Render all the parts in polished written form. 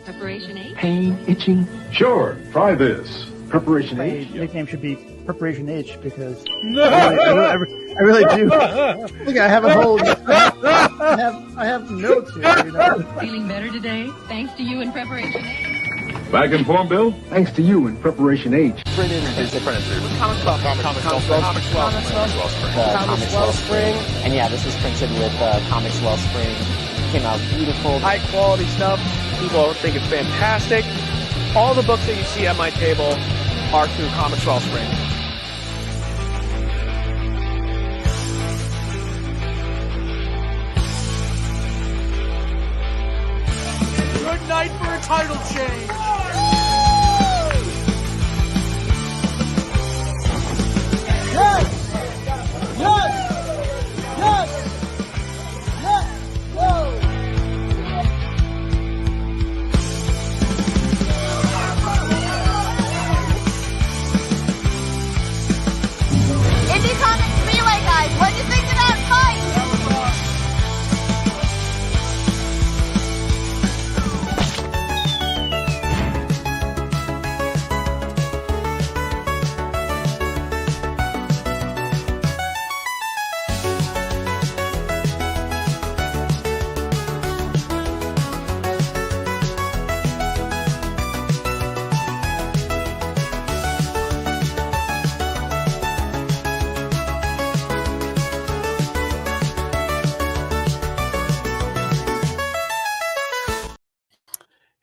Preparation H? Pain, itching? Sure, try this. Preparation My H? nickname should be Preparation H because I really do. Look, I have a whole. I have notes here. You know? Feeling better today? Thanks to you and Preparation H. Back in form, Bill? Thanks to you in Preparation H. Comics Wellspring. And yeah, this is printed with Comics Wellspring. Came out beautiful. High quality stuff. People think it's fantastic. All the books that you see at my table are through Comics Wellspring. Good night for a title change. Indie Comics Relay, guys. What do you think of that fight?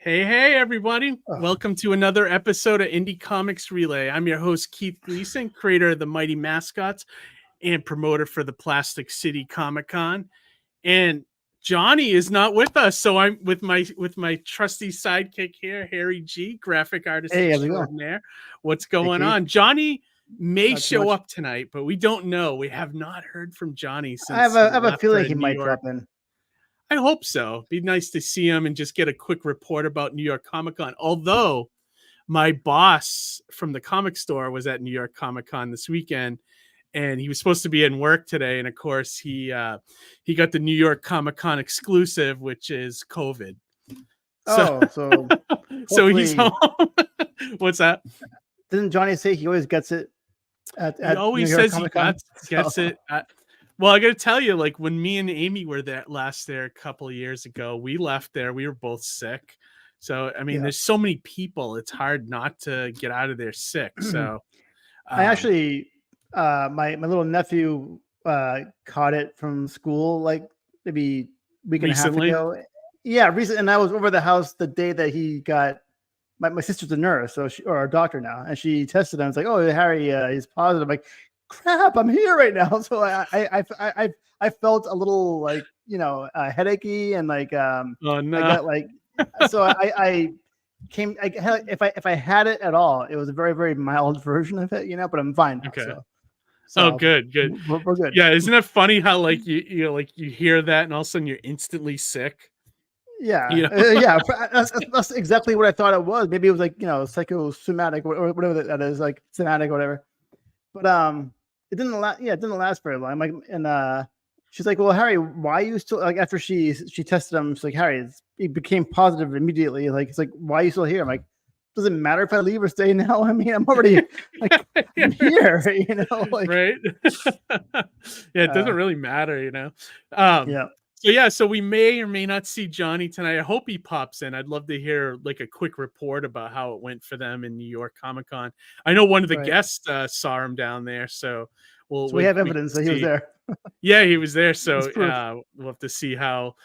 Hey, everybody. Welcome to another episode of Indie Comics Relay. I'm your host, Keith Gleason, creator of the Mighty Mascots and promoter for the Plastic City Comic Con. And Johnny is not with us, so I'm with my trusty sidekick here, Harry G, graphic artist extraordinaire. What's going on? Johnny may show up tonight, but we don't know. We have not heard from Johnny since I have a feeling he might drop in. I hope so. Be nice to see him and just get a quick report about New York Comic Con. Although my boss from the comic store was at New York Comic Con this weekend, and he was supposed to be in work today. And of course, he got the New York Comic Con exclusive, which is COVID. So he's home. What's that? Didn't Johnny say he always gets it? He always says he gets it. Well, I got to tell you, like when me and Amy were there a couple of years ago, we left there. We were both sick. So, I mean, there's so many people. It's hard not to get out of there sick. So I actually, my little nephew caught it from school, like maybe a week and a half ago. Yeah, recently. And I was over the house the day that he got. My sister's a nurse, or a doctor now, and she tested him. It's like, oh, Harry, he's positive. I'm like, crap, I'm here right now. So I felt a little like, headachy and like oh no. I got like so I came if I had it at all, it was a very, very mild version of it, but I'm fine now, okay. So good. We're good. Yeah, isn't it funny how like you hear that and all of a sudden you're instantly sick? Yeah, yeah, that's exactly what I thought it was. Maybe it was like psychosomatic or whatever that is, like somatic or whatever. But it didn't last. Yeah, it didn't last very long. Like, and she's like, "Well, Harry, why are you still like?" After she tested him, she's like, "Harry, he became positive immediately. Like, it's like, why are you still here?" I'm like, "Does it matter if I leave or stay now? I mean, I'm already like I'm here, like, right?" Yeah, it doesn't really matter, Yeah. So we may or may not see Johnny tonight. I hope he pops in. I'd love to hear like a quick report about how it went for them in New York Comic Con. I know one of the guests saw him down there, so we have evidence that he was there. Yeah, he was there. So we'll have to see how,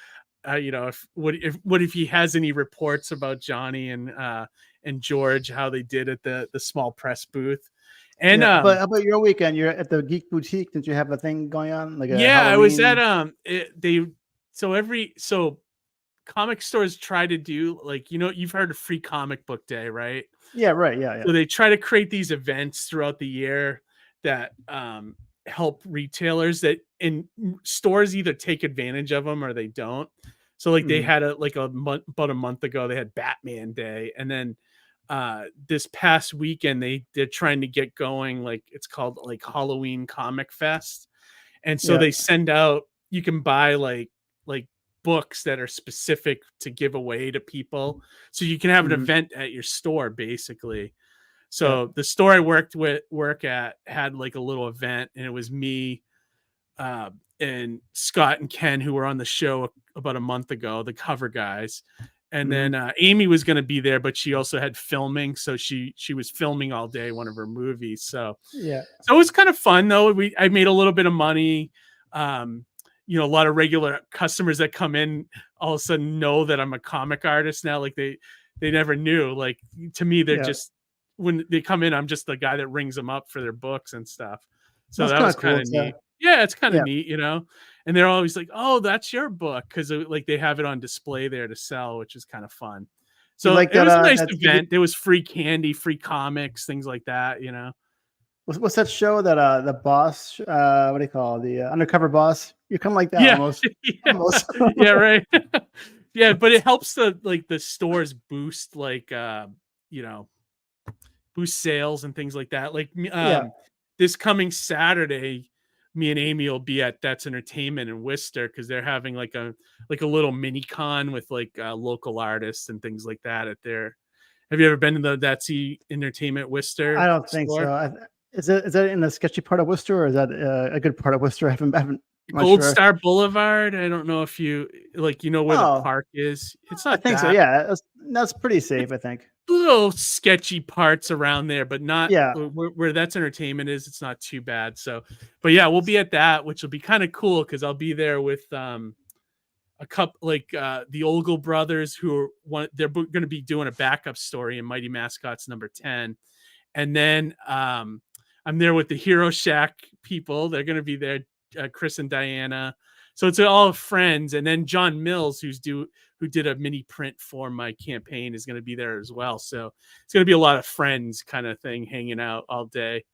if he has any reports about Johnny and George, how they did at the small press booth. And but how about your weekend? You're at the Geek Boutique. Did you have a thing going on? Like I was at So comic stores try to do like, you've heard of Free Comic Book Day, right? Yeah, right. Yeah. So they try to create these events throughout the year that help retailers that in stores either take advantage of them or they don't. So like they had about a month ago, they had Batman Day. And then this past weekend, they're trying to get going. Like it's called like Halloween Comic Fest. And so they send out, you can buy like books that are specific to give away to people. So you can have an event at your store, basically. So the store I work at had like a little event, and it was me and Scott and Ken, who were on the show about a month ago, the cover guys. And then Amy was going to be there, but she also had filming. So she was filming all day, one of her movies. So yeah, so it was kind of fun though. I made a little bit of money. You know, a lot of regular customers that come in all of a sudden know that I'm a comic artist now. Like they never knew. Like to me, they're just, when they come in, I'm just the guy that rings them up for their books and stuff. So that was kind of neat. Yeah, it's kind of neat, you know. And they're always like, "Oh, that's your book," because like they have it on display there to sell, which is kind of fun. So like it was a nice event. There was free candy, free comics, things like that, you know. What's that show that the boss? What do you call it? The undercover boss? You come like that almost. Almost. Yeah, right. Yeah, but it helps the stores boost you know, boost sales and things like that. Like this coming Saturday, me and Amy will be at That's Entertainment in Worcester because they're having like a little mini con with like local artists and things like that at their. Have you ever been to the That's Entertainment Worcester? I don't think so. Is that in the sketchy part of Worcester, or is that a good part of Worcester? I haven't. Gold Star Boulevard. I don't know if you like, you know where the park is. It's not. I think so. Yeah, that's pretty safe. I think little sketchy parts around there, but not where That's Entertainment is. It's not too bad. So, but yeah, we'll be at that, which will be kind of cool because I'll be there with a couple like the Ogle brothers who are they're going to be doing a backup story in Mighty Mascots number 10, and then I'm there with the Hero Shack people. They're going to be there. Chris and Diana, so it's all friends, and then John Mills, who did a mini print for my campaign, is going to be there as well. So it's going to be a lot of friends kind of thing, hanging out all day.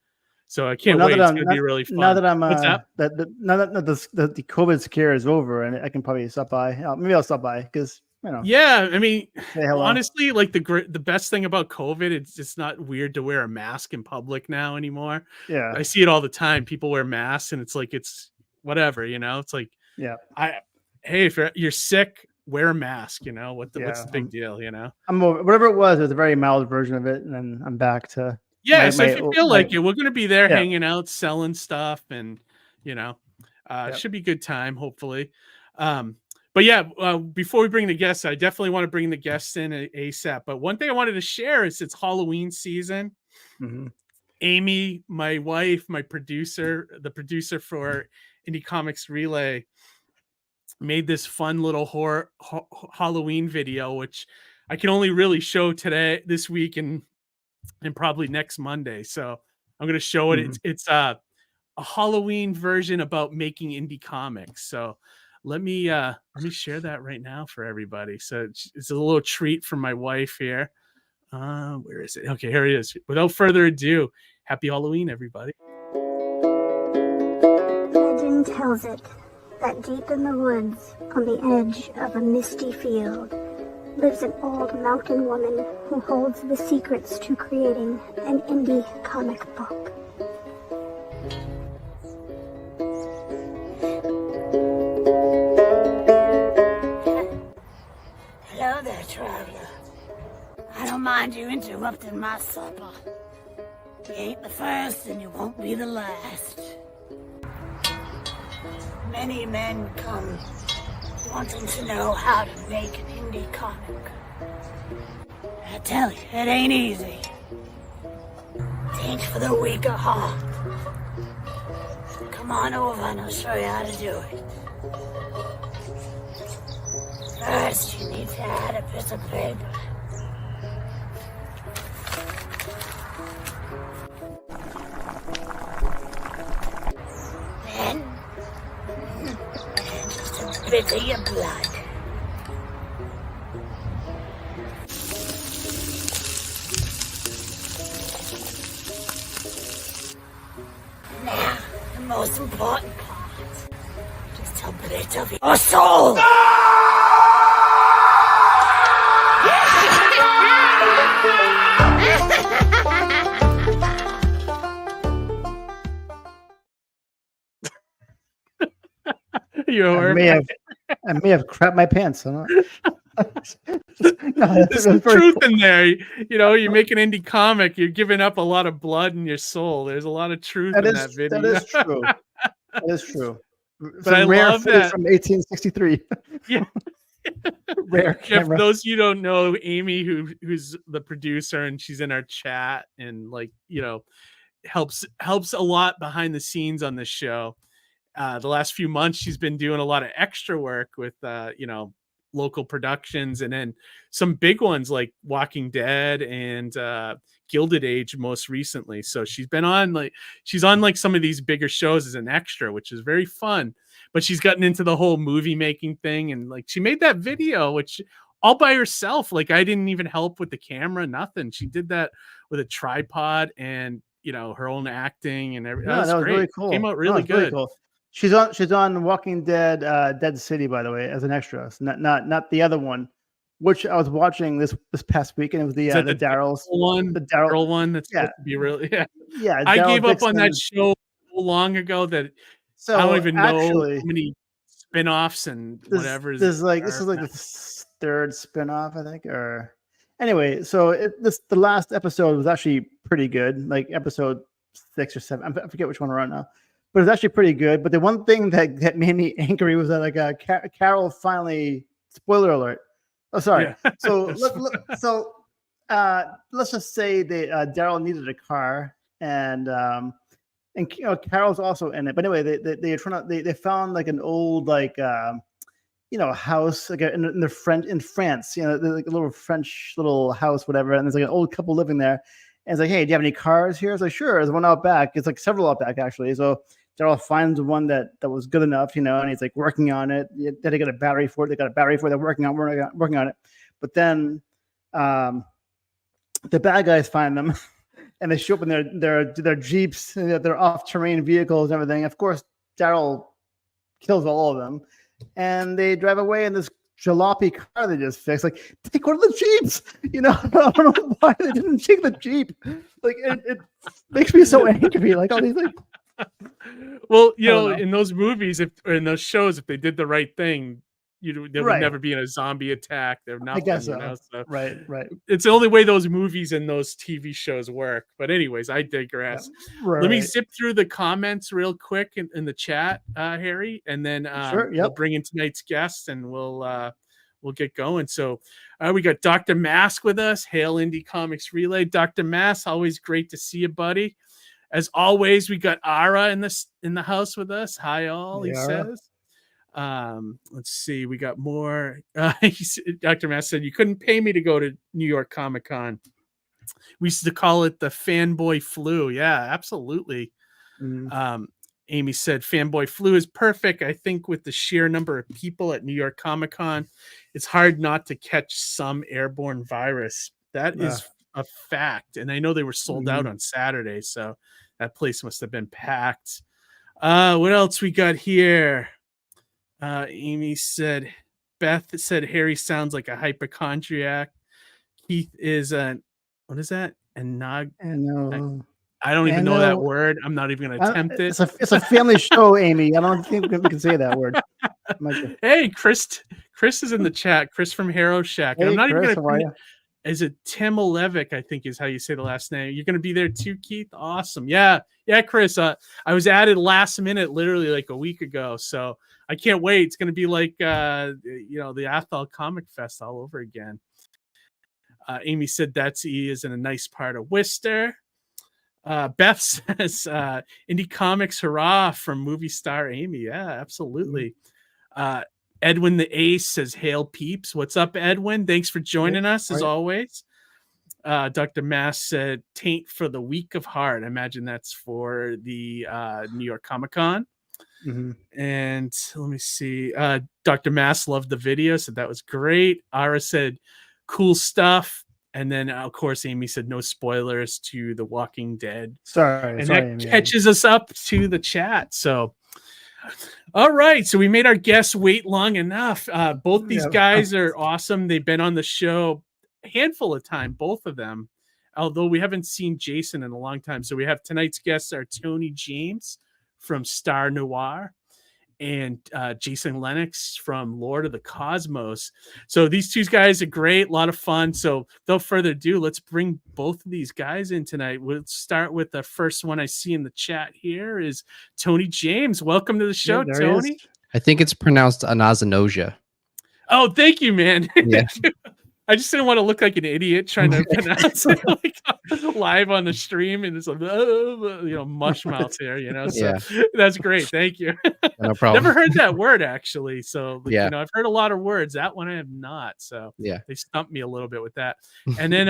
So I can't wait. It's going to be really fun. Now that I'm that the COVID scare is over, and I can probably stop by. Maybe I'll stop by because you know. Yeah, I mean, honestly, like the best thing about COVID, it's not weird to wear a mask in public now anymore. Yeah, I see it all the time. People wear masks, and it's like it's whatever, you know. It's like hey, if you're sick, wear a mask. You know what's the big deal? You know, I'm over, whatever it was a very mild version of it, and then I'm back to so if you feel like it, we're gonna be there hanging out, selling stuff, and you know, it should be a good time, hopefully. But yeah, before we bring the guests, I definitely want to bring the guests in ASAP. But one thing I wanted to share is it's Halloween season. Amy, my wife, my producer, the producer for Indie Comics Relay, made this fun little Halloween video, which I can only really show this week, and probably next Monday. So I'm going to show it. It's a Halloween version about making indie comics. So let me share that right now for everybody. So it's a little treat from my wife here. Where is it? Okay, here it is. Without further ado, happy Halloween, everybody. Legend tells it that deep in the woods, on the edge of a misty field, lives an old mountain woman who holds the secrets to creating an indie comic book. Hello there, traveler. I don't mind you interrupting my supper. You ain't the first and you won't be the last. Many men come wanting to know how to make an indie comic. I tell you, it ain't easy. It ain't for the weak of heart. Come on over and I'll show you how to do it. First, you need to add a piece of paper. Then, just a bit of your blood. Now, the most important part. Just a bit of your soul. I may have I may have crapped my pants. No, There's some truth in there. You know, you make an indie comic, you're giving up a lot of blood in your soul. There's a lot of truth in that video. That is true. That is true. But I rare love that from 1863. Yeah. Rare camera. If those of you don't know, Amy, who's the producer, and she's in our chat, and like, you know, helps a lot behind the scenes on this show. The last few months, she's been doing a lot of extra work with, you know, local productions, and then some big ones like Walking Dead and Gilded Age most recently. So she's on like some of these bigger shows as an extra, which is very fun. But she's gotten into the whole movie making thing, and like she made that video, which all by herself. Like I didn't even help with the camera, nothing. She did that with a tripod and, you know, her own acting and everything. Yeah, that was great. really cool. Came out really good. Really cool. She's on Walking Dead, Dead City, by the way, as an extra. So not the other one, which I was watching this past week, and it was the Daryl's one, the Daryl one. That's supposed to be really yeah. I gave up on that show so long ago that I don't even know how many spin-offs and whatever. This is like the third spin-off, I think. Or anyway, so the last episode was actually pretty good, like episode 6 or 7. I forget which one we're on now. But it's actually pretty good. But the one thing that made me angry was that like Carol finally, spoiler alert. Oh, sorry. Yeah. So let's just say that Daryl needed a car, and you know, Carol's also in it. But anyway, they found like an old like you know, house like in France, you know, like a little French little house, whatever. And there's like an old couple living there. And it's like, hey, do you have any cars here? It's like, sure. There's one out back. It's like several out back actually. So Daryl finds one that was good enough, you know, and he's like working on it. Then they got a battery for it. They're working on it. But then the bad guys find them, and they show up in their Jeeps, their off-terrain vehicles and everything. Of course, Daryl kills all of them, and they drive away in this jalopy car they just fixed. Like, take one of the Jeeps, you know. I don't know why they didn't take the Jeep. Like, it makes me so angry. Like all these like. Well, you know, in those movies, or in those shows, if they did the right thing, there would never be a zombie attack. They're not. I guess so. You know, so. Right. It's the only way those movies and those TV shows work. But anyways, I digress. Yeah. Right. Let me zip through the comments real quick in the chat, Harry, and then we'll bring in tonight's guest, and we'll get going. So we got Dr. Mask with us. Hail Indie Comics Relay. Dr. Mask, always great to see you, buddy. As always, we got Ara in the house with us. Hi, all. He says. Let's see. We got more. Dr. Mass said you couldn't pay me to go to New York Comic Con. We used to call it the fanboy flu. Yeah, absolutely. Amy said fanboy flu is perfect. I think with the sheer number of people at New York Comic Con, it's hard not to catch some airborne virus. That is a fact. And I know they were sold out on Saturday, so that place must have been packed. What else we got here? Amy said, Beth said Harry sounds like a hypochondriac. Keith is what is that? I don't even know that word. I'm not even going to attempt it. It's a family show, Amy. I don't think we can say that word. Hey, Chris is in the chat. Chris from Hero Shack. Hey, I'm not Chris, even going to. Is it Tim Olevic, I think is how you say the last name. You're going to be there too, Keith? Awesome. Yeah, Chris. I was added last minute, literally like a week ago. So I can't wait. It's going to be like, the Athol Comic Fest all over again. Amy said he is in a nice part of Worcester. Beth says, Indie Comics, hurrah, from movie star Amy. Yeah, absolutely. Edwin the Ace says, hail peeps. What's up, Edwin? Thanks for joining us, as always. Dr. Mass said, taint for the week of heart. I imagine that's for the New York Comic-Con. And let me see. Dr. Mass loved the video, said that was great. Ara said, cool stuff. And then, of course, Amy said, no spoilers to The Walking Dead. Sorry, that Amy. catches us up to the chat. So, all right. So we made our guests wait long enough. Both these guys are awesome. They've been on the show a handful of times, both of them, although we haven't seen Jason in a long time. So we have tonight's guests are Tony James from Star Noir and Jason Lenox from Lord of the Cosmos. So these two guys are great, a lot of fun. So without further ado, let's bring both of these guys in tonight. We'll start with the first one I see in the chat here is Tony James. Welcome to the show, Tony. I think it's pronounced Anazanoja. Oh, thank you, man. Yeah. I just didn't want to look like an idiot trying to pronounce it like, live on the stream, and it's like, mush mouth here, So that's great. Thank you. No problem. Never heard that word actually. So yeah, I've heard a lot of words. That one I have not. So yeah, they stumped me a little bit with that. And then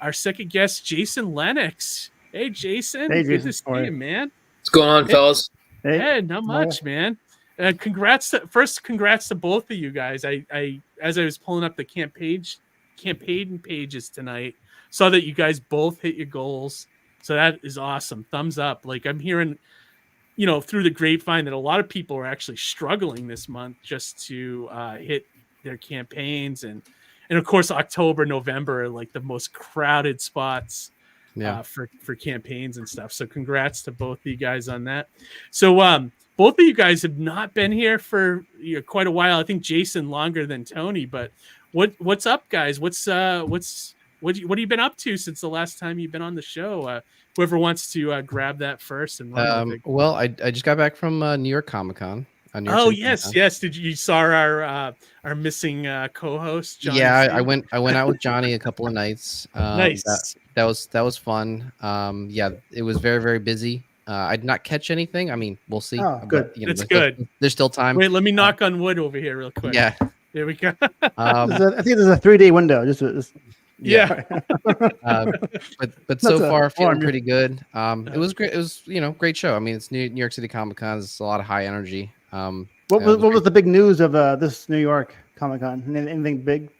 our second guest, Jason Lenox. Hey, Jason. Hey, good to see you, man. What's going on, fellas? Hey, not much, man. Congrats to both of you guys. I as I was pulling up the campaign pages tonight, saw that you guys both hit your goals. So that is awesome. Thumbs up. Like I'm hearing, through the grapevine that a lot of people are actually struggling this month just to hit their campaigns, and of course October, November are like the most crowded spots for campaigns and stuff. So congrats to both of you guys on that. So both of you guys have not been here for quite a while. I think Jason longer than Tony, but what's up, guys? What have you been up to since the last time you've been on the show? Whoever wants to grab that first and run. Well, I just got back from New York Comic-Con. Yes. Did you saw our missing co-host? Johnny I went out with Johnny a couple of nights. Nice. That was fun. It was very, very busy. I did not catch anything. I mean, we'll see. Oh, good. But, That's good. There's still time. Wait, let me knock on wood over here real quick. Yeah. There we go. I think there's a 3-day window. Yeah. But so far feeling pretty good. It was great. It was great show. I mean, it's New York City Comic Con. It's a lot of high energy. What was the big news of this New York Comic Con? Anything big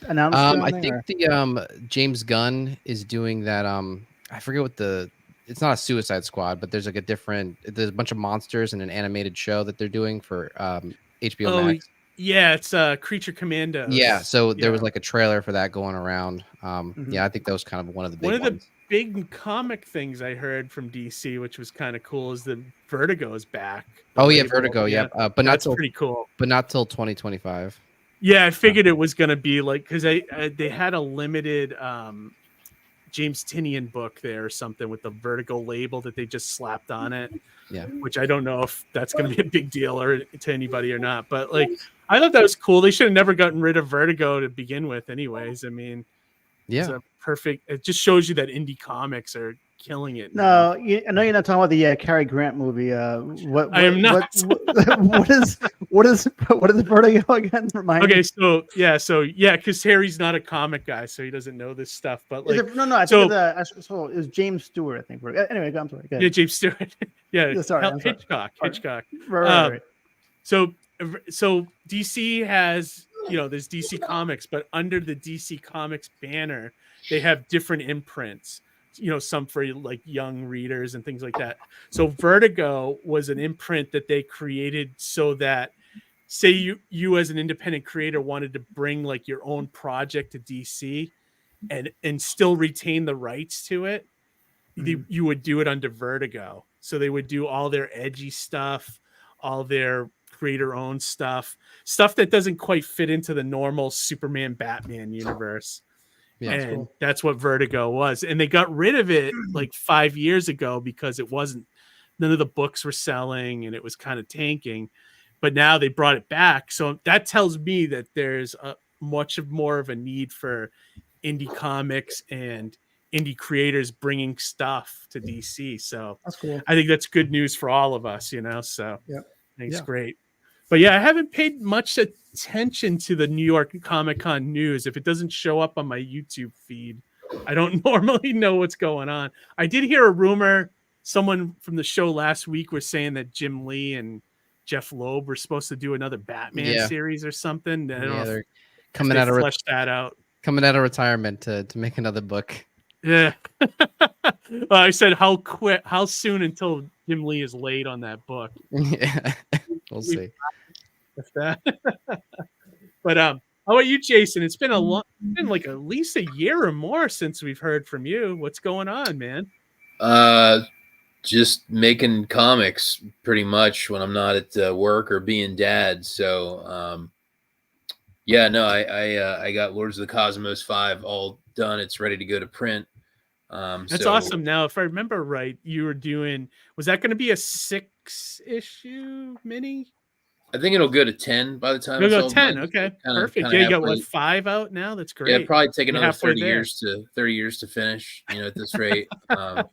announced? I think the James Gunn is doing that. I forget what it's not a Suicide Squad, but there's like there's a bunch of monsters in an animated show that they're doing for HBO Max. Yeah, it's Creature Commando. Yeah, so there was like a trailer for that going around. Yeah, I think that was kind of one of the big ones. The big comic things I heard from DC, which was kind of cool, is that Vertigo is back. Oh yeah, Vertigo. Yeah, but that's pretty cool. But not till 2025. Yeah, I figured it was going to be like because they had a limited James Tynion book there or something with the Vertigo label that they just slapped on it. Yeah, which I don't know if that's going to be a big deal to anybody or not. But like, I thought that was cool. They should have never gotten rid of Vertigo to begin with, anyways. I mean, it's a perfect. It just shows you that indie comics are killing it. No, I know you're not talking about the Cary Grant movie. I am not. What is Vertigo again? Remind me. Because Harry's not a comic guy, so he doesn't know this stuff. But like, I think it was James Stewart. I think. Anyway, I'm sorry. Yeah, James Stewart. Hitchcock. Right. So DC has, there's DC Comics, but under the DC Comics banner, they have different imprints. Some for like young readers and things like that. So Vertigo was an imprint that they created so that, say you as an independent creator wanted to bring like your own project to DC and still retain the rights to it, you would do it under Vertigo. So they would do all their edgy stuff, all their creator-owned stuff that doesn't quite fit into the normal Superman Batman universe. Yeah, and cool. That's what Vertigo was. And they got rid of it like 5 years ago because none of the books were selling and it was kind of tanking. But now they brought it back. So that tells me that there's much more of a need for indie comics and indie creators bringing stuff to DC. So that's cool. I think that's good news for all of us, So I think it's great. But yeah, I haven't paid much attention to the New York Comic Con news. If it doesn't show up on my YouTube feed, I don't normally know what's going on. I did hear a rumor. Someone from the show last week was saying that Jim Lee and Jeff Loeb were supposed to do another Batman series or something. I don't know they're coming out of flesh that out. Coming out of retirement to make another book. Yeah. I said how soon until Jim Lee is laid on that book. Yeah. We'll see. But how about you, Jason? It's been like at least a year or more since we've heard from you. What's going on, man? just making comics pretty much when I'm not at work or being dad. So, yeah, no, I got Lords of the Cosmos 5 all done. It's ready to go to print. That's awesome. Now, if I remember right, you were doing, was that going to be a 6-issue mini? I think it'll go to 10 by the time It'll it's go all 10. done. Okay, Kinda, perfect. kinda Yeah, you got halfway. what, 5 out now? That's great. Yeah, it'd probably take You're another halfway 30 there. years to finish, at this rate. Well,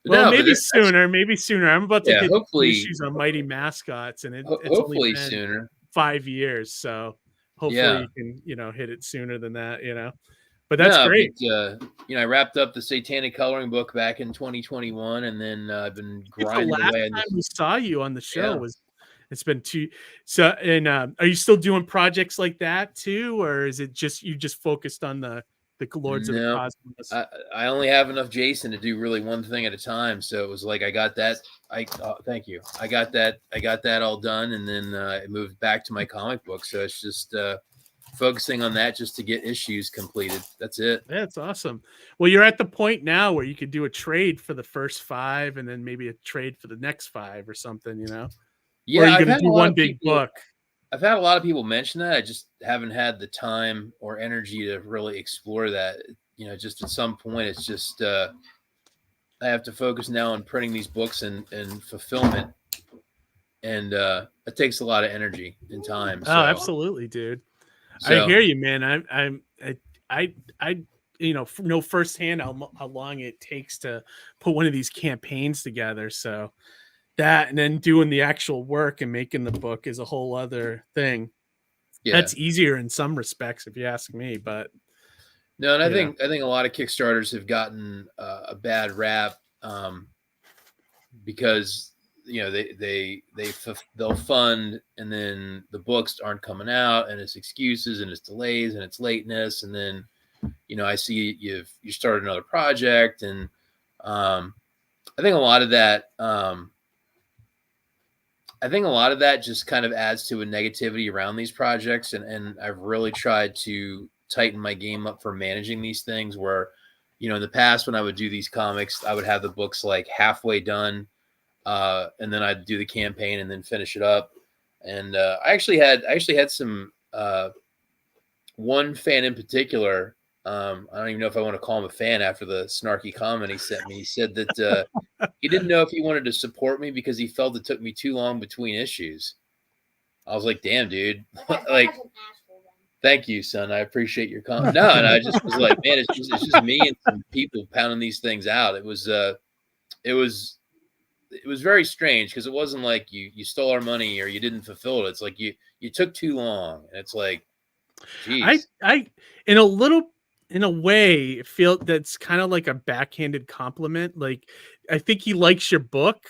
No, but maybe that's sooner. Maybe sooner. I'm about to hit hopefully issues on Mighty Mascots, and it's only hopefully been sooner. 5 years. So hopefully Yeah. you can, hit it sooner than that. But that's No, great. but, I wrapped up the Satanic Coloring book back in 2021, and then I've been grinding the last away. time we saw you on the show Yeah. it's been 2. So, and are you still doing projects like that too, or is it just you just focused on the Lords of the No, Cosmos? I only have enough Jason to do really one thing at a time. So it was like I got that. Thank you. I got that all done, and then I moved back to my comic book. So it's just focusing on that just to get issues completed. That's it. Yeah, it's awesome. Well, you're at the point now where you could do a trade for the first 5, and then maybe a trade for the next 5 or something. Yeah, or are you I've going had to do a lot one of big people- book? I've had a lot of people mention that. I just haven't had the time or energy to really explore that. Just at some point, it's just I have to focus now on printing these books and fulfillment, and it takes a lot of energy and time. So, Oh, absolutely, dude. So- I hear you, man. I know firsthand how long it takes to put one of these campaigns together. So that, and then doing the actual work and making the book is a whole other thing. Yeah. That's easier in some respects, if you ask me. But no, and I think a lot of Kickstarters have gotten a bad rap because they'll fund, and then the books aren't coming out, and it's excuses, and it's delays, and it's lateness, and then I see you started another project, and I think a lot of that. I think a lot of that just kind of adds to a negativity around these projects, and I've really tried to tighten my game up for managing these things. Where, in the past when I would do these comics, I would have the books like halfway done, and then I'd do the campaign and then finish it up. And I actually had some one fan in particular. I don't even know if I want to call him a fan after the snarky comment he sent me. He said that he didn't know if he wanted to support me because he felt it took me too long between issues. I was like, damn, dude. Like, thank you, son. I appreciate your comment. No, and I just was like, man, it's just me and some people pounding these things out. It was very strange because it wasn't like you stole our money or you didn't fulfill it. It's like you took too long. And it's like, geez. I in a way feel that's kind of like a backhanded compliment. Like, I think he likes your book.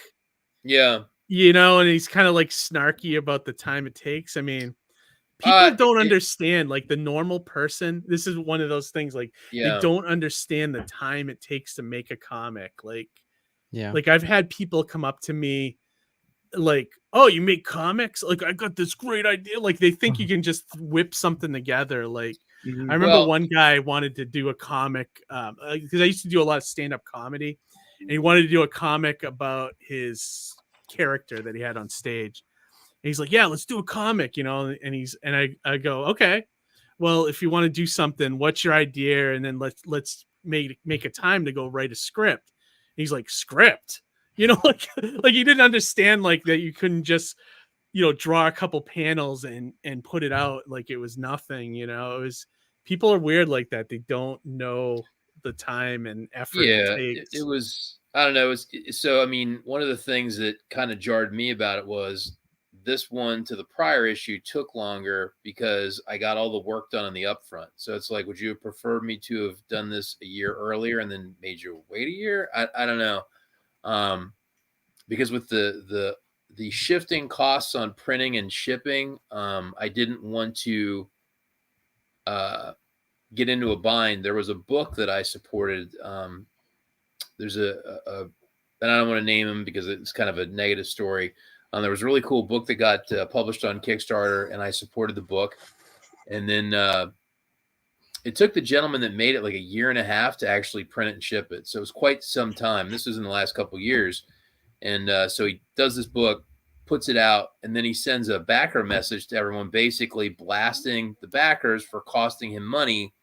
Yeah. And he's kind of like snarky about the time it takes. I mean, people don't understand, like the normal person. This is one of those things, like they don't understand the time it takes to make a comic. Like I've had people come up to me like, oh, you make comics? Like, I got this great idea. Like, they think you can just whip something together. Like, I remember one guy wanted to do a comic because I used to do a lot of stand-up comedy, and he wanted to do a comic about his character that he had on stage. And he's like, yeah, let's do a comic, and I go, okay, well, if you want to do something, what's your idea? And then let's make a time to go write a script. And he's like, script? Like he didn't understand like that you couldn't just, draw a couple panels and put it out like it was nothing, It was, people are weird like that. They don't know the time and effort it takes. It was, I don't know. So, I mean, one of the things that kind of jarred me about it was this one to the prior issue took longer because I got all the work done on the upfront. So it's like, would you have preferred me to have done this a year earlier and then made you wait a year? I don't know. Because with the shifting costs on printing and shipping, I didn't want to get into a bind. There was a book that I supported. There's and I don't want to name him because it's kind of a negative story. There was a really cool book that got published on Kickstarter, and I supported the book. And then it took the gentleman that made it like a year and a half to actually print it and ship it. So it was quite some time. This was in the last couple of years. And so he does this book, puts it out, and then he sends a backer message to everyone, basically blasting the backers for costing him money,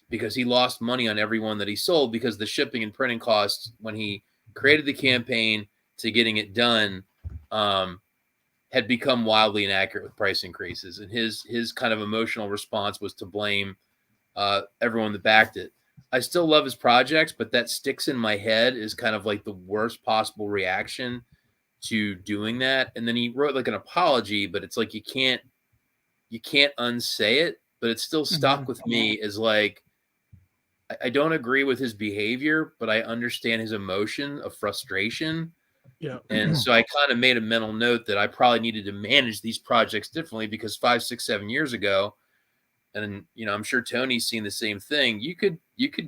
because he lost money on every one that he sold, because the shipping and printing costs when he created the campaign to getting it done had become wildly inaccurate with price increases. And his kind of emotional response was to blame everyone that backed it. I still love his projects, but that sticks in my head is kind of like the worst possible reaction to doing that. And then he wrote like an apology, but it's like you can't unsay it, but it's still stuck with me as like, I don't agree with his behavior, but I understand his emotion of frustration. Yeah. And so I kind of made a mental note that I probably needed to manage these projects differently, because 5, 6, 7 years ago, and I'm sure Tony's seen the same thing, you could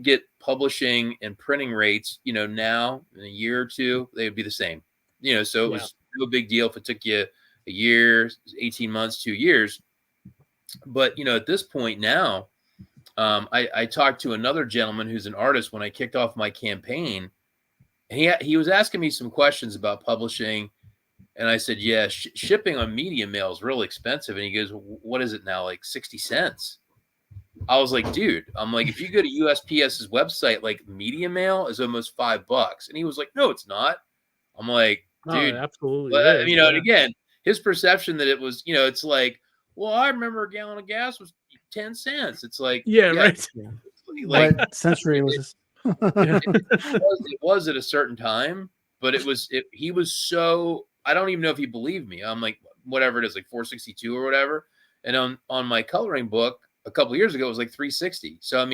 get publishing and printing rates, now in a year or two, they would be the same. So it was no big deal if it took you a year, 18 months, 2 years. But, at this point now, I talked to another gentleman who's an artist when I kicked off my campaign, and he was asking me some questions about publishing. And I said, yeah, shipping on media mail is really expensive. And he goes, what is it now? Like 60 cents. I was like, dude, if you go to USPS's website, like media mail is almost $5. And he was like, no, it's not. I'm like, dude, absolutely. But, and again, his perception that it was, it's like, well, I remember a gallon of gas was 10 cents. It's like, right. Like what century was this? it was at a certain time, but he was so, I don't even know if he believed me. I'm like, whatever it is, like 462 or whatever. And on my coloring book a couple of years ago, it was like 360. So,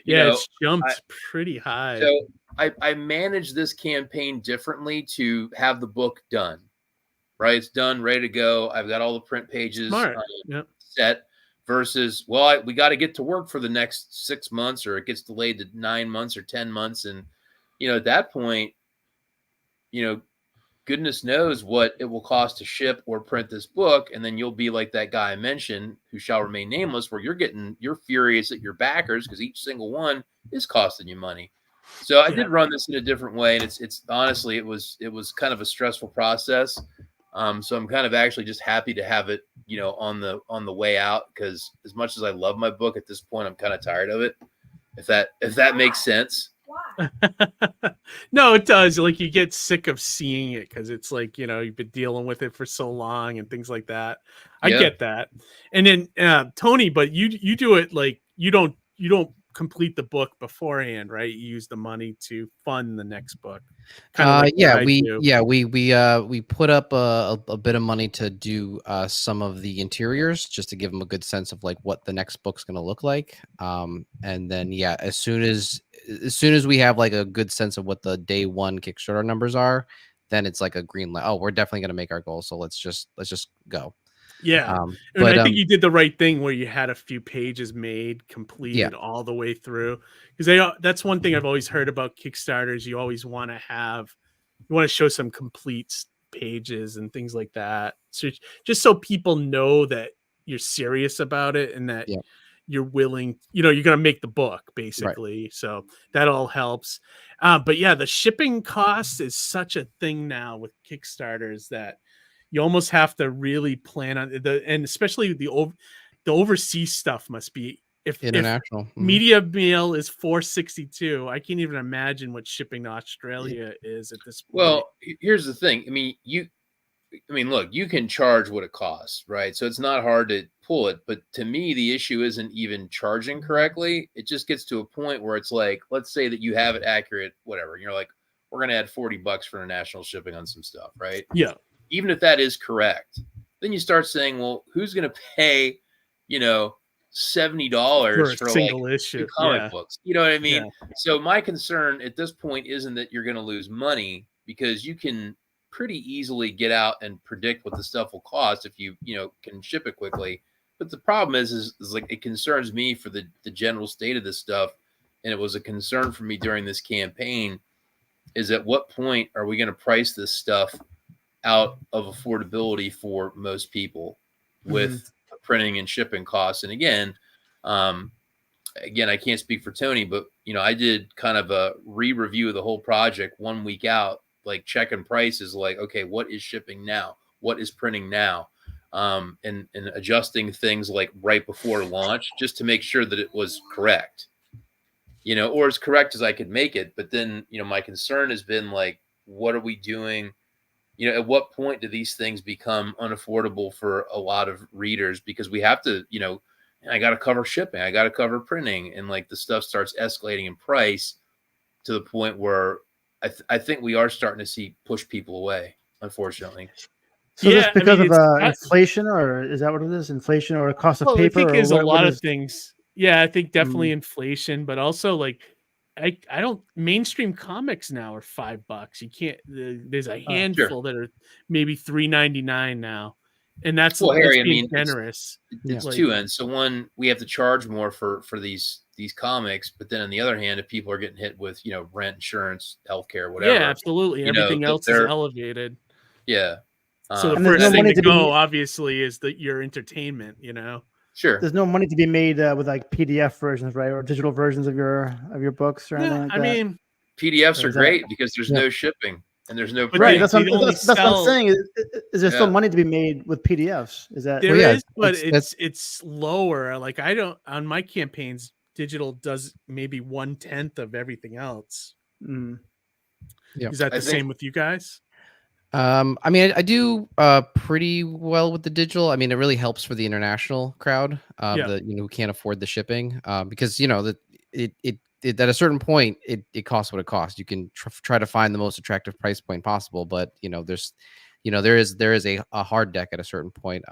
it's jumped pretty high. So I managed this campaign differently to have the book done, right? It's done, ready to go. I've got all the print pages set versus, we got to get to work for the next 6 months, or it gets delayed to 9 months or 10 months. And, at that point, goodness knows what it will cost to ship or print this book. And then you'll be like that guy I mentioned, who shall remain nameless, where you're furious at your backers because each single one is costing you money. So I did run this in a different way. And it's honestly, it was kind of a stressful process. So I'm kind of actually just happy to have it, on the way out, because as much as I love my book at this point, I'm kind of tired of it. If that makes sense. No, it does. Like, you get sick of seeing it because it's like, you've been dealing with it for so long and things like that. I get that. And then Tony, but you do it like you don't complete the book beforehand, right? You use the money to fund the next book. We put up a bit of money to do some of the interiors, just to give them a good sense of like what the next book's going to look like. And then as soon as we have like a good sense of what the day one Kickstarter numbers are, then it's like a green light. Oh, we're definitely going to make our goal. So let's just go. Yeah. And I think you did the right thing where you had a few pages made, completed all the way through. Because that's one thing I've always heard about Kickstarters. You always want to show some complete pages and things like that. So just so people know that you're serious about it and that you're willing, you're going to make the book basically. Right. So that all helps. But the shipping cost is such a thing now with Kickstarters that you almost have to really plan on and especially the overseas stuff must be international. If media mail is $4.62. I can't even imagine what shipping to Australia is at this point. Well, here's the thing. Look, you can charge what it costs, right? So it's not hard to pull it. But to me, the issue isn't even charging correctly. It just gets to a point where it's like, let's say that you have it accurate, whatever. And you're like, we're going to add $40 for international shipping on some stuff, right? Yeah. Even if that is correct, then you start saying, well, who's going to pay, $70 for a single issue comic books? You know what I mean? Yeah. So my concern at this point isn't that you're going to lose money, because you can pretty easily get out and predict what the stuff will cost if you can ship it quickly. But the problem is like, it concerns me for the general state of this stuff. And it was a concern for me during this campaign, is at what point are we going to price this stuff out of affordability for most people with printing and shipping costs? And again, again, I can't speak for Tony, but I did kind of a re-review of the whole project 1 week out, like checking prices, like, okay, what is shipping now? What is printing now? And adjusting things like right before launch just to make sure that it was correct, or as correct as I could make it. But then, my concern has been like, what are we doing? At what point do these things become unaffordable for a lot of readers? Because we have to, I got to cover shipping, I got to cover printing, and like the stuff starts escalating in price to the point where I think we are starting to push people away, unfortunately. So is this because of inflation, or is that what it is? Inflation or cost of paper? I think there's a lot of things. Yeah, I think definitely inflation, but also like I don't mainstream comics now are $5. You can't. There's a handful that are maybe $3.99 now, and that's Harry, being generous. It's two ends. So one, we have to charge more for these comics, but then on the other hand, if people are getting hit with rent, insurance, healthcare, whatever, yeah, absolutely, everything else is elevated. Yeah. So the first thing to go, obviously, is your entertainment. Sure. There's no money to be made with like PDF versions, right, or digital versions of your books, or anything like that. I mean, PDFs are great because there's no shipping and there's no right. That's what I'm saying. Is there still money to be made with PDFs? Is that there is, but it's lower. Like I don't on my campaigns, digital does maybe 1/10 of everything else. Yeah. Is that the same with you guys? I mean, I do pretty well with the digital. I mean, it really helps for the international crowd that who can't afford the shipping because that it at a certain point it costs what it costs. You can try to find the most attractive price point possible, but there is a hard deck at a certain point.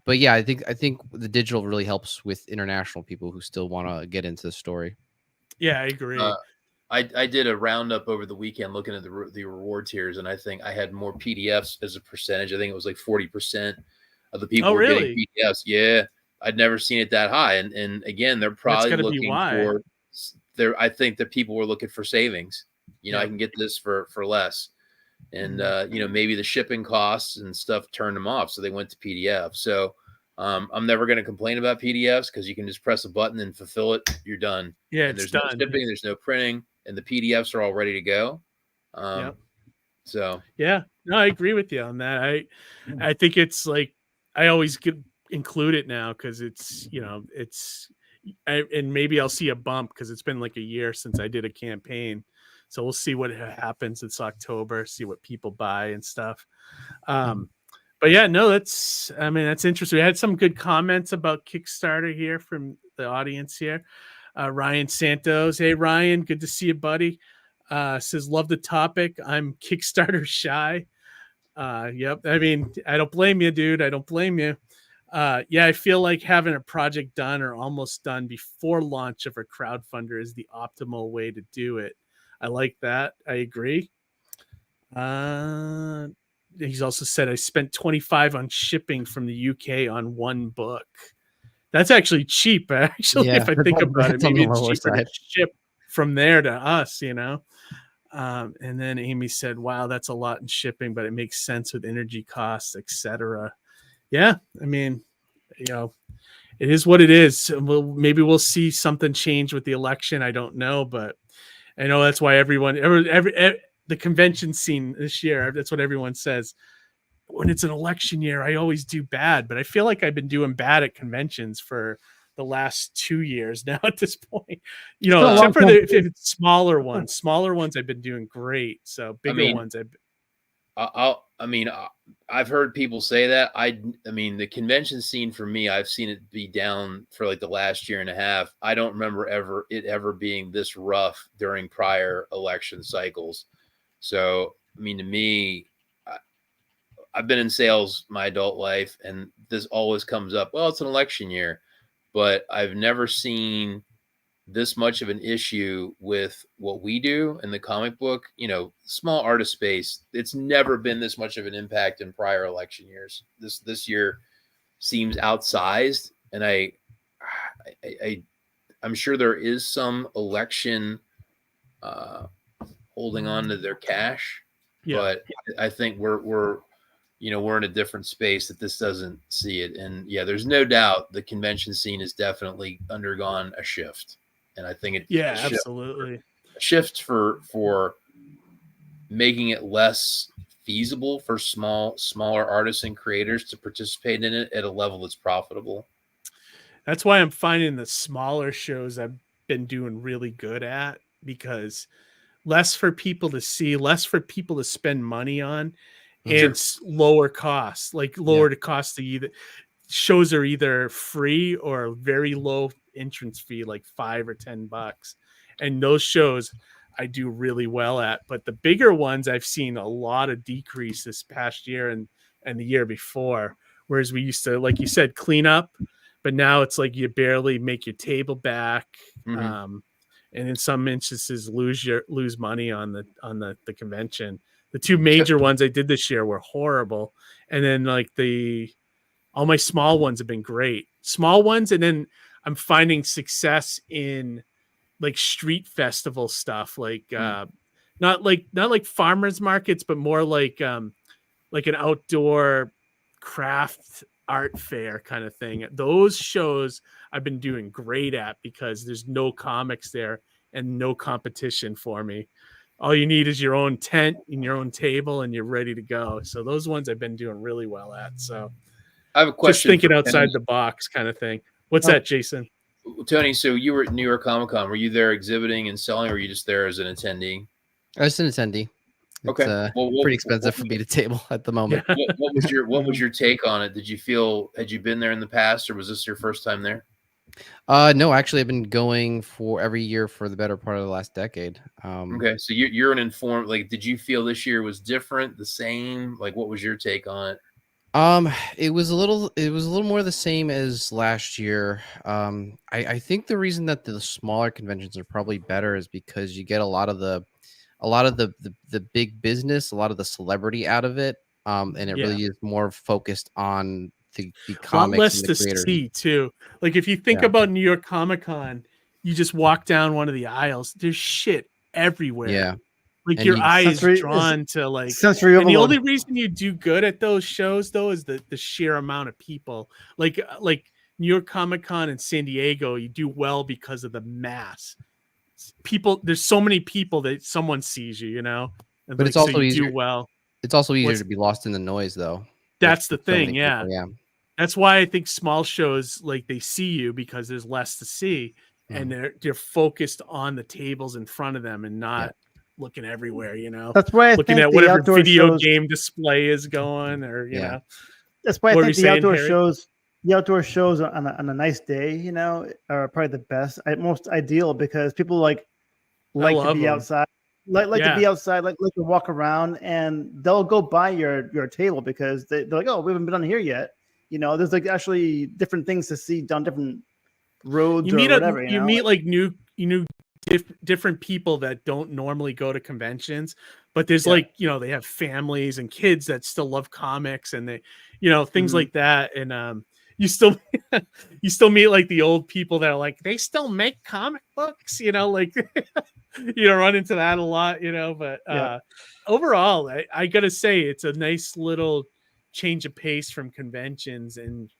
But yeah, I think the digital really helps with international people who still want to get into the story. Yeah, I agree. I did a roundup over the weekend looking at the reward tiers, and I think I had more PDFs as a percentage. I think it was like 40% of the people were getting PDFs. Yeah, I'd never seen it that high. And again, they're probably looking for I think that people were looking for savings. I can get this for less. And maybe the shipping costs and stuff turned them off, so they went to PDF. So I'm never going to complain about PDFs because you can just press a button and fulfill it. You're done. Yeah, and there's no shipping, there's no printing, and the PDFs are all ready to go. So yeah, no, I agree with you on that. I think it's like I always include it now because it's and maybe I'll see a bump because it's been like a year since I did a campaign. So we'll see what happens. It's October, see what people buy and stuff. But yeah, no, that's interesting. We had some good comments about Kickstarter here from the audience here. Ryan Santos. Hey, Ryan, good to see you, buddy. Says, love the topic. I'm Kickstarter shy. Yep. I mean, I don't blame you, dude. I don't blame you. Yeah, I feel like having a project done or almost done before launch of a crowdfunder is the optimal way to do it. I like that. I agree. He's also said I spent $25 on shipping from the UK on one book. That's actually cheap. Actually, if I think about it, maybe it's cheaper to ship from there to us, And then Amy said, "Wow, that's a lot in shipping, but it makes sense with energy costs, etc." Yeah, I mean, it is what it is. Maybe we'll see something change with the election. I don't know, but I know that's why the convention scene this year, that's what everyone says. When it's an election year, I always do bad, but I feel like I've been doing bad at conventions for the last 2 years now at this point, except for if it's smaller ones. Smaller ones I've been doing great. So bigger ones I've heard people say that. I mean, the convention scene for me, I've seen it be down for like the last year and a half. I don't remember ever being this rough during prior election cycles. So, I mean, to me, I've been in sales my adult life, and this always comes up. Well, it's an election year, but I've never seen this much of an issue with what we do in the comic book, small artist space. It's never been this much of an impact in prior election years. This year seems outsized, and I'm sure there is some election holding on to their cash, but I think we're we're in a different space that this doesn't see it. And yeah, there's no doubt the convention scene has definitely undergone a shift. And I think absolutely a shift for making it less feasible for smaller artists and creators to participate in it at a level that's profitable. That's why I'm finding the smaller shows I've been doing really good at, because less for people to see, less for people to spend money on, and lower costs, lower the cost to either shows are either free or very low entrance fee, like $5 or $10. And those shows I do really well at. But the bigger ones, I've seen a lot of decrease this past year and the year before. Whereas we used to, like you said, clean up, but now it's like you barely make your table back. And in some instances lose money on the convention. The two major ones I did this year were horrible. And then like all my small ones have been great. Small ones, and then I'm finding success in like street festival stuff, like not like farmers markets, but more like an outdoor craft art fair kind of thing. Those shows I've been doing great at because there's no comics there and no competition for me. All you need is your own tent and your own table and you're ready to go. So those ones I've been doing really well at. So I have a question. Just thinking outside the box kind of thing. What's that, Jason? Tony, so you were at New York Comic Con. Were you there exhibiting and selling, or were you just there as an attendee? I was an attendee. It's, okay, pretty expensive for me to table at the moment. What was your take on it? Did you feel, had you been there in the past, or was this your first time there? No, actually, I've been going for every year for the better part of the last decade. Okay, so you're an informed. Like, did you feel this year was different, the same? Like, what was your take on it? It was a little more the same as last year. I think the reason that the smaller conventions are probably better is because you get a lot of the big business, a lot of the celebrity out of it. And it really is more focused on the comics less and the to creators. see too. Like if you think about New York Comic Con, you just walk down one of the aisles. There's shit everywhere. Yeah. Like your eye is drawn to like sensory and the overload. only reason you do good at those shows though is the sheer amount of people. Like New York Comic Con and San Diego, you do well because of the mass. People, there's so many people that someone sees you, and but it's also easier. Do well. It's also easier to be lost in the noise though. That's the thing, yeah. That's why I think small shows like they see you because there's less to see, and they're focused on the tables in front of them and not looking everywhere. That's why I looking think at whatever video shows, game display is going, or you know. That's why I think the outdoor shows on a nice day, are probably the best, most ideal because people like to be outside. Like to be outside, like to walk around, and they'll go by your table because they're like, oh, we haven't been on here yet. There's like actually different things to see down different roads or whatever. You meet like new different people that don't normally go to conventions, but there's like they have families and kids that still love comics and they things like that, and you still meet like the old people that are like they still make comic books, like run into that a lot, but overall I gotta say it's a nice little change of pace from conventions, and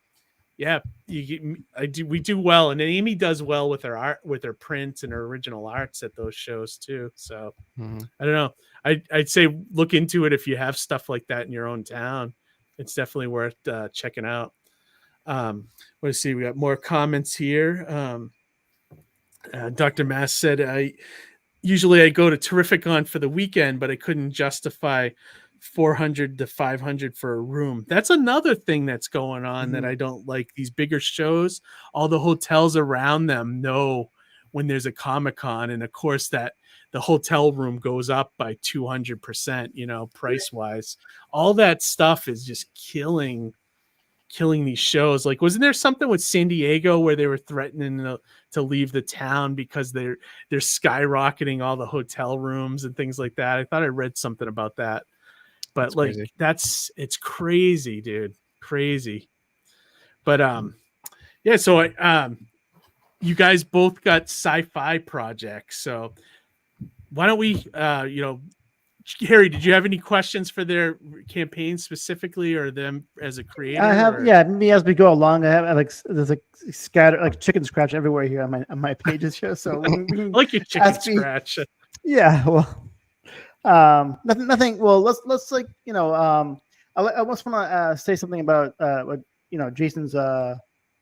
we do well, and Amy does well with her art, with her prints and her original arts at those shows too. So I don't know, I'd say look into it if you have stuff like that in your own town. It's definitely worth checking out. Let's see, we got more comments here. Dr. Mass said, usually I go to Terrificon for the weekend, but I couldn't justify $400 to $500 for a room. That's another thing that's going on that I don't like. These bigger shows, all the hotels around them know when there's a Comic-Con, and of course that the hotel room goes up by 200%, price wise. All that stuff is just killing these shows. Like, wasn't there something with San Diego where they were threatening to leave the town because they're skyrocketing all the hotel rooms and things like that? I thought I read something about that, but it's crazy, dude, crazy. But so you guys both got sci-fi projects, so why don't we Harry, did you have any questions for their campaign specifically, or them as a creator? I have, yeah. Me as we go along, I have like there's like scatter like chicken scratch everywhere here on my pages here. So we can I like your chicken scratch. Yeah. Well, nothing. Well, let's like I just want to say something about what Jason's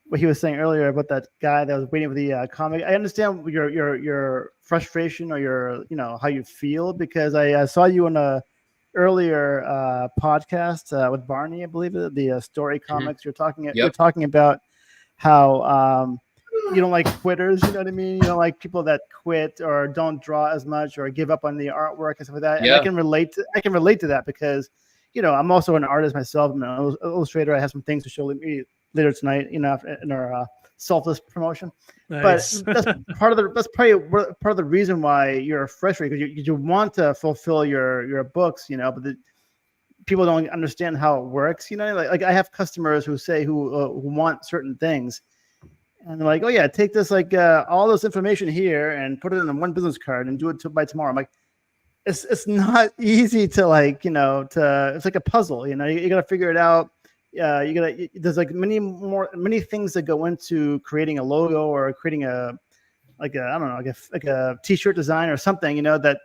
what he was saying earlier about that guy that was waiting for the comic. I understand your frustration or your how you feel, because I saw you on a earlier podcast with Barney, I believe, the story comics. You're talking about how you don't like quitters. You know what I mean? You don't like people that quit or don't draw as much or give up on the artwork and stuff like that. And I can relate to that because I'm also an artist myself. I'm an illustrator. I have some things to show later tonight, in our selfless promotion. Nice. But that's probably part of the reason why you're frustrated, because you want to fulfill your books, but people don't understand how it works. Like I have customers who want certain things, and they're like, oh yeah, take this all this information here and put it in one business card and do it by tomorrow. I'm like, it's not easy to it's like a puzzle. You got to figure it out. There's like many things that go into creating a logo or creating a t-shirt design or something, that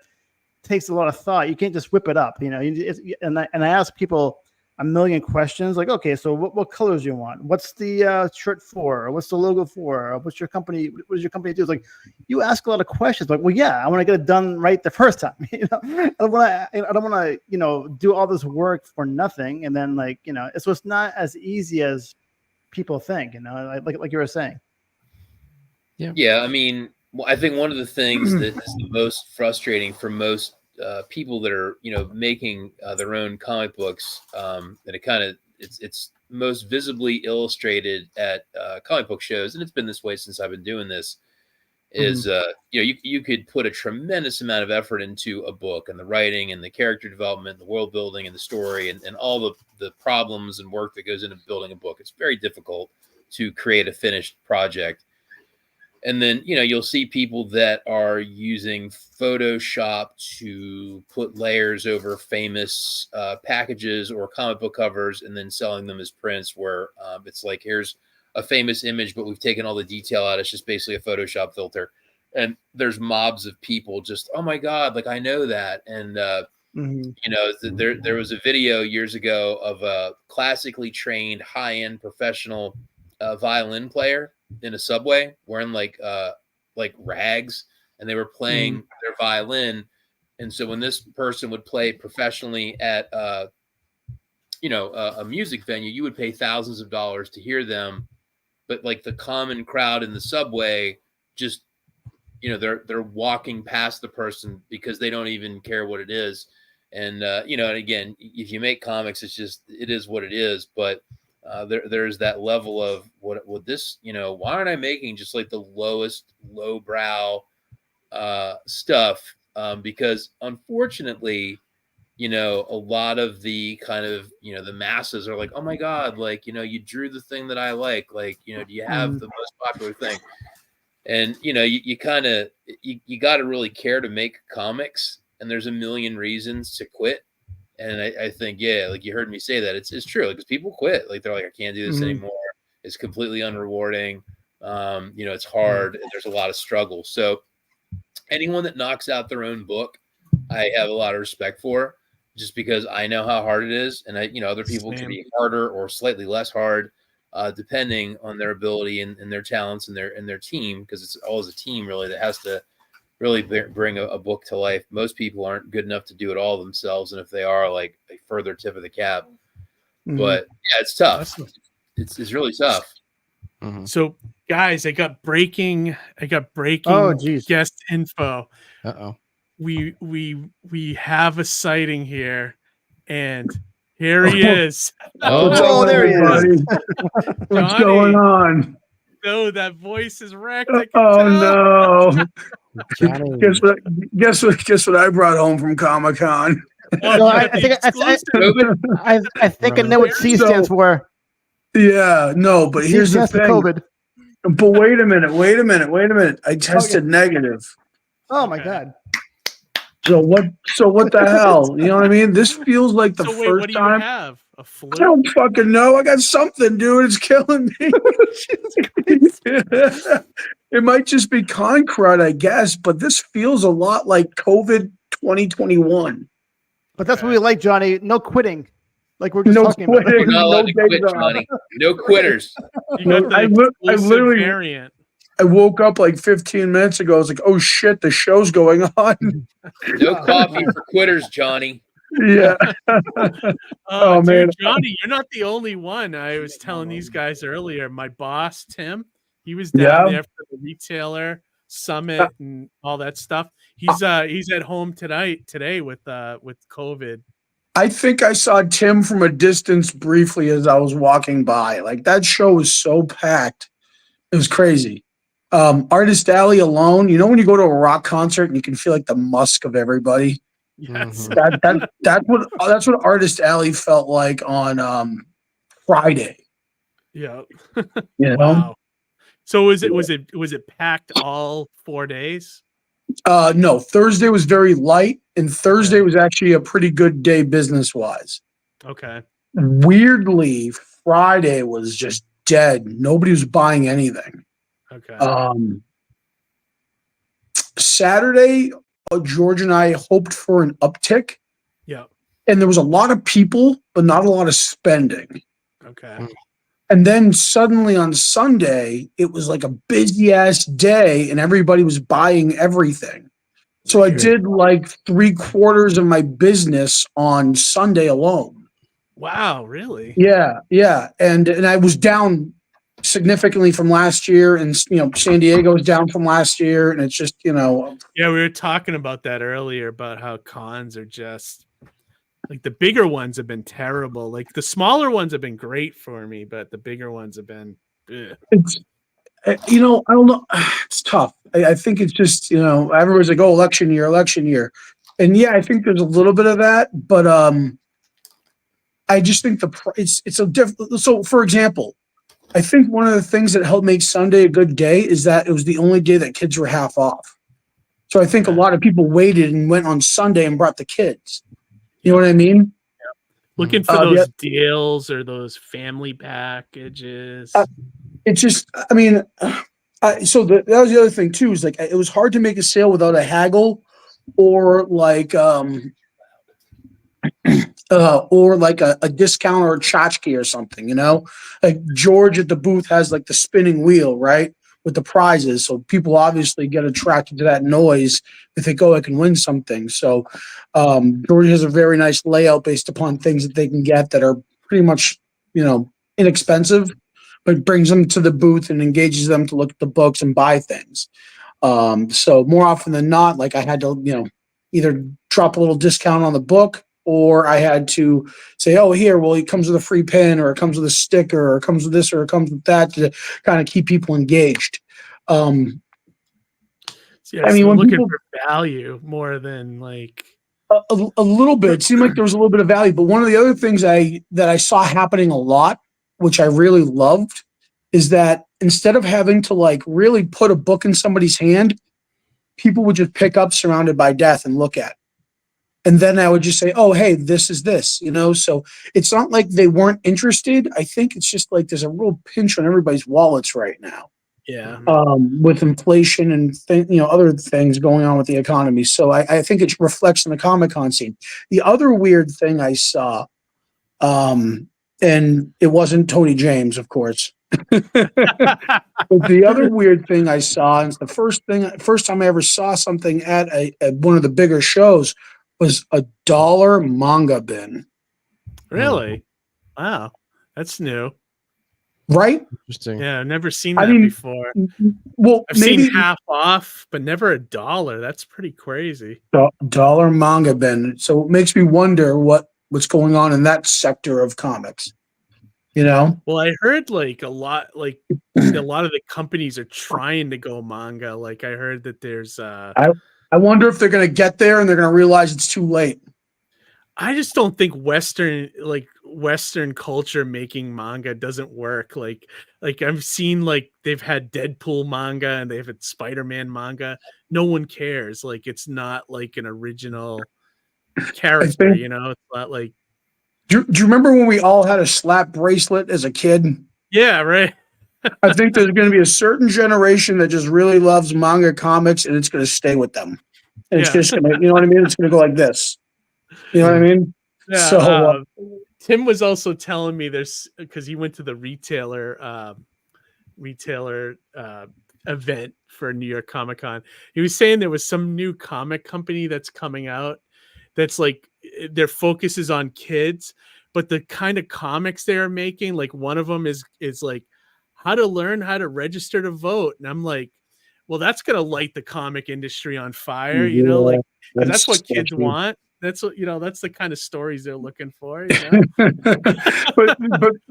takes a lot of thought. You can't just whip it up, and I ask people a million questions like, okay, so what colors you want? What's the shirt for? Or what's the logo for? Or what does your company do? It's like, you ask a lot of questions. Like, well, yeah, I want to get it done right the first time. I don't want to, do all this work for nothing. And then it's not as easy as people think, like you were saying. Yeah. Yeah. I mean, I think one of the things that is the most frustrating for most people that are making their own comic books, and it's most visibly illustrated at comic book shows, and it's been this way since I've been doing this, is you could put a tremendous amount of effort into a book and the writing and the character development, the world building and the story and all the problems and work that goes into building a book. It's very difficult to create a finished project. And then, you'll see people that are using Photoshop to put layers over famous packages or comic book covers and then selling them as prints where it's like, here's a famous image, but we've taken all the detail out. It's just basically a Photoshop filter. And there's mobs of people just, oh my God, like I know that. And, there was a video years ago of a classically trained high-end professional violin player in a subway wearing like rags, and they were playing their violin. And so when this person would play professionally at a music venue, you would pay thousands of dollars to hear them, but like the common crowd in the subway just they're walking past the person because they don't even care what it is. And and again, if you make comics, it is what it is. But there's that level of what would this, why aren't I making just like the lowest lowbrow stuff? Because unfortunately, a lot of the kind of, the masses are like, oh my God, like, you drew the thing that I like, do you have the most popular thing? And, you kind of, you got to really care to make comics, and there's a million reasons to quit. And I think, like you heard me say that, it's true, because people quit. Like they're like, I can't do this anymore. It's completely unrewarding. It's hard. And there's a lot of struggle. So anyone that knocks out their own book, I have a lot of respect for, just because I know how hard it is. And other people can be harder or slightly less hard, depending on their ability and their talents and their team, because it's always a team really that has to really bring a book to life. Most people aren't good enough to do it all themselves, and if they are, like a further tip of the cap. But yeah, it's tough. It's really tough. So guys, I got breaking guest info. We have a sighting here, and here he is. There he is. What's going on? No, that voice is wrecked. No. Guess what I brought home from Comic-Con? I think I know what C stands for. Yeah, no, but here's the thing. COVID. But wait a minute. I tested negative. Oh my God. So what the hell? You know what I mean? This feels like the So wait, first what do you time. have? A flu? I don't fucking know. I got something, dude. It's killing me. It might just be concrete, I guess, but this feels a lot like COVID 2021. But that's what we like, Johnny. No quitting. Like we're just No talking about. We're not allowed to days quit, off. Johnny. No quitters. You got the I exclusive literally variant. I woke up like 15 minutes ago. I was like, oh shit, the show's going on. No coffee for quitters, Johnny. Yeah. Oh, man. dude, Johnny, you're not the only one. I was telling these guys earlier. My boss, Tim, he was down there for the retailer summit and all that stuff. He's at home today with COVID. I think I saw Tim from a distance briefly as I was walking by. Like that show was so packed. It was crazy. Artist Alley alone, you know when you go to a rock concert and you can feel like the musk of everybody? Yes. That's what Artist Alley felt like on Friday. Yeah. You know? Wow. So was it packed all 4 days? No, Thursday was very light, and Thursday was actually a pretty good day business wise. Okay. Weirdly, Friday was just dead. Nobody was buying anything. Okay. Saturday, George and I hoped for an uptick. Yeah. And there was a lot of people, but not a lot of spending. Okay. And then suddenly on Sunday, it was like a busy ass day and everybody was buying everything. So I did like 3/4 of my business on Sunday alone. Wow, really? Yeah, yeah. And I was down significantly from last year, and San Diego was down from last year, and it's just Yeah, we were talking about that earlier about how cons are just like the bigger ones have been terrible. Like the smaller ones have been great for me, but the bigger ones have been it's I don't know. It's tough. I think it's just everybody's like, oh, election year, and yeah, I think there's a little bit of that, but I just think it's a different. So for example, I think one of the things that helped make Sunday a good day is that it was the only day that kids were half off. So I think a lot of people waited and went on Sunday and brought the kids. You know what I mean? looking for those deals or those family packages. It's just, I mean, so that was the other thing too, is like, it was hard to make a sale without a haggle or like a discount or a tchotchke or something, like George at the booth has like the spinning wheel, right, with the prizes. So people obviously get attracted to that noise if they go, I can win something. So George has a very nice layout based upon things that they can get that are pretty much, inexpensive, but brings them to the booth and engages them to look at the books and buy things. So more often than not, like I had to, either drop a little discount on the book, or I had to say, oh, here, well, it comes with a free pen, or it comes with a sticker, or it comes with this, or it comes with that, to kind of keep people engaged. Yeah, I mean, so when looking people, for value more than like a little bit, it seemed like there was a little bit of value. But one of the other things that I saw happening a lot, which I really loved, is that instead of having to like really put a book in somebody's hand, people would just pick up Surrounded by Death and look at it. And then I would just say, oh, hey, this is this, so it's not like they weren't interested. I think it's just like there's a real pinch on everybody's wallets right now. Yeah. With inflation and other things going on with the economy. So I think it reflects in the Comic-Con scene. The other weird thing I saw, and it wasn't Tony James, of course. But the other weird thing I saw, and it's the first time I ever saw something at one of the bigger shows, was a $1 manga bin. Really? Wow. That's new. Right? Interesting. Yeah, I've never seen that before. Well, I've seen half off, but never $1. That's pretty crazy. $1 manga bin. So it makes me wonder what's going on in that sector of comics. Well, I heard like a lot of the companies are trying to go manga. Like I heard that there's I wonder if they're going to get there and they're going to realize it's too late. I just don't think Western Western culture making manga doesn't work. Like I've seen like they've had Deadpool manga and they've had Spider-Man manga. No one cares. Like it's not like an original character, think, you know. It's not like. Do you remember when we all had a slap bracelet as a kid? Yeah, right. I think there's going to be a certain generation that just really loves manga comics, and it's going to stay with them. And it's just going to, you know what I mean? It's going to go like this. You know what I mean? Yeah, So Tim was also telling me there's, because he went to the retailer event for New York Comic Con. He was saying there was some new comic company that's coming out that's like their focus is on kids, but the kind of comics they're making, like one of them is like how to learn how to register to vote. And I'm like, well, that's going to light the comic industry on fire, you know, like, 'cause that's what kids want. That's what, you know, that's the kind of stories they're looking for, you know? but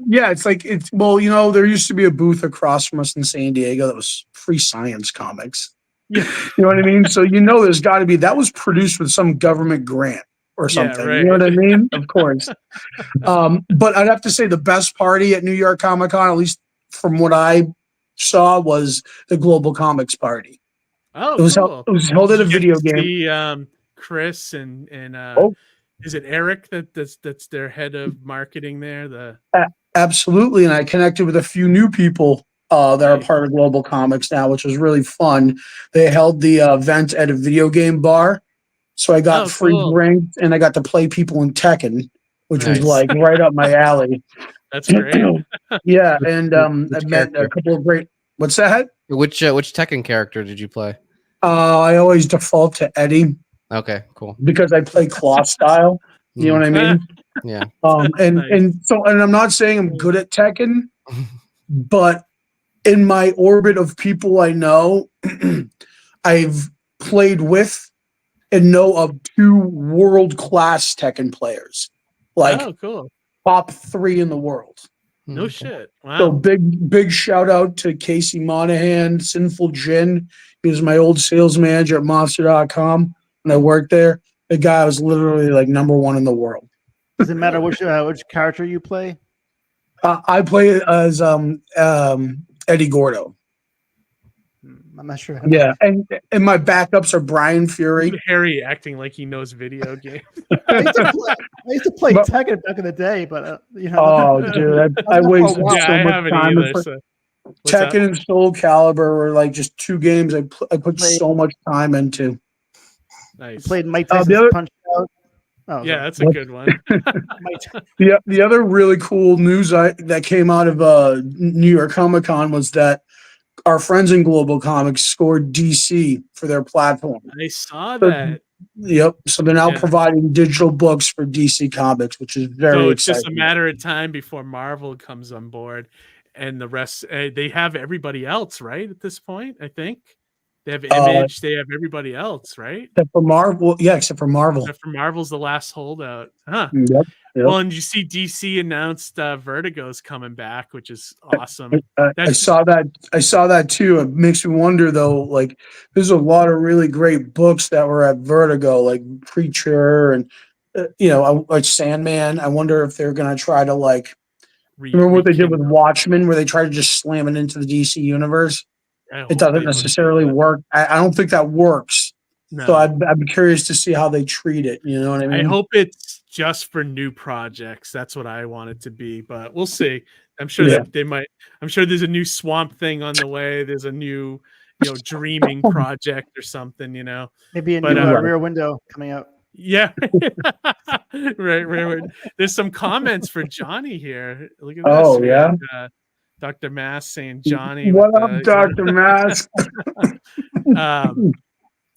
yeah, it's like, well, you know, there used to be a booth across from us in San Diego that was free science comics. Yeah. You know what I mean? So, you know, there's got to be, that was produced with some government grant or something. Yeah, right. You know what I mean? Of course. But I'd have to say the best party at New York Comic Con, at least from what I saw, was the Global Comics Party. Oh, it was cool. It was held at a video game. See, Chris and is it Eric that's their head of marketing there? Absolutely, and I connected with a few new people that are part of Global Comics now, which was really fun. They held the event at a video game bar, so I got free drinks and I got to play people in Tekken, which was like right up my alley. That's great. Yeah, and I met a couple of great. What's that? Which Tekken character did you play? I always default to Eddie. Okay, cool. Because I play claw style. You know what I mean? Yeah. And I'm not saying I'm good at Tekken, but in my orbit of people I know, I've played with and know of 2 world-class Tekken players. Like cool. top 3 in the world. No shit. Wow. So big shout out to Casey Monahan, Sinful Jin. He was my old sales manager at monster.com when I worked there. The guy was literally like #1 in the world. Does it matter which character you play? I play as Eddie Gordo. I'm not sure. Yeah, and my backups are Brian Fury. Harry acting like he knows video games. I used to play Tekken back in the day, but you know. Oh, dude, I wasted so much time. Tekken and Soul Calibur were like just 2 games I put so much time into. Nice. I played Mike Tyson's Punch Out. Oh, yeah, that's a good one. The other really cool news that came out of New York Comic Con was that our friends in Global Comics scored DC for their platform. I saw that. Yep. So they're now providing digital books for DC Comics, which is very exciting. So it's just a matter of time before Marvel comes on board, and the rest. They have everybody else, right? At this point, I think they have Image. They have everybody else, right? Except for Marvel. Yeah, except for Marvel. Except for Marvel's the last holdout. Huh. Yep. Well, and you see DC announced Vertigo's coming back, which is awesome. I saw that. I saw that too. It makes me wonder though, like there's a lot of really great books that were at Vertigo, like Preacher and like Sandman. I wonder if they're gonna try to like remember what they did with Watchmen, where they tried to just slam it into the DC universe. It doesn't necessarily work. I don't think that works. No. So I'd be curious to see how they treat it. You know what I mean? I hope it's just for new projects. That's what I want it to be, but we'll see. I'm sure that they might. I'm sure there's a new Swamp Thing on the way. There's a new, Dreaming project or something. Maybe a new Rear Window coming out. Yeah, right. There's some comments for Johnny here. Look at this. Oh yeah. Dr. Mass saying Johnny. What up, Dr. Mass?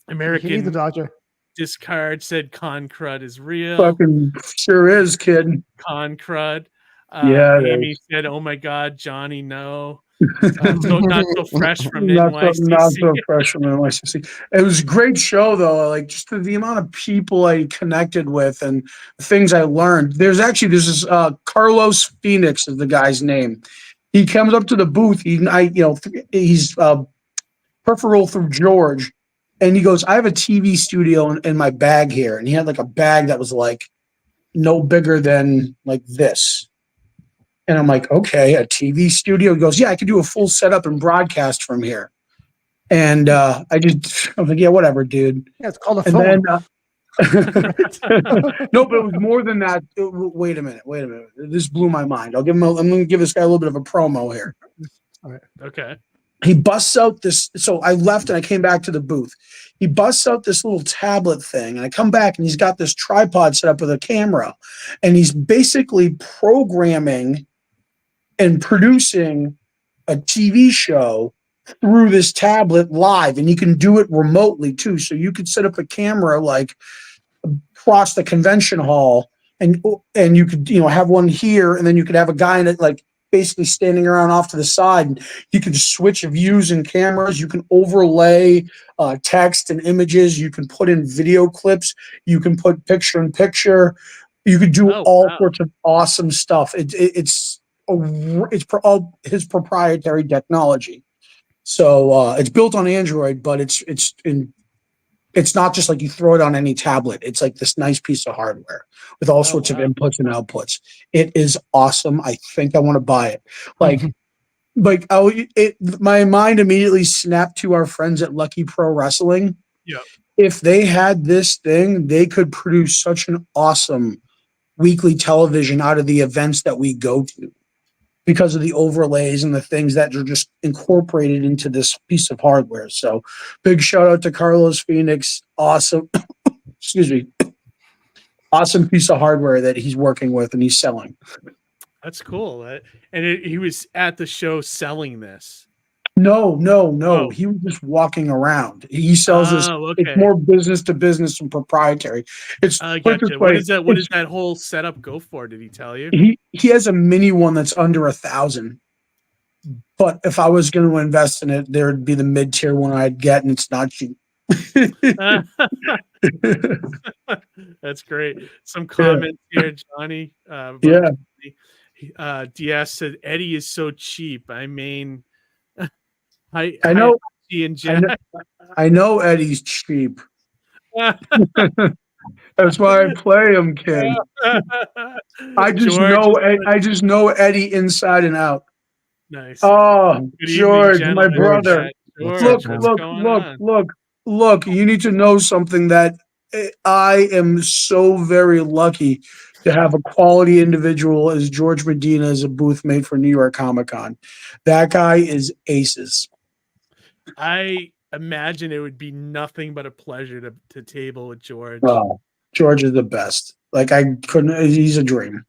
American the doctor. Discard said Con Crud is real. Fucking sure is, kid. Con Crud. Yeah. Amy said, "Oh my God, Johnny, no." So not so fresh from NYCC. Not so fresh from NYCC. It was a great show though. Like just the amount of people I connected with and the things I learned. There's this Carlos Phoenix is the guy's name. He comes up to the booth. He's peripheral through George. And he goes, I have a TV studio in my bag here. And he had like a bag that was like no bigger than like this. And I'm like, okay, a TV studio. He goes, yeah, I could do a full setup and broadcast from here. And I was like, yeah, whatever, dude. Yeah, it's called a And phone. then, no, but it was more than that. Wait a minute. This blew my mind. I'm going to give this guy a little bit of a promo here. All right. Okay. He busts out this. So I left and I came back to the booth. He busts out this little tablet thing, and I come back and he's got this tripod set up with a camera, and he's basically programming and producing a TV show through this tablet live, and you can do it remotely too. So you could set up a camera like across the convention hall, and you could have one here, and then you could have a guy in it like basically standing around off to the side, and you can switch views and cameras. You can overlay text and images. You can put in video clips. You can put picture in picture. You could do all sorts of awesome stuff. It's all his proprietary technology. So it's built on Android, but it's not just like you throw it on any tablet. It's like this nice piece of hardware with all sorts of inputs and outputs. It is awesome. I think I want to buy it. My mind immediately snapped to our friends at Lucky Pro Wrestling. Yeah. If they had this thing, they could produce such an awesome weekly television out of the events that we go to, because of the overlays and the things that are just incorporated into this piece of hardware. So big shout out to Carlos Phoenix. Awesome. Excuse me. Awesome piece of hardware that he's working with and he's selling. That's cool. He was at the show selling this. No. He was just walking around. He sells this. Okay. It's more business to business and proprietary. It's gotcha. What does that whole setup go for? Did he tell you? He has a mini one that's under $1,000. But if I was going to invest in it, there would be the mid-tier one I'd get, and it's not cheap. That's great. Some comments here, Johnny. DS said Eddie is so cheap. I mean, I know. I know Eddie's cheap. That's why I play him, King. I just know Eddie inside and out. Nice. Oh, Good George, evening, my brother. George, Look. You need to know something, that I am so very lucky to have a quality individual as George Medina as a booth mate for New York Comic Con. That guy is aces. I imagine it would be nothing but a pleasure to table with George. Oh, George is the best. Like, I couldn't. He's a dream.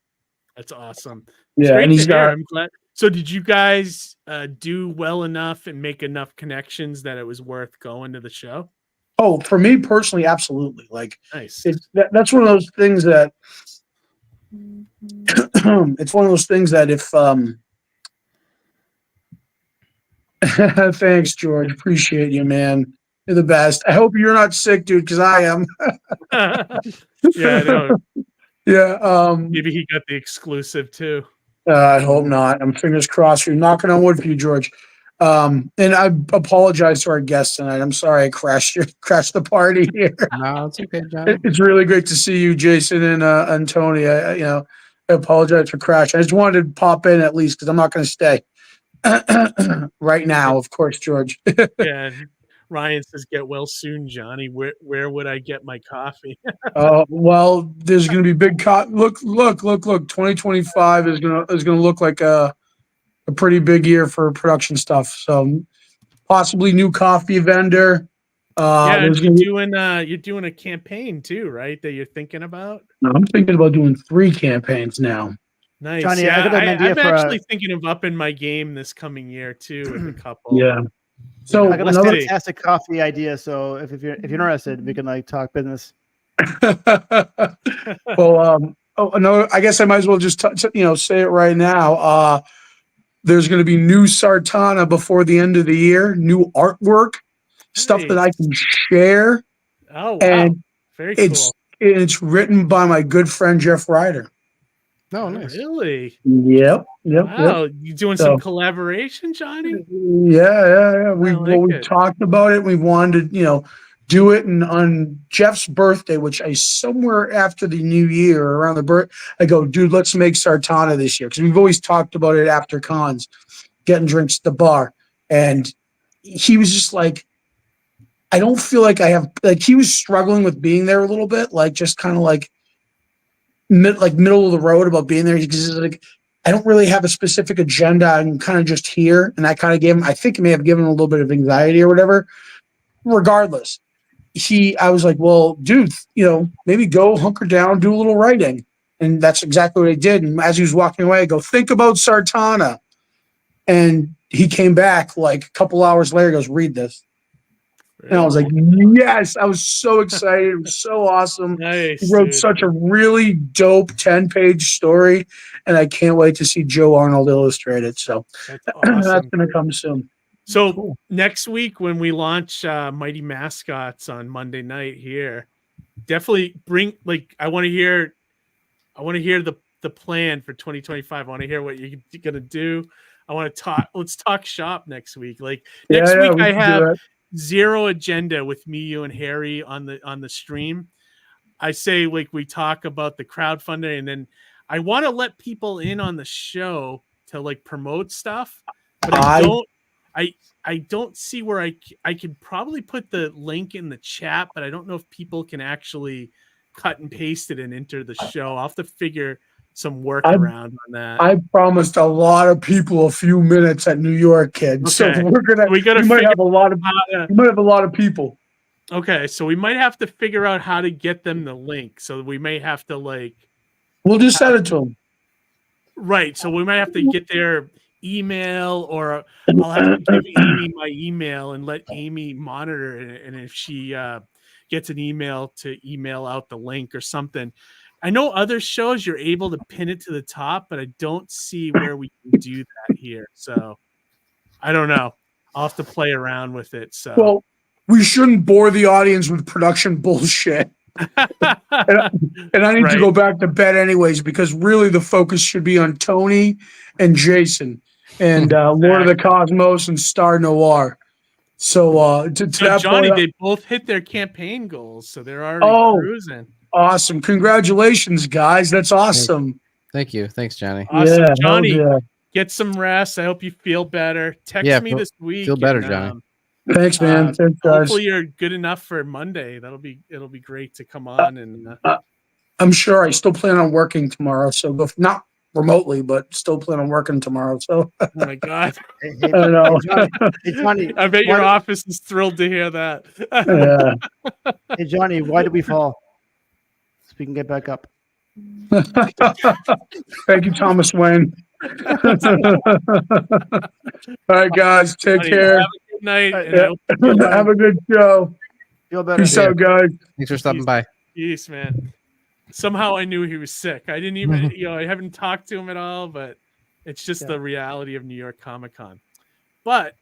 That's awesome. Yeah, and he's got. I'm glad. So, did you guys do well enough and make enough connections that it was worth going to the show? Oh, for me personally, absolutely. Like, nice. That's one of those things that. It's one of those things that if. Thanks, George. Appreciate you, man. You're the best. I hope you're not sick, dude, because I am. Yeah, I know. Yeah. Maybe he got the exclusive too. I hope not. I'm fingers crossed. You're knocking on wood for you, George. And I apologize to our guests tonight. I'm sorry I crashed the party here. No, it's okay, John. It's really great to see you, Jason and Tony. I apologize for crashing. I just wanted to pop in at least because I'm not going to stay right now, of course, George. Yeah. Ryan says, "Get well soon, Johnny. Where would I get my coffee?" Well, there's going to be big look. 2025 is going to look like a pretty big year for production stuff. So possibly new coffee vendor. You're doing a campaign too, right? That you're thinking about. No, I'm thinking about doing 3 campaigns now. Nice. Johnny, yeah, I got an idea I'm for actually thinking of upping my game this coming year too with a couple. Yeah. So I got a fantastic coffee idea. So if you're interested, we can like talk business. Well, no, I guess I might as well just say it right now. There's going to be new Sartana before the end of the year, new artwork, stuff that I can share. Oh, wow. And very cool. It's written by my good friend Jeff Ryder. Oh, nice. Really? Yep. Wow, you doing some collaboration, Johnny? Yeah. We've talked about it. We wanted to, do it. And on Jeff's birthday, which I somewhere after the new year, around the birth, I go, dude, let's make Sartana this year. Cause we've always talked about it after cons, getting drinks at the bar. And he was just like, I don't feel like I have, like, he was struggling with being there a little bit, like just kind of like middle of the road about being there. Because he's like, I don't really have a specific agenda. I'm kind of just here. And I kind of gave him, I think it may have given him a little bit of anxiety or whatever. Regardless, I was like, well, dude, maybe go hunker down, do a little writing. And that's exactly what I did. And as he was walking away, I go, think about Sartana. And he came back like a couple hours later, goes, read this. And I was like, yes, I was so excited. It was so awesome. Nice, he wrote dude. such a really dope 10-page story. And I can't wait to see Joe Arnold illustrate it. So That's awesome. that's going to come soon. So next week when we launch Mighty Mascots on Monday night here, definitely bring, like, I want to hear the plan for 2025. I want to hear what you're going to do. I want to talk. Let's talk shop next week. Like next week, I have zero agenda with me, you, and Harry on the stream. I say, like, we talk about the crowdfunding, and then I want to let people in on the show to like promote stuff, but I don't see where I could probably put the link in the chat, but I don't know if people can actually cut and paste it and enter the show. I'll have to figure some workaround on that. I promised a lot of people a few minutes at New York, kid. So Okay. we might have a lot of people. Okay, so we might have to figure out how to get them the link. So we may have to we'll just send it to them. Right. So we might have to get their email, or I'll have to give Amy my email and let Amy monitor it. And if she gets an email, to email out the link or something. I know other shows you're able to pin it to the top, but I don't see where we can do that here. So I don't know. I'll have to play around with it. So well, we shouldn't bore the audience with production bullshit. and I need to go back to bed anyways, because really the focus should be on Tony and Jason and Lord of the Cosmos and Star Noir. So to that Johnny, point, they both hit their campaign goals, so they're already cruising. Awesome. Congratulations, guys. That's awesome. Thank you. Thanks, Johnny. Awesome. Yeah, Johnny, yeah. get some rest. I hope you feel better. Text me this week. Feel better, Johnny. Thanks, man. Thanks, guys. Hopefully you're good enough for Monday. It'll be great to come on and I'm sure. I still plan on working tomorrow, so not remotely, but still plan on working tomorrow. So oh my god. I don't know. Hey, Johnny, I bet your office is thrilled to hear that. Yeah. Hey, Johnny, why did we fall? So we can get back up. Thank you, Thomas Wayne. All right, guys. Take care. Have a good night. Have a good show. Feel better. Peace out, guys. Thanks for stopping by. Peace, man. Somehow I knew he was sick. I didn't even, I haven't talked to him at all, but it's just the reality of New York Comic Con. But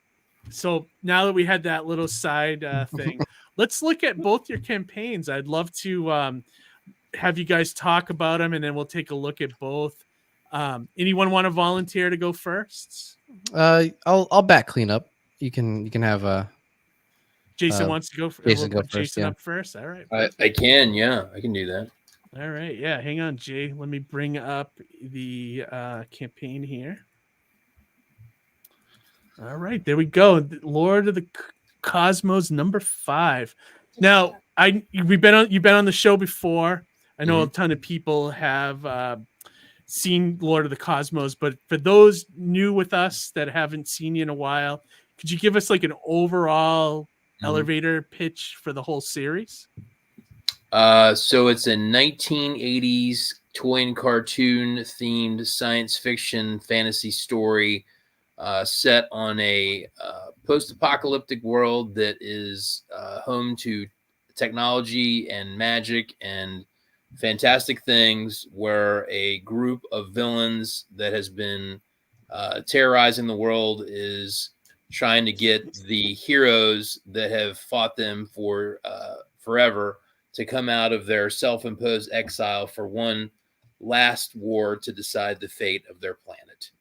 so now that we had that little side thing, let's look at both your campaigns. I'd love to have you guys talk about them, and then we'll take a look at both. Anyone want to volunteer to go first? I'll back clean up. You can have Jason wants to go. Jason go first. Jason up first. All right. I can. Yeah, I can do that. All right. Yeah. Hang on, Jay. Let me bring up the campaign here. All right. There we go. Lord of the Cosmos #5. Now, you've been on the show before. I know a ton of people have seen Lord of the Cosmos, but for those new with us that haven't seen you in a while, could you give us like an overall elevator pitch for the whole series? So it's a 1980s toy and cartoon themed science fiction fantasy story set on a post-apocalyptic world that is home to technology and magic and fantastic things, where a group of villains that has been terrorizing the world is trying to get the heroes that have fought them for forever to come out of their self-imposed exile for one last war to decide the fate of their planet.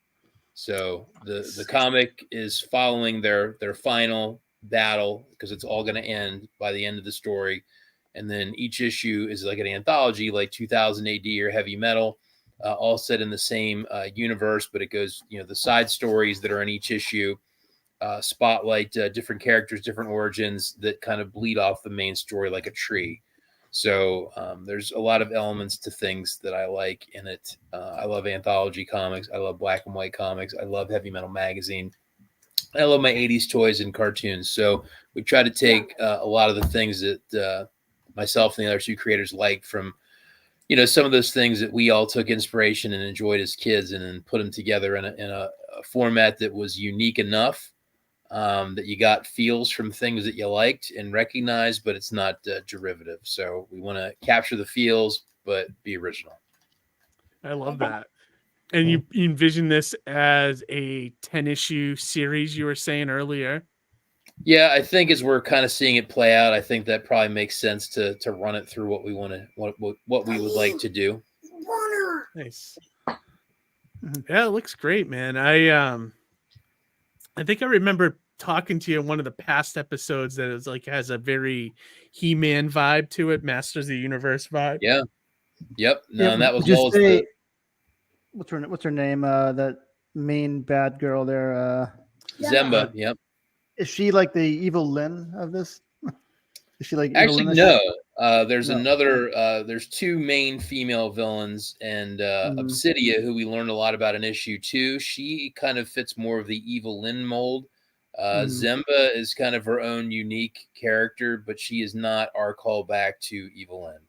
So the comic is following their final battle, because it's all going to end by the end of the story. And then each issue is like an anthology, like 2000 AD or Heavy Metal, all set in the same universe, but it goes, the side stories that are in each issue spotlight different characters, different origins that kind of bleed off the main story like a tree. So there's a lot of elements to things that I like in it. I love anthology comics. I love black and white comics. I love Heavy Metal magazine. I love my 80s toys and cartoons. So we try to take a lot of the things that myself and the other two creators liked from, some of those things that we all took inspiration and enjoyed as kids, and then put them together in a format that was unique enough that you got feels from things that you liked and recognized, but it's not derivative. So we want to capture the feels, but be original. I love that. And you envision this as a 10-issue series, you were saying earlier? Yeah, I think as we're kind of seeing it play out, I think that probably makes sense to run it through what we want to, what we would like to do. Nice. Yeah, it looks great, man. I think I remember talking to you in one of the past episodes that is like has a very He-Man vibe to it, Masters of the Universe vibe. Yeah. Yep. No, Yeah, and that was just Wallace. say, what's her name? That main bad girl there. Zemba. Yep. Is she like the evil Lynn of this? Is she like evil Actually Lynn? no? There's No. another. There's two main female villains, and Obsidia, who we learned a lot about in issue 2. She kind of fits more of the evil Lynn mold. Zemba is kind of her own unique character, but she is not our callback to evil Lynn.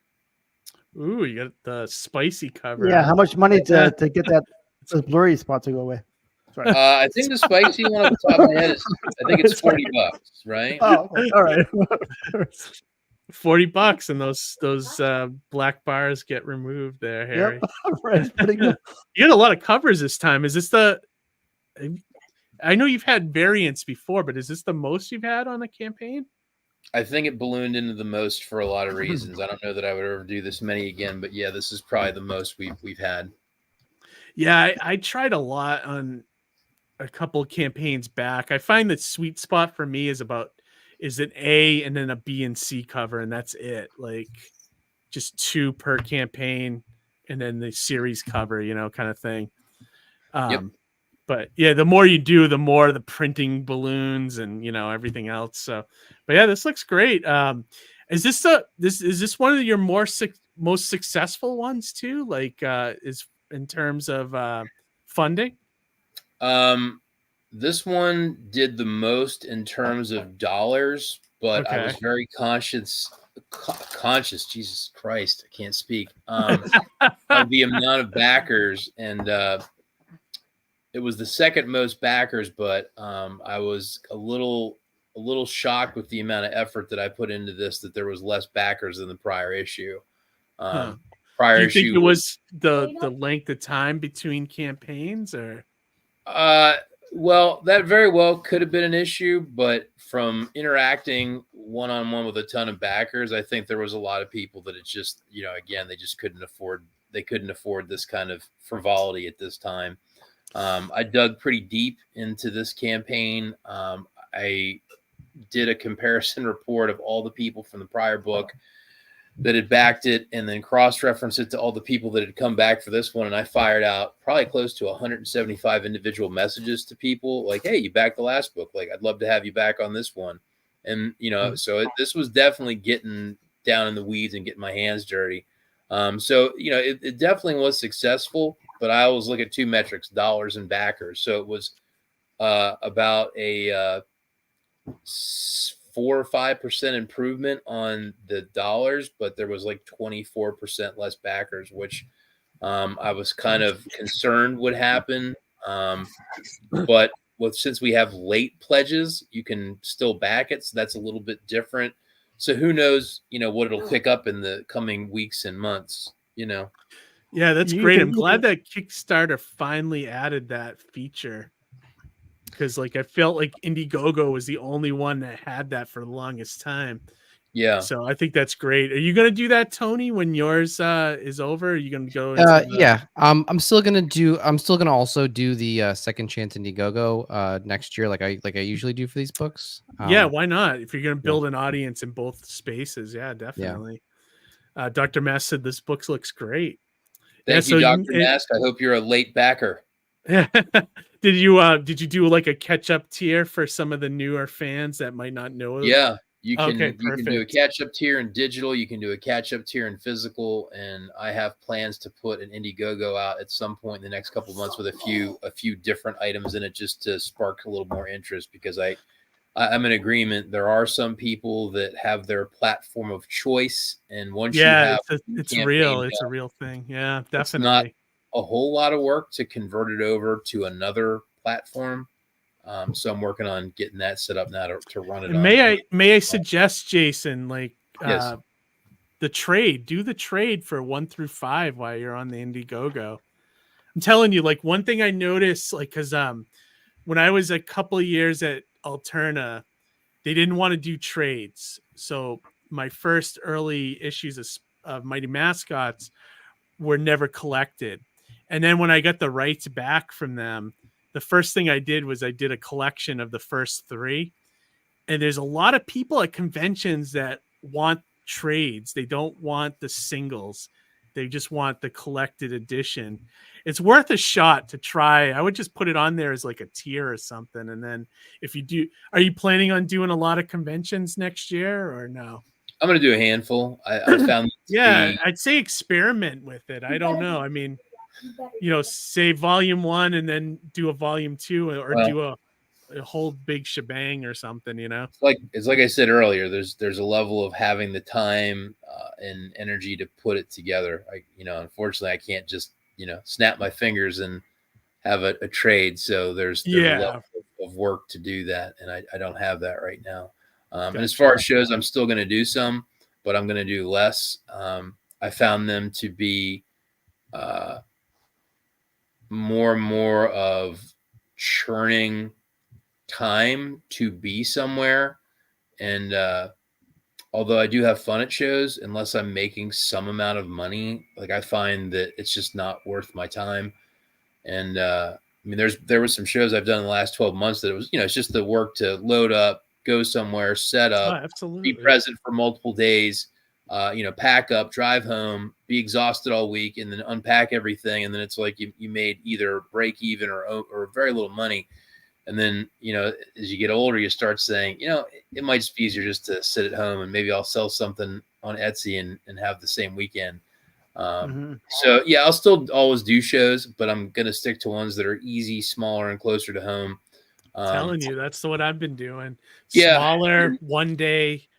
Ooh, you got the spicy cover. Yeah, how much money to get that blurry spot to go away? Sorry. I think the spicy one off the top of my head is, I think it's $40, right? Oh, all right. $40, and those black bars get removed there, Harry. Yep. Right. You got a lot of covers this time. Is this I know you've had variants before, but is this the most you've had on a campaign? I think it ballooned into the most for a lot of reasons. I don't know that I would ever do this many again, but yeah, this is probably the most we've had. Yeah, I tried a lot on a couple of campaigns back. I find that sweet spot for me is an A and then a B and C cover, and that's it. Like just 2 per campaign, and then the series cover, kind of thing. Yep. But yeah, the more you do, the more the printing balloons and everything else. So, but yeah, this looks great. Is this one of your most successful ones too? Like, is in terms of funding? This one did the most in terms of dollars, but I was very conscious. Jesus Christ, I can't speak. Of the amount of backers, and it was the second most backers, but I was a little shocked with the amount of effort that I put into this, that there was less backers than the prior issue. Prior Do you issue think it was the length of time between campaigns, or? Well, that very well could have been an issue, but from interacting one-on-one with a ton of backers, I think there was a lot of people that it's just, again, they just couldn't afford this kind of frivolity at this time. I dug pretty deep into this campaign. I did a comparison report of all the people from the prior book that had backed it, and then cross-referenced it to all the people that had come back for this one. And I fired out probably close to 175 individual messages to people like, hey, you backed the last book. Like, I'd love to have you back on this one. And, so this was definitely getting down in the weeds and getting my hands dirty. So, it definitely was successful, but I always look at 2 metrics, dollars and backers. So it was about a 4 or 5% improvement on the dollars, but there was like 24% less backers, which I was kind of concerned would happen. But since we have late pledges, you can still back it. So that's a little bit different. So who knows, what it'll pick up in the coming weeks and months, Yeah, that's great. I'm glad that Kickstarter finally added that feature. Because I felt like Indiegogo was the only one that had that for the longest time. Yeah. So I think that's great. Are you going to do that, Tony, when yours is over? Are you going to go into yeah. I'm still gonna also do the Second Chance Indiegogo next year, like I usually do for these books. Yeah, why not? If you're going to build an audience in both spaces, yeah, definitely. Dr. Mass said this book looks great. Thank you, Dr. Mask. I hope you're a late backer. Did you do like a catch up tier for some of the newer fans that might not know? Yeah, you can perfect. do a catch up tier in digital. You can do a catch up tier in physical, and I have plans to put an Indiegogo out at some point in the next couple of months with a few different items in it, just to spark a little more interest, because I'm in agreement. There are some people that have their platform of choice, and once you have it's real. It's a real thing. Yeah, definitely. It's not a whole lot of work to convert it over to another platform. So I'm working on getting that set up now to run it. And may I suggest, Jason, like yes. Do the trade for 1 through 5 while you're on the Indiegogo. I'm telling you, like, one thing I noticed, like, because when I was a couple of years at Alterna, they didn't want to do trades. So my first early issues of Mighty Mascots were never collected. And then when I got the rights back from them, the first thing I did was I did a collection of the first 3. And there's a lot of people at conventions that want trades. They don't want the singles. They just want the collected edition. It's worth a shot to try. I would just put it on there as like a tier or something. And then if you do, are you planning on doing a lot of conventions next year or no? I'm going to do a handful. I found. I'd say experiment with it. I don't know. I mean, say volume 1 and then do a volume 2 or do a whole big shebang or something, It's like I said earlier, there's a level of having the time and energy to put it together. Unfortunately I can't just, snap my fingers and have a trade. So there's a level of work to do that. And I don't have that right now. And as far as shows, I'm still going to do some, but I'm going to do less. I found them to be more and more of churning time to be somewhere. And although I do have fun at shows, unless I'm making some amount of money, like I find that it's just not worth my time. And I mean, there was some shows I've done in the last 12 months that it was, it's just the work to load up, go somewhere, set up, be present for multiple days, pack up, drive home, be exhausted all week, and then unpack everything. And then it's like you made either break even or very little money. And then, as you get older, you start saying, it might just be easier just to sit at home and maybe I'll sell something on Etsy and have the same weekend. So yeah, I'll still always do shows, but I'm going to stick to ones that are easy, smaller, and closer to home. Telling you, that's what I've been doing. Smaller, one day,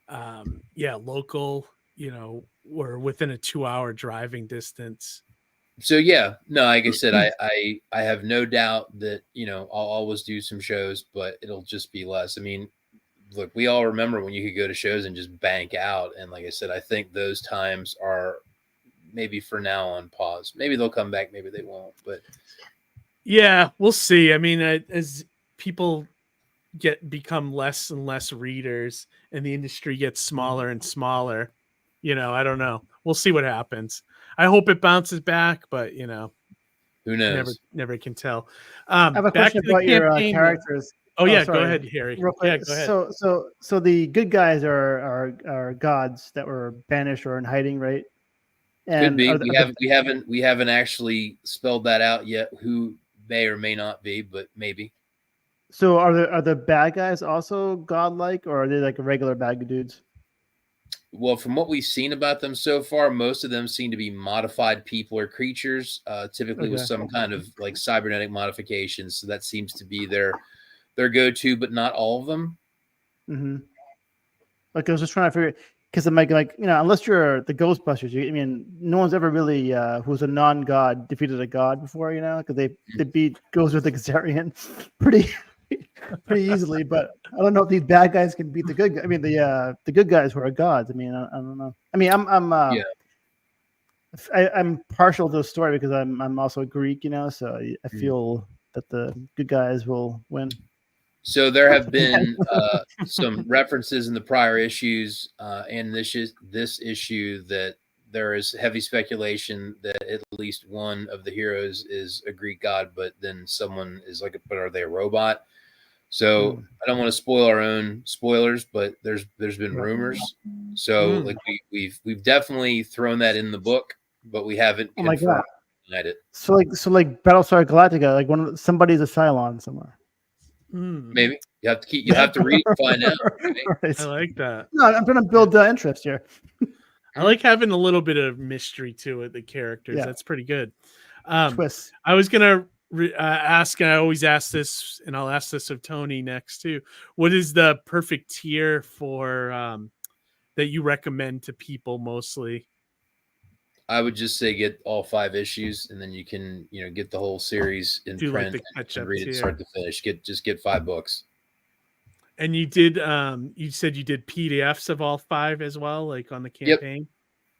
local, or within a 2-hour driving distance. So yeah, no, like I said, I have no doubt that, I'll always do some shows, but it'll just be less. I mean, look, we all remember when you could go to shows and just bank out. And like I said, I think those times are maybe for now on pause. Maybe they'll come back, maybe they won't, but yeah, we'll see. I mean, as people become less and less readers and the industry gets smaller and smaller, I don't know. We'll see what happens. I hope it bounces back, but who knows? Never can tell. I have a question about your characters. Oh yeah, go ahead, Harry. Real quick. Yeah, go ahead. So the good guys are gods that were banished or in hiding, right? And could be. We haven't actually spelled that out yet. Who may or may not be, but maybe. So are the bad guys also godlike, or are they like regular bad dudes? Well, from what we've seen about them so far, most of them seem to be modified people or creatures, typically with some kind of like cybernetic modifications. So that seems to be their go-to, but not all of them. Mm-hmm. Like I was just trying to figure, because I'm like unless you're the Ghostbusters, no one's ever really who's a non-god defeated a god before, because they beat Ghost with the Xarian pretty easily, but I don't know if these bad guys can beat the good. The good guys who are gods. I don't know. I'm partial to the story because I'm also Greek, so I feel that the good guys will win. So there have been some references in the prior issues and this issue that there is heavy speculation that at least one of the heroes is a Greek god, but then someone is like, but are they a robot? So I don't want to spoil our own spoilers, but there's been rumors. So like we've definitely thrown that in the book, but we haven't confirmed it. So like Battlestar Galactica, like somebody's a Cylon somewhere. Maybe you have to read and find out. Right? I like that. No, I'm trying to build interest here. I like having a little bit of mystery to it. The characters, that's pretty good. Twist. I was gonna ask, and I always ask this, and I'll ask this of Tony next too. What is the perfect tier for that you recommend to people mostly? I would just say get all 5 issues, and then you can get the whole series in print and read it start to finish. Get 5 books. And you did you said you did PDFs of all 5 as well, like on the campaign?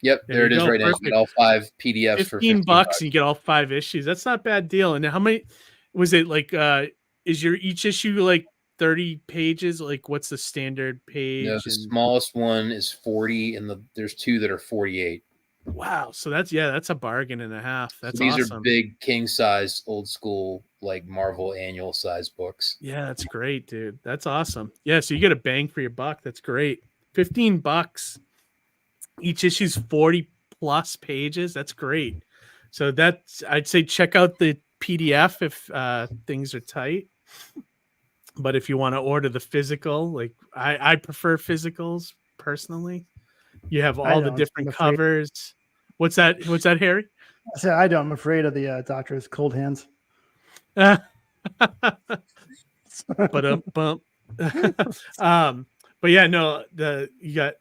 Yep, there it is right now. You get all 5 PDFs for $15 and you get all 5 issues. That's not a bad deal. And how many was it like is your each issue like 30 pages? Like what's the standard page? No, the smallest one is 40 and there's 2 that are 48. Wow, so that's a bargain and a half. That's these awesome. are big king size, old school, like Marvel annual size books. Yeah, that's great, dude. That's awesome. Yeah, so you get a bang for your buck. That's great. $15. Each issue's 40 plus pages. That's great. So I'd say check out the PDF if things are tight. But if you want to order the physical, like I prefer physicals personally. You have all the different covers. What's that, Harry? I said I don't. I'm afraid of the doctor's cold hands. But yeah, no, you got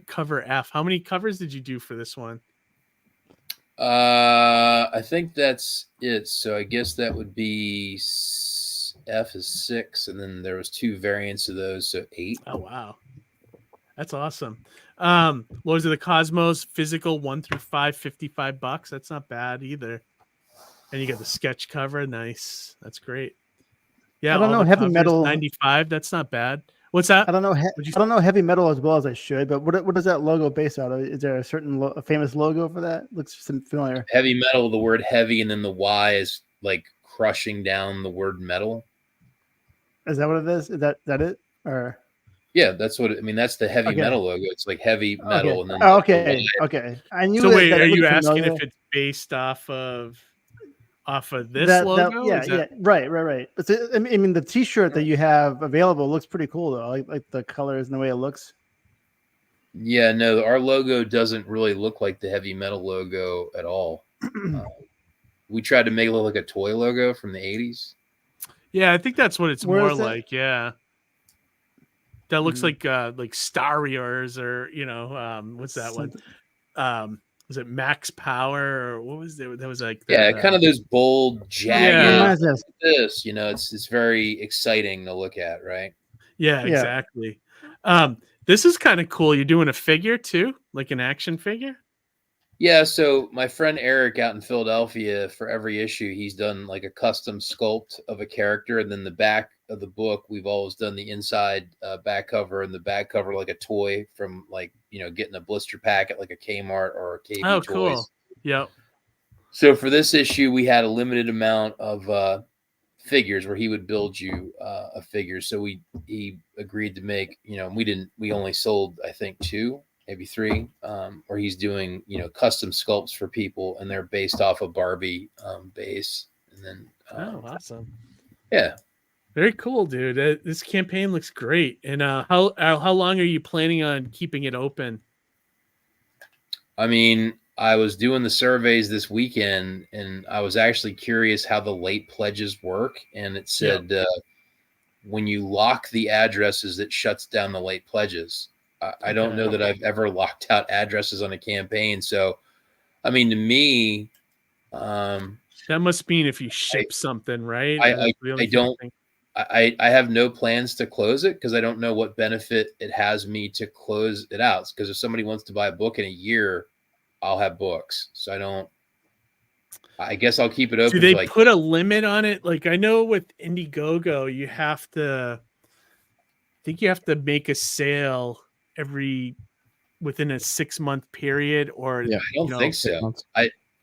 cover F. How many covers did you do for this one? I think that's it. So I guess that would be F is 6, and then there was 2 variants of those, so 8. Oh wow. That's awesome. Lords of the Cosmos physical 1 through 5, $55. That's not bad either. And you got the sketch cover. Nice. That's great. Yeah. I don't know heavy metal 95. That's not bad. What's that? I don't know. I don't know heavy metal as well as I should. But what is that logo based out of? Is there a certain famous logo for that? Looks familiar. Heavy metal. The word heavy, and then the Y is like crushing down the word metal. Is that what it is? Is that it? Or yeah, that's what I mean. That's the heavy metal logo. It's like heavy metal, and then okay. I knew. So wait, are you asking if it's based off of this logo? Yeah, right. But I mean, the T-shirt that you have available looks pretty cool though. Like the colors and the way it looks. Yeah, no, our logo doesn't really look like the heavy metal logo at all. We tried to make it look like a toy logo from the 80s. Yeah, I think that's what it's more like. Yeah. That looks like Star Wars or what's that one? Was it Max Power or what was there? That was like kind of those bold, jagged. This, it's very exciting to look at, right? Yeah, exactly. This is kind of cool. You're doing a figure too, like an action figure. Yeah, so my friend Eric out in Philadelphia, for every issue, he's done like a custom sculpt of a character, and then the back of the book, we've always done the inside back cover and the back cover like a toy from getting a blister pack at like a Kmart or a KB Toys. Cool. Yep. So for this issue, we had a limited amount of figures where he would build you a figure. So he agreed to make, we only sold, I think, 2. Maybe 3, where he's doing, custom sculpts for people, and they're based off a Barbie base. And then, awesome. Yeah. Very cool, dude. This campaign looks great. And how long are you planning on keeping it open? I mean, I was doing the surveys this weekend, and I was actually curious how the late pledges work. And it said when you lock the addresses, it shuts down the late pledges. I don't know that I've ever locked out addresses on a campaign. So, I mean, to me, that must mean if you ship something, right? I have no plans to close it because I don't know what benefit it has me to close it out. Because if somebody wants to buy a book in a year, I'll have books. So I don't. I guess I'll keep it open. Do they put a limit on it? Like I know with Indiegogo, you have to. I think you have to make a sale within a 6-month period, or I don't think so.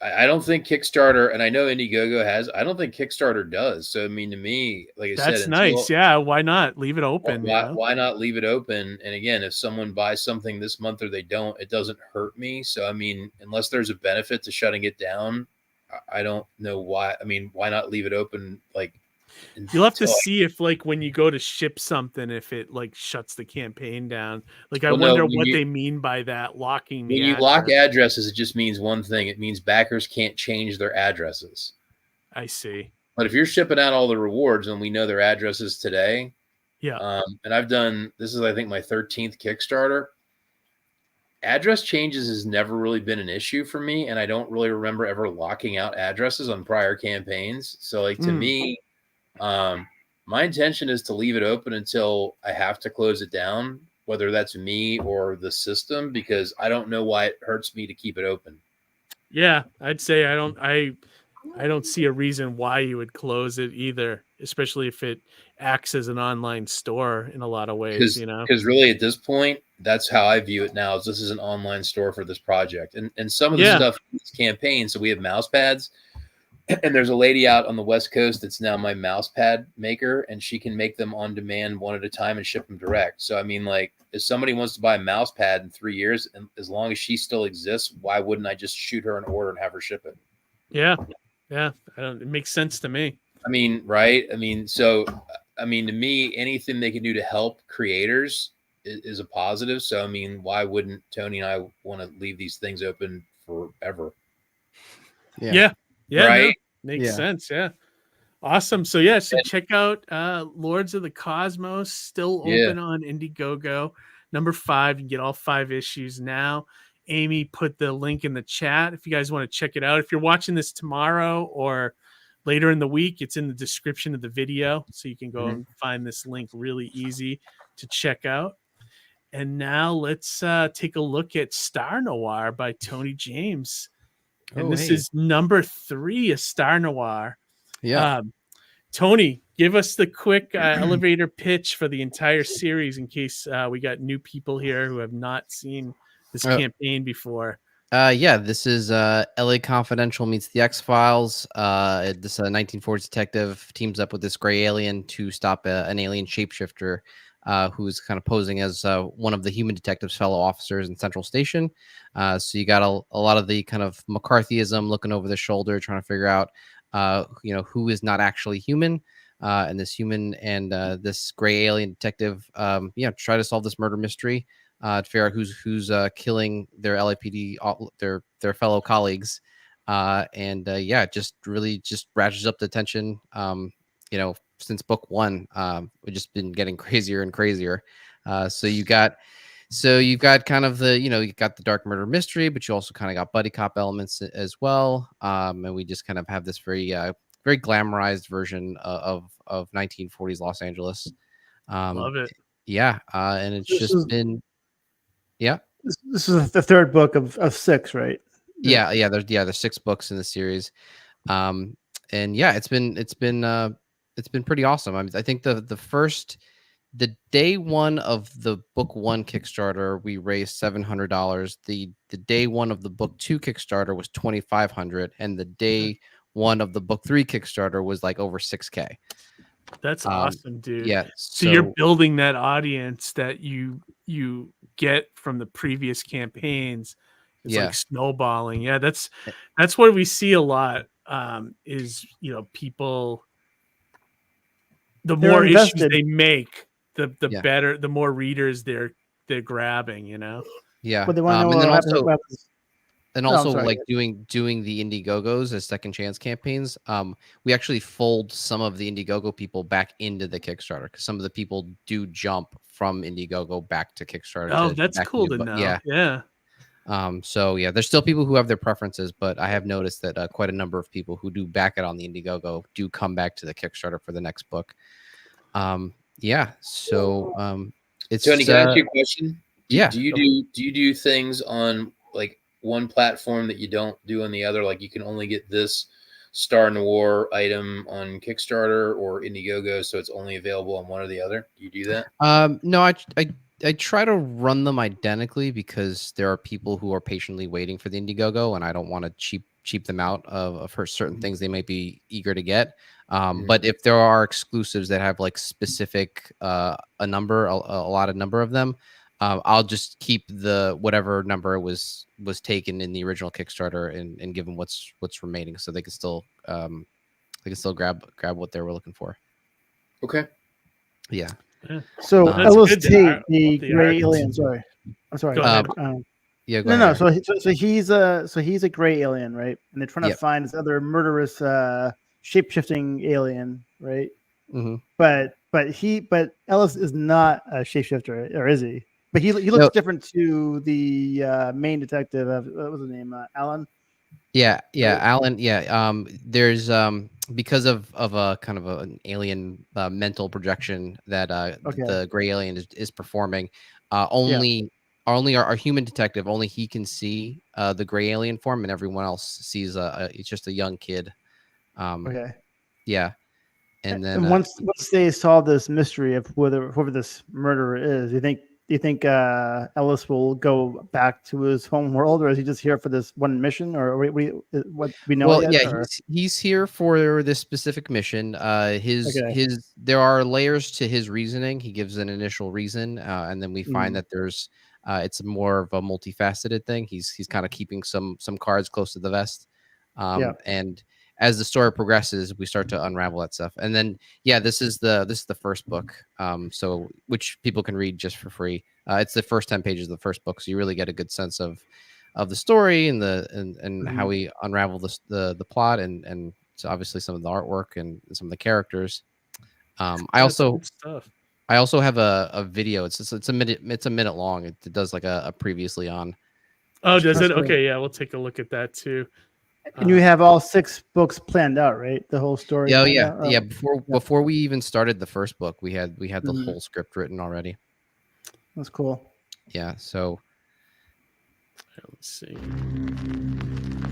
I don't think Kickstarter, and I know Indiegogo has. I don't think Kickstarter does. So I mean, to me, like I said, that's nice. Yeah, why not leave it open? Why not leave it open? And again, if someone buys something this month or they don't, it doesn't hurt me. So I mean, unless there's a benefit to shutting it down, I don't know why. I mean, why not leave it open? Like, you'll have to see if, like, when you go to ship something, if it like shuts the campaign down. Like, I wonder what they mean by that locking. When you lock addresses, it just means one thing. It means backers can't change their addresses. I see. But if you're shipping out all the rewards and we know their addresses today, and I've done this is I think my 13th Kickstarter. Address changes has never really been an issue for me, and I don't really remember ever locking out addresses on prior campaigns. So, like, to me, my intention is to leave it open until I have to close it down, whether that's me or the system, because I don't know why it hurts me to keep it open. Yeah, I'd say I don't see a reason why you would close it either, especially if it acts as an online store in a lot of ways, you know. Because really at this point, that's how I view it now, is this is an online store for this project. And some of the stuff in this campaign, so we have mouse pads, and there's a lady out on the West Coast that's now my mouse pad maker, and she can make them on demand one at a time and ship them direct. So I mean, like, if somebody wants to buy a mouse pad in 3 years, and as long as she still exists, why wouldn't I just shoot her an order and have her ship it? Yeah. It makes sense to me. I mean, right? I mean, so I mean, to me, anything they can do to help creators is a positive. So I mean, why wouldn't Tony and I want to leave these things open forever? Yeah. Right? No, makes sense. Yeah. Awesome. So so check out Lords of the Cosmos, still open on Indiegogo. Number 5. You can get all 5 issues now. Amy put the link in the chat if you guys want to check it out. If you're watching this tomorrow or later in the week, it's in the description of the video, so you can go and find this link really easy to check out. And now let's take a look at Star Noir by Tony James. And this is number 3, a Star Noir. Yeah. Tony, give us the quick elevator pitch for the entire series in case we got new people here who have not seen this campaign before. This is LA Confidential meets the X-Files. This 1940s detective teams up with this gray alien to stop an alien shapeshifter who's kind of posing as one of the human detective's fellow officers in Central Station. So you got a lot of the kind of McCarthyism, looking over the shoulder, trying to figure out who is not actually human. And this human and this gray alien detective try to solve this murder mystery. To figure out who's killing their LAPD, their fellow colleagues, just really ratchets up the tension. Since book 1, we've just been getting crazier and crazier. So you've got kind of the you got the dark murder mystery, but you also kind of got buddy cop elements as well. And we just kind of have this very glamorized version of 1940s Los Angeles. Love it. Yeah, and it's been. Yeah, this is the 3rd book of 6, right? Yeah. There's 6 books in the series, and it's been pretty awesome. I think the day 1 of the book 1 Kickstarter, we raised $700. The day 1 of the book 2 Kickstarter was $2,500, and the day 1 of the book 3 Kickstarter was like over $6,000. That's awesome, dude. Yeah. So you're building that audience that you get from the previous campaigns. It's like snowballing. Yeah, that's what we see a lot. Is people, the more issues they make, the better, the more readers they're grabbing. Yeah. But they want to know And also, like doing the Indiegogos as second chance campaigns, we actually fold some of the Indiegogo people back into the Kickstarter because some of the people do jump from Indiegogo back to Kickstarter. Oh, that's cool to know. Yeah. There's still people who have their preferences, but I have noticed that quite a number of people who do back it on the Indiegogo do come back to the Kickstarter for the next book. It's Tony, can I ask you a question? Yeah. Do you do things on like one platform that you don't do on the other? Like you can only get this Star Noir item on Kickstarter or Indiegogo, so it's only available on one or the other? Do you do that? No, I try to run them identically because there are people who are patiently waiting for the Indiegogo, and I don't want to cheap them out of for certain things they might be eager to get. But if there are exclusives that have like specific a lot of number of them, I'll just keep the whatever number was taken in the original Kickstarter and give them what's remaining, so they can still grab what they were looking for. Okay. Yeah. So That's Ellis good to Tate, have the the gray art. alien. Sorry, I'm sorry. Go ahead. Yeah. Go No. ahead. So he's a gray alien, right? And they're trying to Yep. find this other murderous shape-shifting alien, right? Mm-hmm. But Ellis is not a shapeshifter, or is he? But he looks No. different to the main detective. What was his name? Alan. Yeah, Alan. Yeah, there's because of a kind of an alien mental projection that the gray alien is performing. Only our human detective, only he can see the gray alien form, and everyone else sees it's just a young kid. Okay. Yeah, and then once they solve this mystery of whoever this murderer is, do you think Ellis will go back to his home world, or is he just here for this one mission, or what we know? Well, yet, yeah, or? he's here for this specific mission. His there are layers to his reasoning. He gives an initial reason, and then we find that there's it's more of a multifaceted thing. He's kind of keeping some cards close to the vest, and as the story progresses, we start to unravel that stuff. And then, this is the first book, so which people can read just for free. It's the first 10 pages of the first book, so you really get a good sense of the story and how we unravel the plot and so obviously some of the artwork and some of the characters. I also have a video. It's a minute long. It does like a previously on. Oh, does it? Okay, yeah, we'll take a look at that too. And you have all 6 books planned out, right? The whole story. Yeah. Before we even started the first book, we had the whole script written already. That's cool. Yeah. So let's see.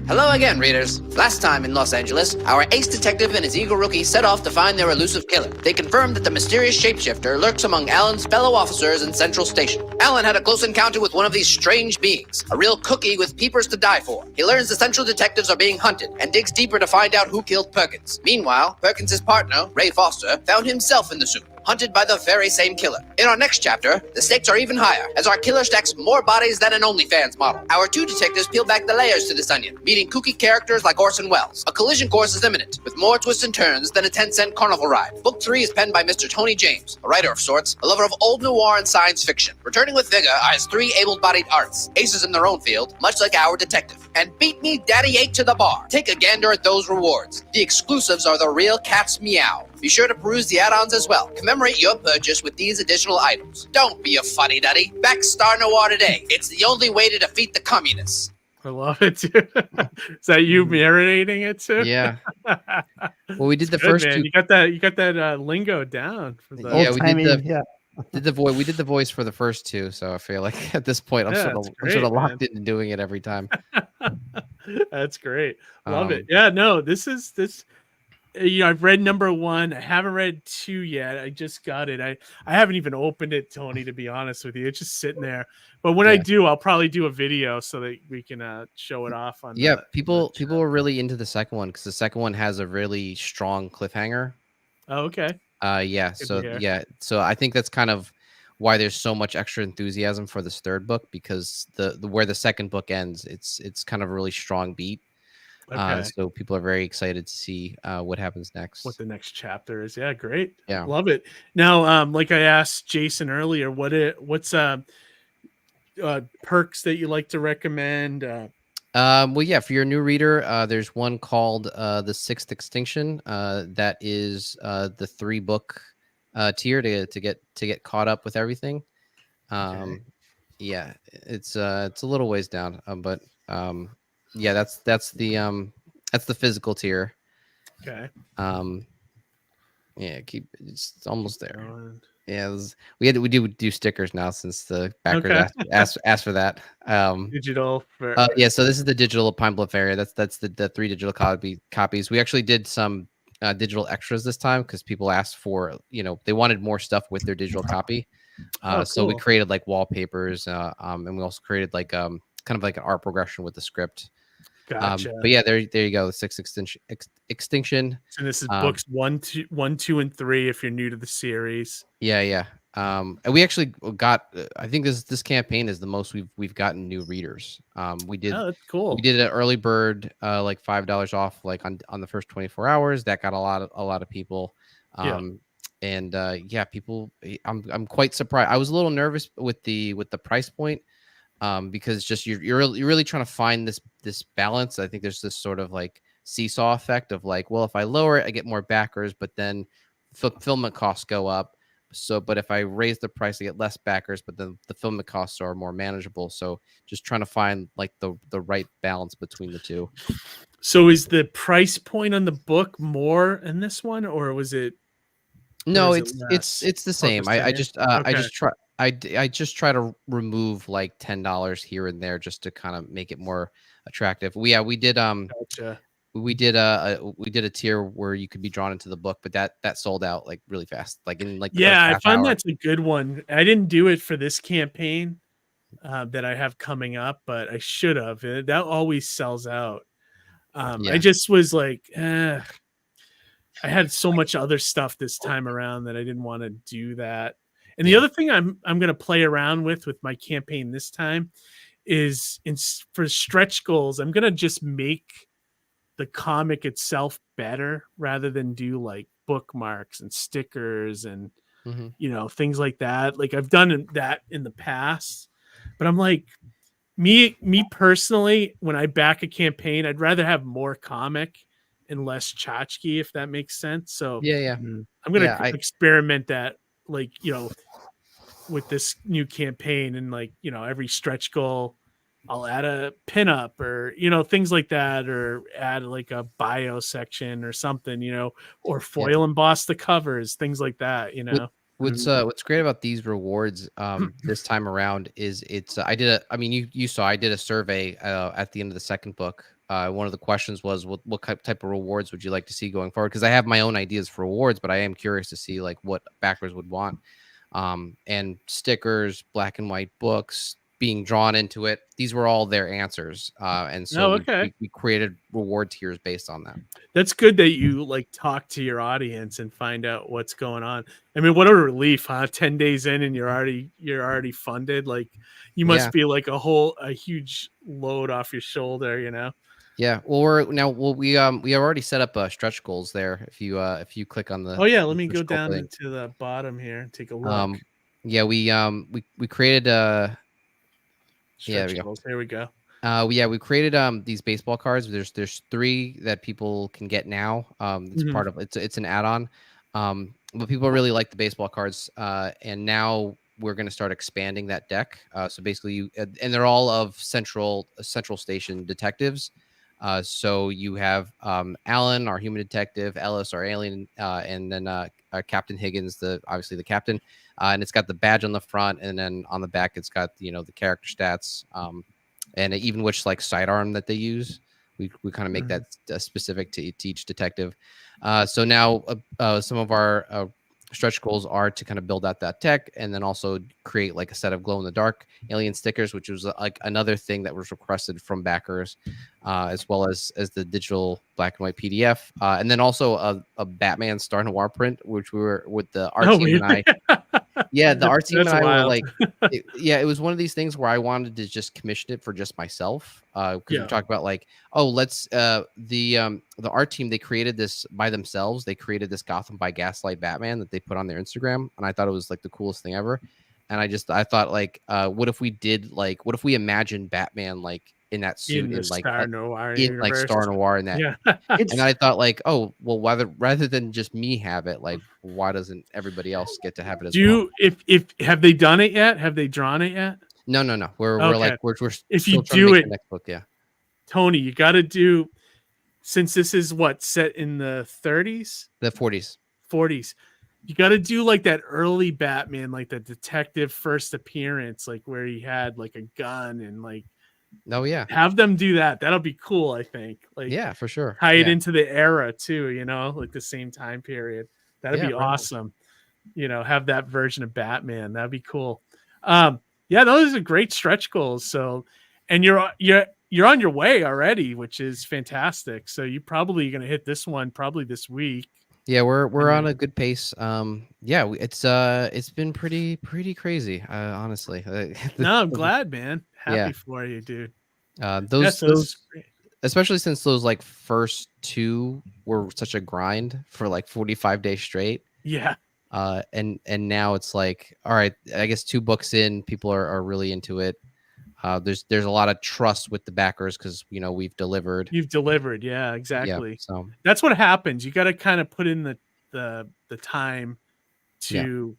Hello again, readers. Last time in Los Angeles, our ace detective and his eager rookie set off to find their elusive killer. They confirmed that the mysterious shapeshifter lurks among Alan's fellow officers in Central Station. Alan had a close encounter with one of these strange beings, a real cookie with peepers to die for. He learns the Central detectives are being hunted and digs deeper to find out who killed Perkins. Meanwhile, Perkins' partner, Ray Foster, found himself in the soup, hunted by the very same killer. In our next chapter, the stakes are even higher, as our killer stacks more bodies than an OnlyFans model. Our 2 detectives peel back the layers to this onion, meeting kooky characters like Orson Welles. A collision course is imminent, with more twists and turns than a 10-cent carnival ride. Book 3 is penned by Mr. Tony James, a writer of sorts, a lover of old noir and science fiction. Returning with vigor are his 3 able-bodied artists, aces in their own field, much like our detective. And beat me Daddy 8 to the bar. Take a gander at those rewards. The exclusives are the real cat's meow. Be sure to peruse the add-ons as well. Commemorate your purchase with these additional items. Don't be a fuddy-duddy. Back Star Noir today. It's the only way to defeat the communists. I love it too. Is that you marinating it too? Yeah. Well, we did the good, first man. 2. You got that lingo down. For the we did the voice for the first 2, so I feel like at this point I'm sort of locked into doing it every time. That's great. Love it. Yeah, no, this. I've read number 1. I haven't read 2 yet. I just got it. I haven't even opened it, Tony, to be honest with you. It's just sitting there. But when I do, I'll probably do a video so that we can show it off on. People are really into the second one because the second one has a really strong cliffhanger. Oh, okay. So I think that's kind of why there's so much extra enthusiasm for this third book, because the where the second book ends, it's kind of a really strong beat. Okay. So people are very excited to see what happens next. What the next chapter is. Yeah, great. Yeah. Love it. Now, like I asked Jason earlier, what's perks that you like to recommend? For your new reader, there's one called The Sixth Extinction. That is the 3-book tier to get caught up with everything. It's a little ways down, but that's the physical tier. Okay. It's almost there. Yeah, we do stickers now since the backers Okay. asked for that. Digital for Yeah, so this is the digital Pine Bluff area. That's the 3 digital copies. We actually did some digital extras this time because people asked for, they wanted more stuff with their digital copy. So we cool. created like wallpapers, and we also created like kind of like an art progression with the script. Gotcha. But yeah, there you go. The 6 extinction. And this is books 1, 2, and 3. If you're new to the series. Yeah. And we actually got. I think this campaign is the most we've gotten new readers. We did. Oh, that's cool. We did an early bird, like $5 off, like on the first 24 hours. That got a lot of people. And people. I'm quite surprised. I was a little nervous with the price point. Because just you're really trying to find this balance. I think there's this sort of like seesaw effect of like, well, if I lower it, I get more backers, but then fulfillment costs go up. So, but if I raise the price, I get less backers, but then the fulfillment costs are more manageable. So, just trying to find like the right balance between the two. So, is the price point on the book more in this one, or was it? No, it's the same. I just try to remove like $10 here and there just to kind of make it more attractive. We did Gotcha. we did a tier where you could be drawn into the book, but that sold out like really fast. Like in like I find that's a good one. I didn't do it for this campaign that I have coming up, but I should have. That always sells out. I just was like, I had so much other stuff this time around that I didn't want to do that. And the other thing I'm going to play around with my campaign this time is for stretch goals. I'm going to just make the comic itself better rather than do like bookmarks and stickers and things like that. Like I've done that in the past, but I'm like me personally, when I back a campaign, I'd rather have more comic and less tchotchke, if that makes sense. So I'm going to experiment that, like, with this new campaign, and like, every stretch goal, I'll add a pinup or, things like that, or add like a bio section or something, or foil emboss the covers, things like that, What's great about these rewards this time around is you saw I did a survey at the end of the second book. One of the questions was, what type of rewards would you like to see going forward? Because I have my own ideas for rewards, but I am curious to see like what backers would want. And stickers, black and white books, being drawn into it. These were all their answers. And so we created reward tiers based on that. That's good that you like talk to your audience and find out what's going on. I mean, what a relief, huh? 10 days in and you're already funded. Like you must be like a huge load off your shoulder, Yeah. Well, we have already set up stretch goals there. If you click on the let me go down into the bottom here and take a look. We created stretch goals. Here we go. We created these baseball cards. There's 3 that people can get now. It's part of it's an add-on. But people really like the baseball cards, and now we're going to start expanding that deck. So basically, and they're all of Central Station detectives. So you have Alan, our human detective, Ellis, our alien, and then Captain Higgins, obviously the captain. And it's got the badge on the front, and then on the back it's got the character stats, and even which like sidearm that they use. We kind of make that specific to each detective. So now some of our stretch goals are to kind of build out that tech, and then also create like a set of glow in the dark alien stickers, which was like another thing that was requested from backers, as well as the digital black and white PDF, and then also a Batman Star Noir print, which we were with the art team and I. Yeah, the art team and I were like, it was one of these things where I wanted to just commission it for just myself, because we talked about like, let's the art team, they created this by themselves. They created this Gotham by Gaslight Batman that they put on their Instagram, and I thought it was like the coolest thing ever. And I thought like, what if we imagined Batman like in that suit in like Star Noir in like Star Noir in that, and I thought like, rather than just me have it, like why doesn't everybody else get to have it as well? If have they done it yet? Have they drawn it yet? No. We're if you do it next book, Tony, you got to do, since this is set in the 30s, the 40s. You got to do like that early Batman, like the detective first appearance, like where he had like a gun and like. Oh yeah, have them do that. That'll be cool. I think. Like yeah, for sure. Tie it Yeah. into the era too. You know, like the same time period. That'd be right. awesome. You know, have that version of Batman. That'd be cool. Yeah, those are great stretch goals. So, and you're on your way already, which is fantastic. So you probably going to hit this one probably this week. Yeah, we're on a good pace. Yeah, it's been pretty crazy, honestly. No, I'm glad, man. Happy for you, dude. Those especially since those like first two were such a grind for like 45 days straight. Yeah. And now it's like, all right, I guess 2 books in, people are really into it. There's a lot of trust with the backers because we've delivered. You've delivered, yeah, exactly. Yeah, so that's what happens. You got to kind of put in the time to,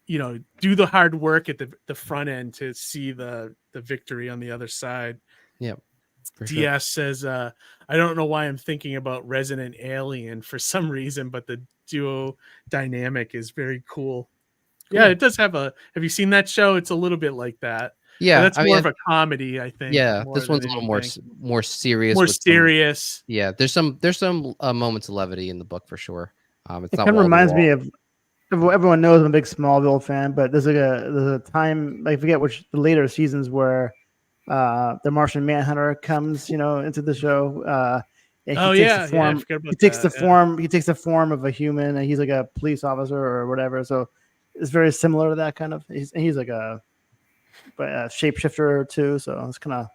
do the hard work at the front end to see the victory on the other side. Yeah. DS says, I don't know why I'm thinking about Resident Alien for some reason, but the duo dynamic is very cool. Yeah, it does have have you seen that show? It's a little bit like that. Yeah, but that's more of a comedy, I think. Yeah, this one's a little more serious. More serious. There's some moments of levity in the book for sure. It's not kind of reminds me of everyone knows I'm a big Smallville fan, but there's a time, I forget which the later seasons where the Martian Manhunter comes, into the show. He takes the form of a human, and he's like a police officer or whatever. So it's very similar to that kind of. He's like a shapeshifter too, so it's kind of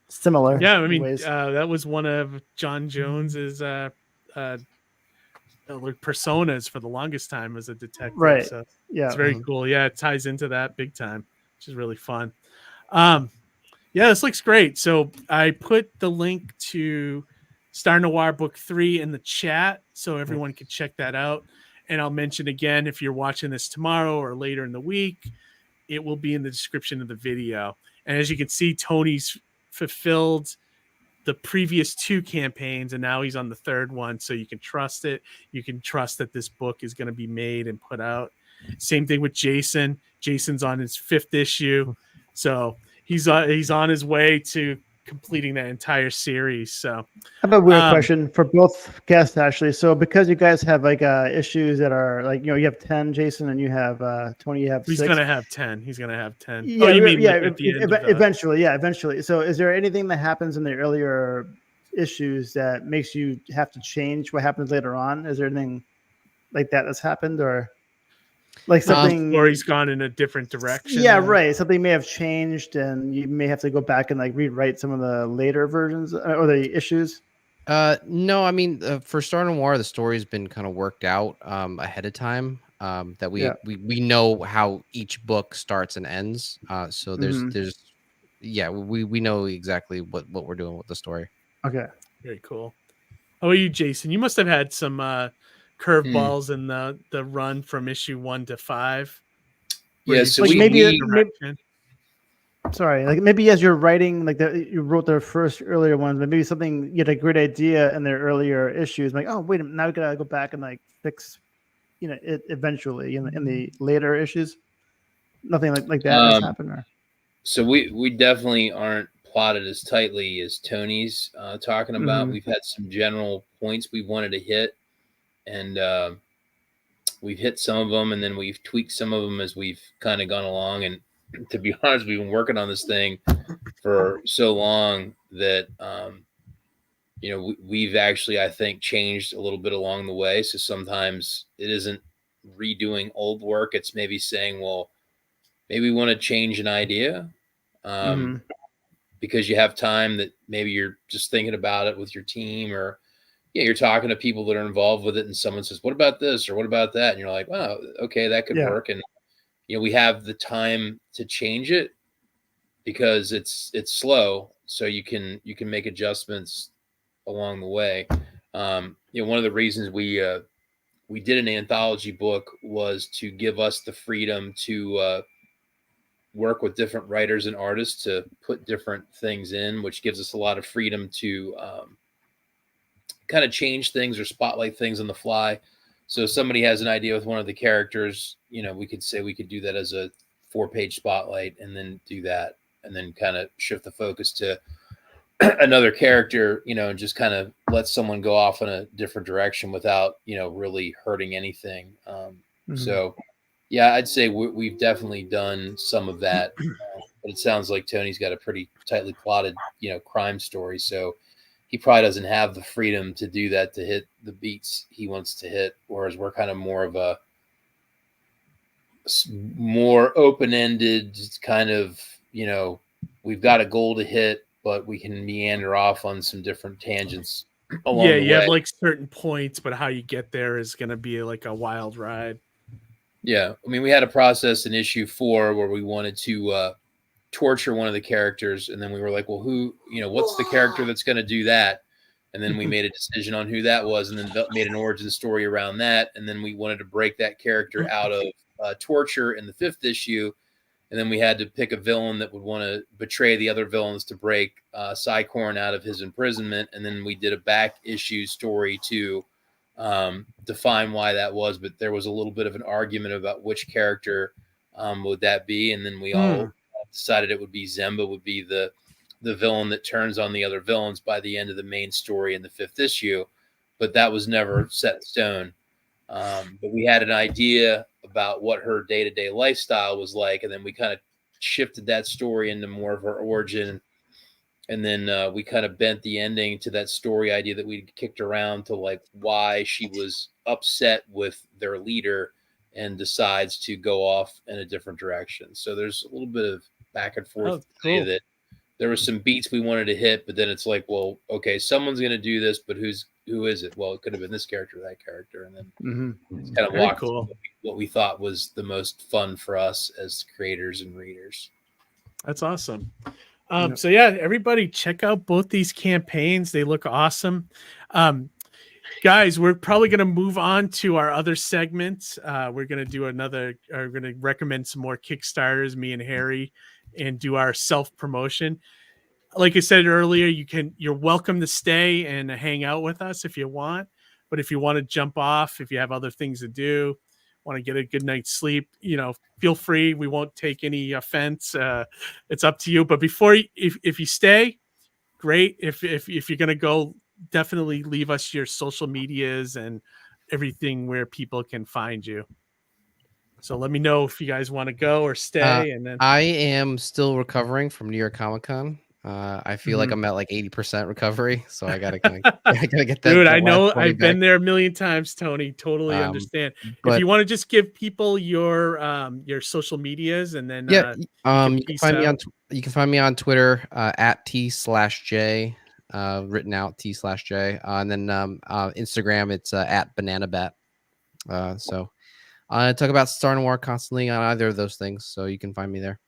similar. Yeah, I mean that was one of John Jones's personas for the longest time as a detective. Right. So yeah, it's very cool. Yeah, it ties into that big time, which is really fun. Yeah, this looks great. So I put the link to Star Noir Book 3 in the chat so everyone can check that out. And I'll mention again, if you're watching this tomorrow or later in the week, it will be in the description of the video. And as you can see, Tony's fulfilled the previous 2 campaigns, and now he's on the 3rd one. So you can trust it. You can trust that this book is going to be made and put out. Same thing with Jason. Jason's on his 5th issue. So he's on his way to completing that entire series. So I have a weird question for both guests, actually. So because you guys have like issues that are like, you have 10, Jason, and you have Tony, you have 6. He's gonna have 10. He's gonna have 10. Yeah, eventually. Eventually. So is there anything that happens in the earlier issues that makes you have to change what happens later on? Is there anything like that that's happened, or like something, or he's gone in a different direction? Yeah, right. Something may have changed, and you may have to go back and like rewrite some of the later versions or the issues. No, I mean, for Star Noir, the story's been kind of worked out ahead of time. That we know how each book starts and ends. So we know exactly what we're doing with the story. Okay, very cool. How are you, Jason? You must have had some curveballs in the run from issue 1 to 5. Yeah, so like maybe sorry, like maybe as you're writing, like you wrote the first earlier ones, but maybe something you had a great idea in their earlier issues, like, oh wait a minute, now we gotta go back and like fix, it eventually in the later issues. Nothing like that has happened. Or... So we definitely aren't plotted as tightly as Tony's talking about. We've had some general points we wanted to hit. And we've hit some of them, and then we've tweaked some of them as we've kind of gone along. And to be honest, we've been working on this thing for so long that, we've actually, I think, changed a little bit along the way. So sometimes it isn't redoing old work. It's maybe saying, well, maybe we want to change an idea because you have time that maybe you're just thinking about it with your team, or you're talking to people that are involved with it, and someone says, what about this or what about that? And you're like, wow, okay, that could work. And, we have the time to change it because it's slow. So you can make adjustments along the way. One of the reasons we did an anthology book was to give us the freedom to work with different writers and artists to put different things in, which gives us a lot of freedom to kind of change things or spotlight things on the fly. So if somebody has an idea with one of the characters, you know, we could say we could do that as a 4-page spotlight and then do that and then kind of shift the focus to another character, you know, and just kind of let someone go off in a different direction without, you know, really hurting anything. So yeah, I'd say we've definitely done some of that, but it sounds like Tony's got a pretty tightly plotted, you know, crime story. So he probably doesn't have the freedom to do that, to hit the beats he wants to hit. Whereas we're kind of more of a more open-ended kind of, you know, we've got a goal to hit, but we can meander off on some different tangents along the way. You have like certain points, but how you get there is going to be like a wild ride. Yeah. I mean, we had a process in issue 4 where we wanted to torture one of the characters. And then we were like, well, who, you know, what's the character that's going to do that? And then we made a decision on who that was and then made an origin story around that. And then we wanted to break that character out of torture in the 5th issue. And then we had to pick a villain that would want to betray the other villains to break Cycorn out of his imprisonment. And then we did a back issue story to define why that was. But there was a little bit of an argument about which character would that be. And then we all decided it would be Zemba would be the villain that turns on the other villains by the end of the main story in the 5th issue. But that was never set in stone. But we had an idea about what her day-to-day lifestyle was like, and then we kind of shifted that story into more of her origin, and then we kind of bent the ending to that story idea that we kicked around to like why she was upset with their leader and decides to go off in a different direction. So there's a little bit of back and forth. Cool. That there were some beats we wanted to hit, but then it's like, well, okay, someone's going to do this, but who is it? Well, it could have been this character, or that character, and then it's kind of walked what we thought was the most fun for us as creators and readers. That's awesome. So yeah, everybody check out both these campaigns. They look awesome. Guys, we're probably going to move on to our other segments. We're going to do we're going to recommend some more Kickstarters, me and Harry, and do our self-promotion. Like I said earlier, you're welcome to stay and hang out with us if you want. But if you want to jump off, if you have other things to do, want to get a good night's sleep, you know, feel free. We won't take any offense. It's up to you. But if you stay, great. If you're going to go, definitely leave us your social medias and everything where people can find you. So let me know if you guys want to go or stay. And then I am still recovering from New York Comic Con. I feel like I'm at like 80% recovery, so I gotta get that. Dude, I know I've been there a million times, Tony. Totally understand. If you want to just give people your social medias, and then you can find me on Twitter at T/J, written out T/J, and then Instagram it's at BananaBat. So I talk about Star Noir constantly on either of those things, so you can find me there.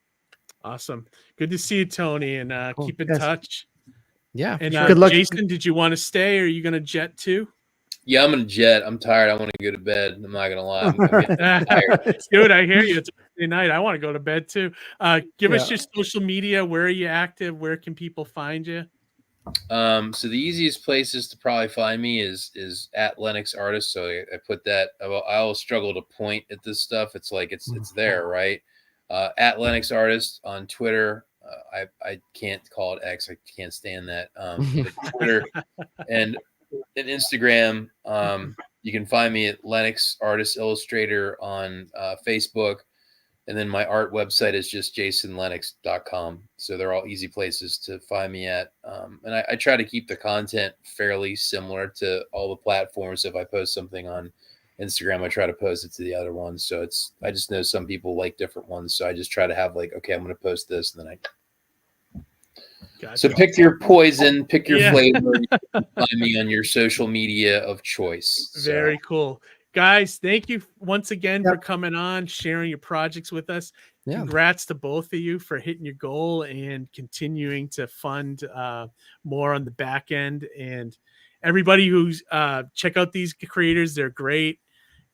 Awesome. Good to see you, Tony, and keep in touch. Yeah. And Good luck. Jason, did you want to stay, or are you going to jet too? Yeah, I'm going to jet. I'm tired. I want to go to bed. I'm not going to lie. I'm tired. Dude, I hear you. It's Wednesday night. I want to go to bed too. Give us your social media. Where are you active? Where can people find you? So the easiest places to probably find me is at Lenox Artist. So I put that. I always struggle to point at this stuff. It's like it's there, right? At Lenox Artist on Twitter. I can't call it X. I can't stand that. Twitter and Instagram. You can find me at Lenox Artist Illustrator on Facebook. And then my art website is just jasonlenox.com. So they're all easy places to find me at. And I try to keep the content fairly similar to all the platforms. If I post something on Instagram, I try to post it to the other ones. So I just know some people like different ones. So I just try to have like, okay, I'm going to post this. And then Gotcha. So pick your poison, pick your flavor. You can find me on your social media of choice. Very cool. Guys, thank you once again for coming on, sharing your projects with us. Yeah. Congrats to both of you for hitting your goal and continuing to fund more on the back end. And everybody who's check out these creators, they're great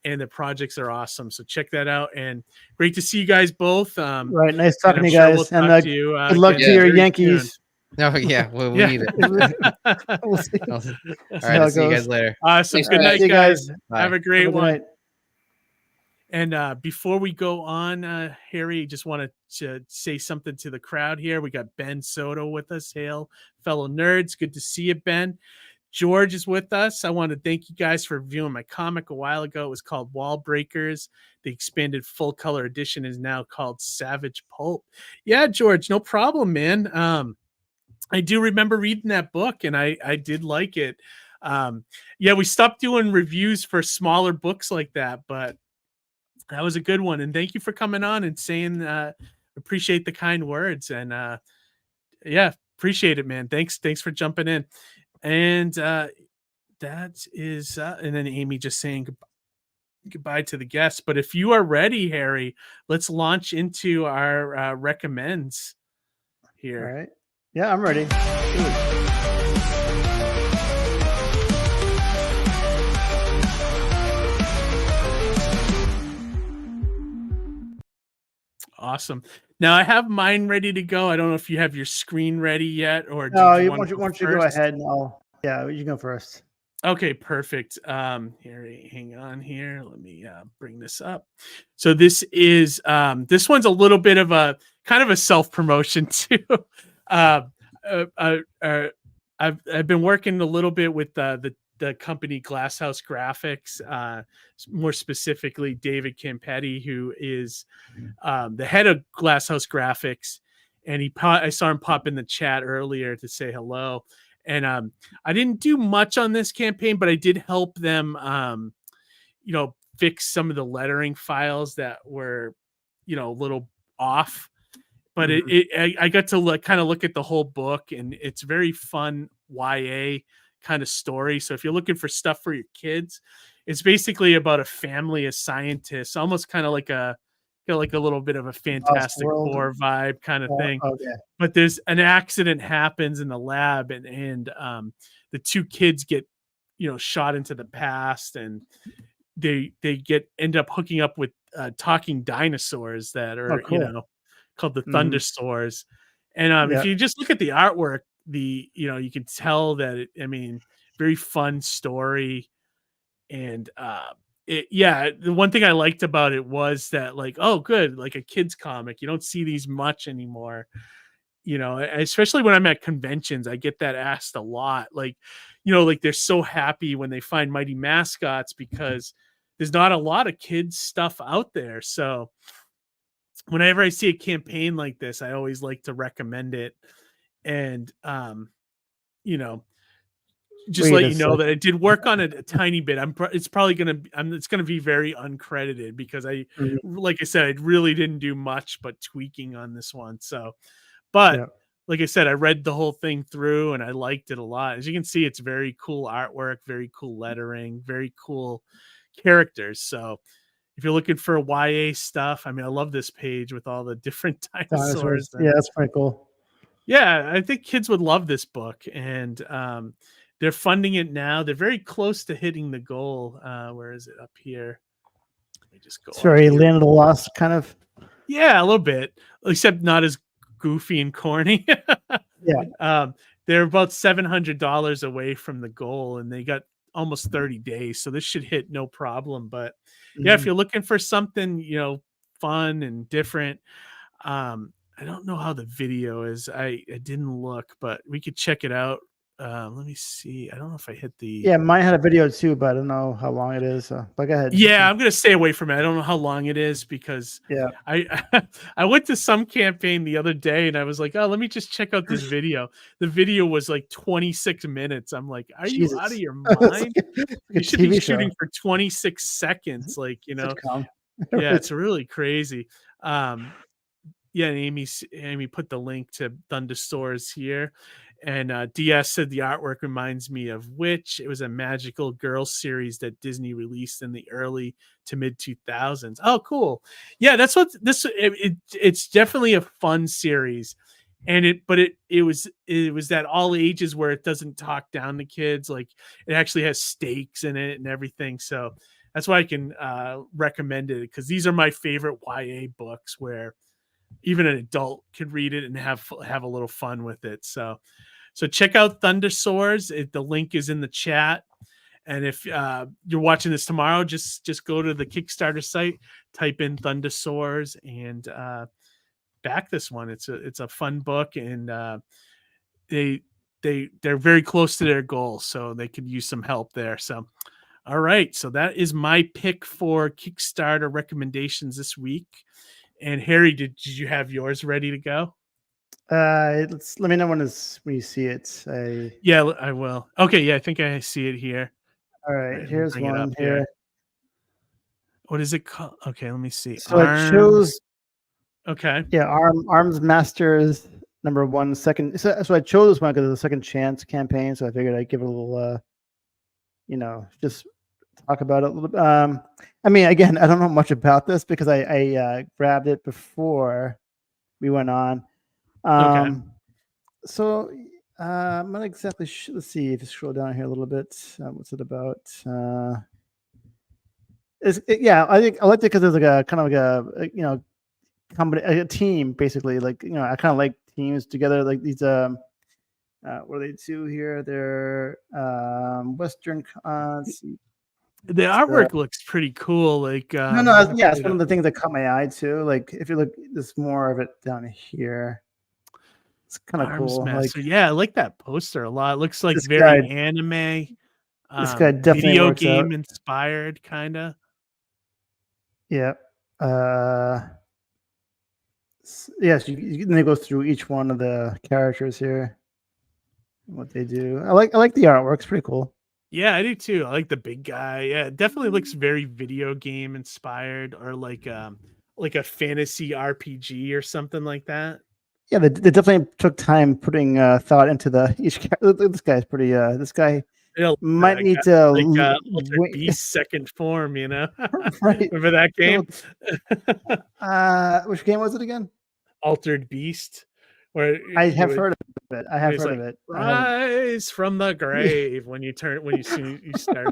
and the projects are awesome. So check that out. And great to see you guys both. Right. Nice talking to you guys. Good luck to your Yankees. No, yeah, we Yeah. need it. We'll see. All See right, how I'll it see you goes. guys later. Awesome. Thanks, Good night, See you guys. Bye. Have a great Have a good one. night. And before we go on, Harry, just wanted to say something to the crowd here. We got Ben Soto with us. Hail, fellow nerds. Good to see you, Ben. George is with us. I want to thank you guys for viewing my comic a while ago. It was called Wall Breakers. The expanded full color edition is now called Savage Pulp. Yeah, George, no problem, man. I do remember reading that book, and I did like it. Yeah, we stopped doing reviews for smaller books like that, but that was a good one. And thank you for coming on and saying appreciate the kind words. And yeah, appreciate it, man. Thanks for jumping in. And that is and then Amy just saying goodbye to the guests. But if you are ready, Harry, let's launch into our recommends here. All right. Yeah, I'm ready. Awesome. Now I have mine ready to go. I don't know if you have your screen ready yet, or No, do you want why don't you go ahead and you go first. Okay, perfect. Harry, hang on here. Let me bring this up. So this is this one's a little bit of a kind of a self-promotion too. I've been working a little bit with the company Glasshouse Graphics, more specifically David Campetti, who is the head of Glasshouse Graphics, and I saw him pop in the chat earlier to say hello. And I didn't do much on this campaign, but I did help them, fix some of the lettering files that were, a little off. But I got to kind of look at the whole book, and it's very fun YA kind of story. So if you're looking for stuff for your kids, it's basically about a family of scientists, almost kind of like a little bit of a Fantastic Four vibe kind of thing. Okay. But there's an accident happens in the lab, and the two kids get shot into the past, and they end up hooking up with talking dinosaurs that are cool. called the Thundersaurs. And if you just look at the artwork, you can tell that very fun story. And the one thing I liked about it was that good, like a kid's comic. You don't see these much anymore, especially when I'm at conventions. I get that asked a lot. They're so happy when they find Mighty Mascots because there's not a lot of kids stuff out there. So whenever I see a campaign like this, I always like to recommend it. And just let you know that I did work on it a tiny bit. It's probably gonna be very uncredited because like I said, I really didn't do much but tweaking on this one. So, but like I said, I read the whole thing through and I liked it a lot. As you can see, it's very cool artwork, very cool lettering, very cool characters. So if you're looking for YA stuff, I love this page with all the different dinosaurs. Yeah, that's pretty cool. Yeah, I think kids would love this book, and they're funding it now. They're very close to hitting the goal. Where is it? Up here. Let me just go. Sorry, Land of the Lost, kind of. Yeah, a little bit, except not as goofy and corny. Yeah. They're about $700 away from the goal, and they got almost 30 days, so this should hit no problem. But yeah, if you're looking for something fun and different, I don't know how the video is. I didn't look, but we could check it out. Let me see. I don't know if I hit the. Yeah, mine had a video too, but I don't know how long it is. But go ahead. Yeah, I'm gonna stay away from it. I don't know how long it is because I went to some campaign the other day and I was like, oh, let me just check out this video. The video was like 26 minutes. I'm like, are you out of your mind? You should be shooting for 26 seconds, Yeah, it's really crazy. Yeah, Amy put the link to Thundersaurs here. And DS said the artwork reminds me of Witch. It was a magical girl series that Disney released in the early to mid 2000s. Oh, cool. Yeah, that's what this. It's definitely a fun series, and it was that all ages where it doesn't talk down to kids. Like it actually has stakes in it and everything. So that's why I can recommend it because these are my favorite YA books where even an adult could read it and have a little fun with it. So check out Thunder Soars. The link is in the chat. And if you're watching this tomorrow, just go to the Kickstarter site, type in Thunder Soars, and back this one. It's a fun book, and they're very close to their goal, so they could use some help there. So, all right, so that is my pick for Kickstarter recommendations this week. And Harry, did you have yours ready to go? Let me know when you see it. Yeah, I will. Okay, yeah, I think I see it here. All right, here's one here. What is it called? Okay, let me see. So it shows. Okay. Yeah, Arms Masters #1 second. So I chose this one because it's a second chance campaign. So I figured I'd give it a little, just talk about it a little bit. I mean, again, I don't know much about this because I grabbed it before we went on. Okay. So I'm not exactly let's see if you scroll down here a little bit. What's it about? I think I liked it because there's like a kind of like a company, a team basically. Like I kind of like teams together. Like these what are they do here? They're Western. Let's see. The artwork looks pretty cool. Like it's one of the things that caught my eye too. Like if you look, there's more of it down here. It's kind of cool. Like, yeah, I like that poster a lot. It looks like very anime. This guy definitely video game inspired, kind of. Yeah. Yes, they go through each one of the characters here. What they do. I like the artwork. It's pretty cool. Yeah, I do too. I like the big guy. Yeah, it definitely looks very video game inspired, or like a fantasy RPG or something like that. Yeah, they definitely took time putting thought into each character. This guy's pretty. This guy might need to Altered Beast second form. Right. Remember that game? Which game was it again? Altered Beast. Where I have heard of it. Rise from the grave when you start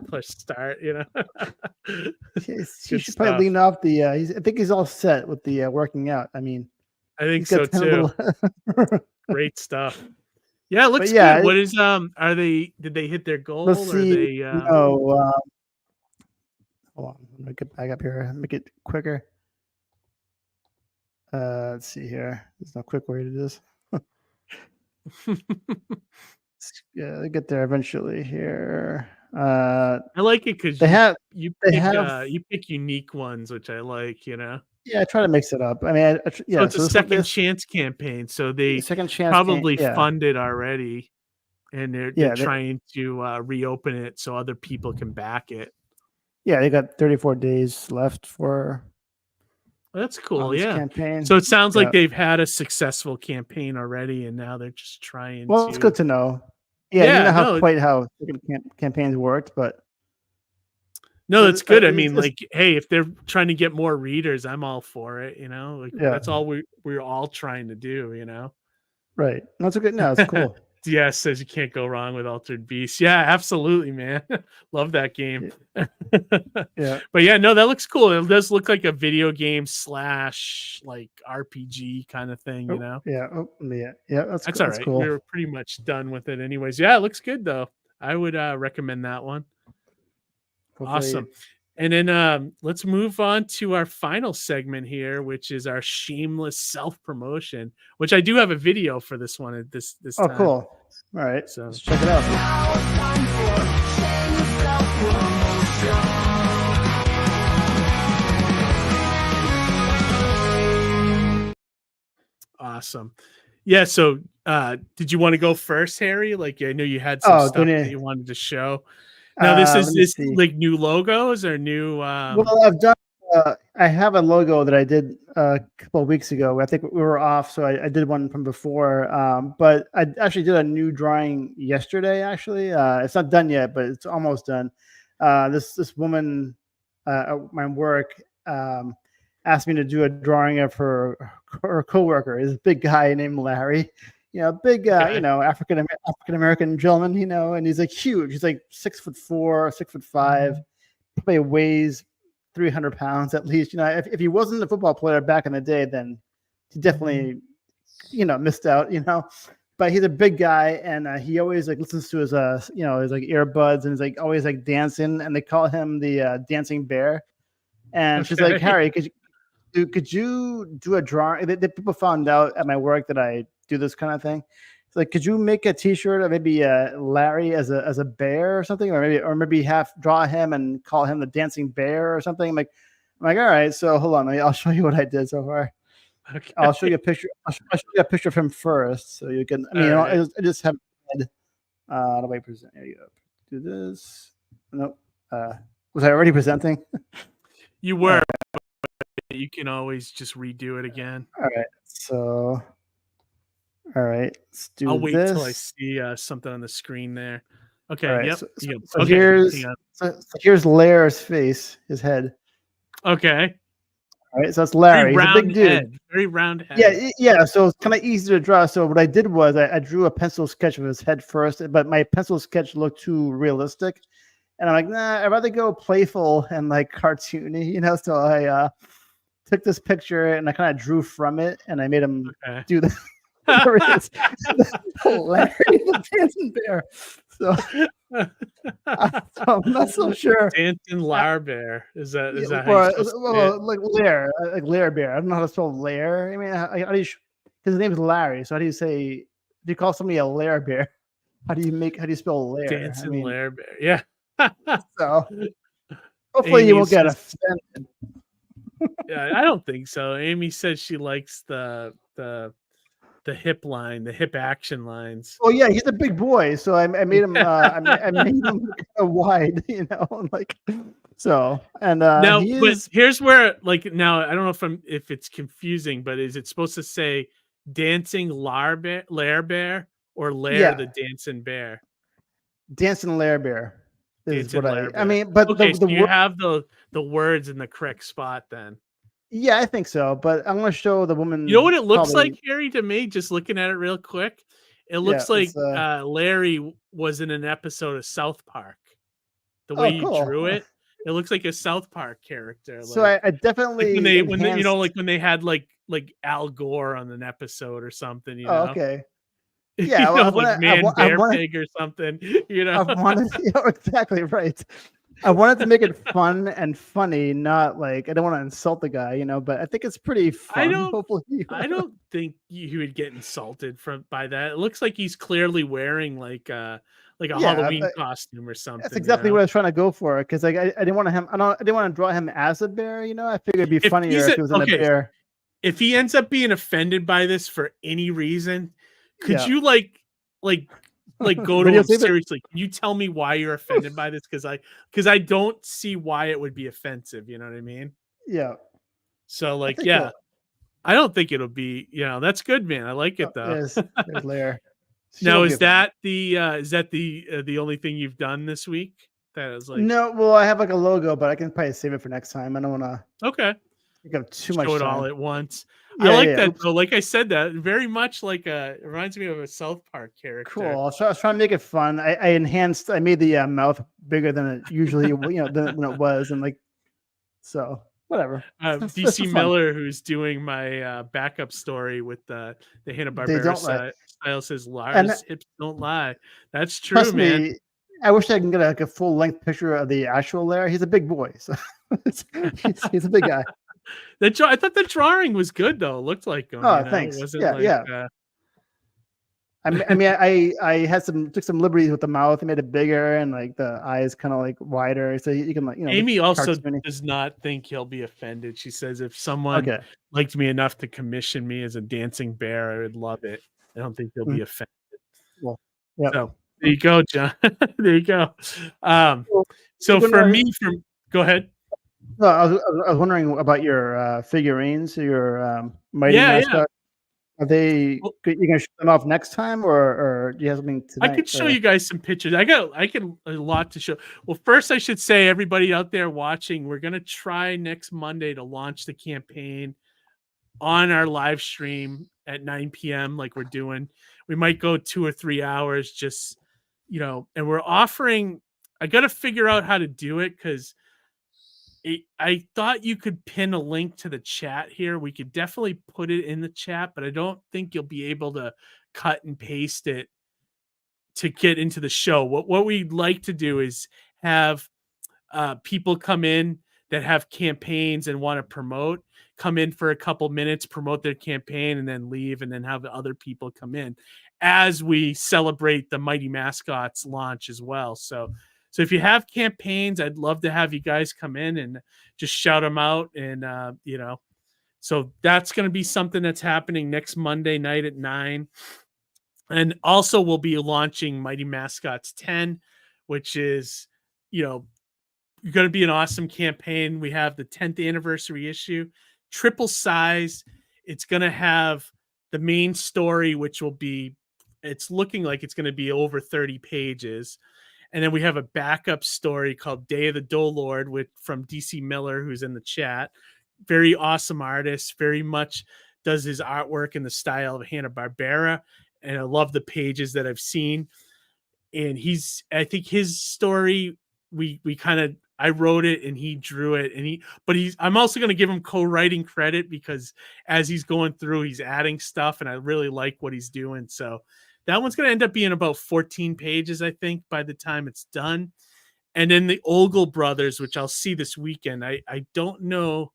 push start. You should probably lean off the. I think he's all set with the working out. I mean, I think so too. Great stuff. Yeah, it looks good. Yeah, what is did they hit their goal? Let's see. Hold on. Let me get back up here. Make it quicker. Let's see here. There's no quick way to do this. Yeah, they get there eventually here. I like it because you pick unique ones, which I like. Yeah, I try to mix it up. I mean, so it's a second chance campaign, so they probably funded already, and they're trying to reopen it so other people can back it. Yeah, they got 34 days left for. That's cool. Campaign. So it sounds like they've had a successful campaign already, and now they're just trying. Well, it's good to know. Yeah, how campaigns worked, but. No, that's good. I mean, hey, if they're trying to get more readers, I'm all for it. That's all we're all trying to do. Right. That's good. No, it's cool. Yes, says you can't go wrong with Altered Beast. Yeah, absolutely, man. Love that game. Yeah. But yeah, no, that looks cool. It does look like a video game / like RPG kind of thing, Yeah. Oh, yeah. Yeah. That's all right. Cool. We were pretty much done with it anyways. Yeah, it looks good though. I would recommend that one. Hopefully. Awesome. And then let's move on to our final segment here, which is our shameless self-promotion, which I do have a video for this one at this time. Oh, cool. All right. So let's check it out. Awesome. Yeah. So did you want to go first, Harry? Like, I know you had some stuff that you wanted to show. Now, this is like new logos or new. Well, I've done. I have a logo that I did a couple of weeks ago. I think we were off, so I did one from before. But I actually did a new drawing yesterday. Actually, it's not done yet, but it's almost done. This woman at my work asked me to do a drawing of her coworker. This big guy named Larry. Big, African American gentleman, and he's like huge. He's like 6'4", 6'5", probably weighs 300 pounds at least. If he wasn't a football player back in the day, then he definitely, missed out, But he's a big guy, and he always like listens to his his like earbuds, and he's like always like dancing, and they call him the dancing bear. And she's like, Harry, could you do a drawing? The people found out at my work that I do this kind of thing. It's like, could you make a T-shirt of maybe Larry as a bear or something, or maybe draw him and call him the dancing bear or something? I'm like, all right. So hold on, I'll show you what I did so far. Okay. I'll show you a picture. I'll show you a picture of him first, so you can. I mean, I just have. How do I present? There you go. Do this. Nope. Was I already presenting? You were. But you can always just redo it again. All right. So. All right. Let's do. I'll wait this. till I see something on the screen there. Okay. Right, Yep. So here's Lair's face, his head. Okay. All right, so that's Larry. He's a big dude. Head. Very round head. Yeah. So it's kind of easy to draw. So what I did was I drew a pencil sketch of his head first, but my pencil sketch looked too realistic, and I'm like, nah, I'd rather go playful and like cartoony, So I took this picture and I kind of drew from it, and I made him do the. Larry the dancing bear. So I'm not so sure. Dancing Lair bear is that like Lair, like Lair bear. I don't know how to spell Lair. I mean, how do you? His name is Larry. So how do you say? If you call somebody a Lair bear, how do you spell Lair? Dancing Lair bear. Yeah. So hopefully you won't get offended. Yeah, I don't think so. Amy says she likes the hip line, the hip action lines. Oh yeah, he's a big boy, so I made him. I made him kind of wide, like so. And now, but here's where, like, now I don't know if it's confusing, but is it supposed to say dancing Lair bear or Lair the dancing bear? Dancing Lair bear is dancing what I mean. But okay, so you have the words in the correct spot then. Yeah, I think so, but I'm going to show the woman. You know what it looks like, Harry, to me, just looking at it real quick? It looks like Larry was in an episode of South Park. The way you drew it, it looks like a South Park character. So I definitely like when they had like Al Gore on an episode or something, Oh, okay. Yeah, like Bear Pig or something. I wanted, exactly right. I wanted to make it fun and funny, not like I don't want to insult the guy, but I think it's pretty fun. I don't think he would get insulted by that. It looks like he's clearly wearing like a Halloween costume or something. That's exactly what I was trying to go for, because like I didn't want him. I didn't want to draw him as a bear. I figured it'd be funnier if he was in a bear. If he ends up being offended by this for any reason, could you like go to him seriously? Can you tell me why you're offended by this? Because I don't see why it would be offensive. You know what I mean? Yeah. So I don't think it'll be. That's good, man. I like it though. There's Lair. Now is that the only thing you've done this week? That is like no. Well, I have like a logo, but I can probably save it for next time. I don't want to. Okay. Got too much. Show it all at once. I like that though. Like I said, that very much like it reminds me of a South Park character. Cool. I was trying to make it fun. I made the mouth bigger than it usually than when it was, and like so whatever. DC Miller, who's doing my backup story with the Hanna-Barbera style, says Lars hips don't lie. That's true, man. Me, I wish I can get a full length picture of the actual Lair. He's a big boy, so he's a big guy. I thought the drawing was good though. It looked like him. Thanks. Yeah. I had took some liberties with the mouth. I made it bigger and like the eyes kind of like wider, so you can like Amy also does not think he'll be offended. She says if someone liked me enough to commission me as a dancing bear, I would love it. I don't think he'll be offended. Well, yeah. So there you go, John. There you go. So for me, go ahead. No, I was wondering about your figurines, your Mighty Mascot. Are they? You gonna show them off next time, or do you have something tonight? I could show you guys some pictures. I got a lot to show. Well, first I should say, everybody out there watching, we're gonna try next Monday to launch the campaign on our live stream at 9 p.m. like we're doing. We might go 2 or 3 hours, just and we're offering. I got to figure out how to do it because I thought you could pin a link to the chat here. We could definitely put it in the chat, but I don't think you'll be able to cut and paste it to get into the show. What we'd like to do is have people come in that have campaigns and want to promote, come in for a couple minutes, promote their campaign, and then leave, and then have the other people come in as we celebrate the Mighty Mascots launch as well. So if you have campaigns, I'd love to have you guys come in and just shout them out. And, so that's going to be something that's happening next Monday night at 9. And also we'll be launching Mighty Mascots 10, which is, going to be an awesome campaign. We have the 10th anniversary issue, triple size. It's going to have the main story, which will be, it's looking like it's going to be over 30 pages. And then we have a backup story called Day of the Dolord from DC Miller, who's in the chat. Very awesome artist, very much does his artwork in the style of Hanna-Barbera. And I love the pages that I've seen. And I think his story, I wrote it and he drew it, I'm also going to give him co-writing credit because as he's going through, he's adding stuff and I really like what he's doing. So that one's going to end up being about 14 pages, I think, by the time it's done. And then the Ogle brothers, which I'll see this weekend. I don't know.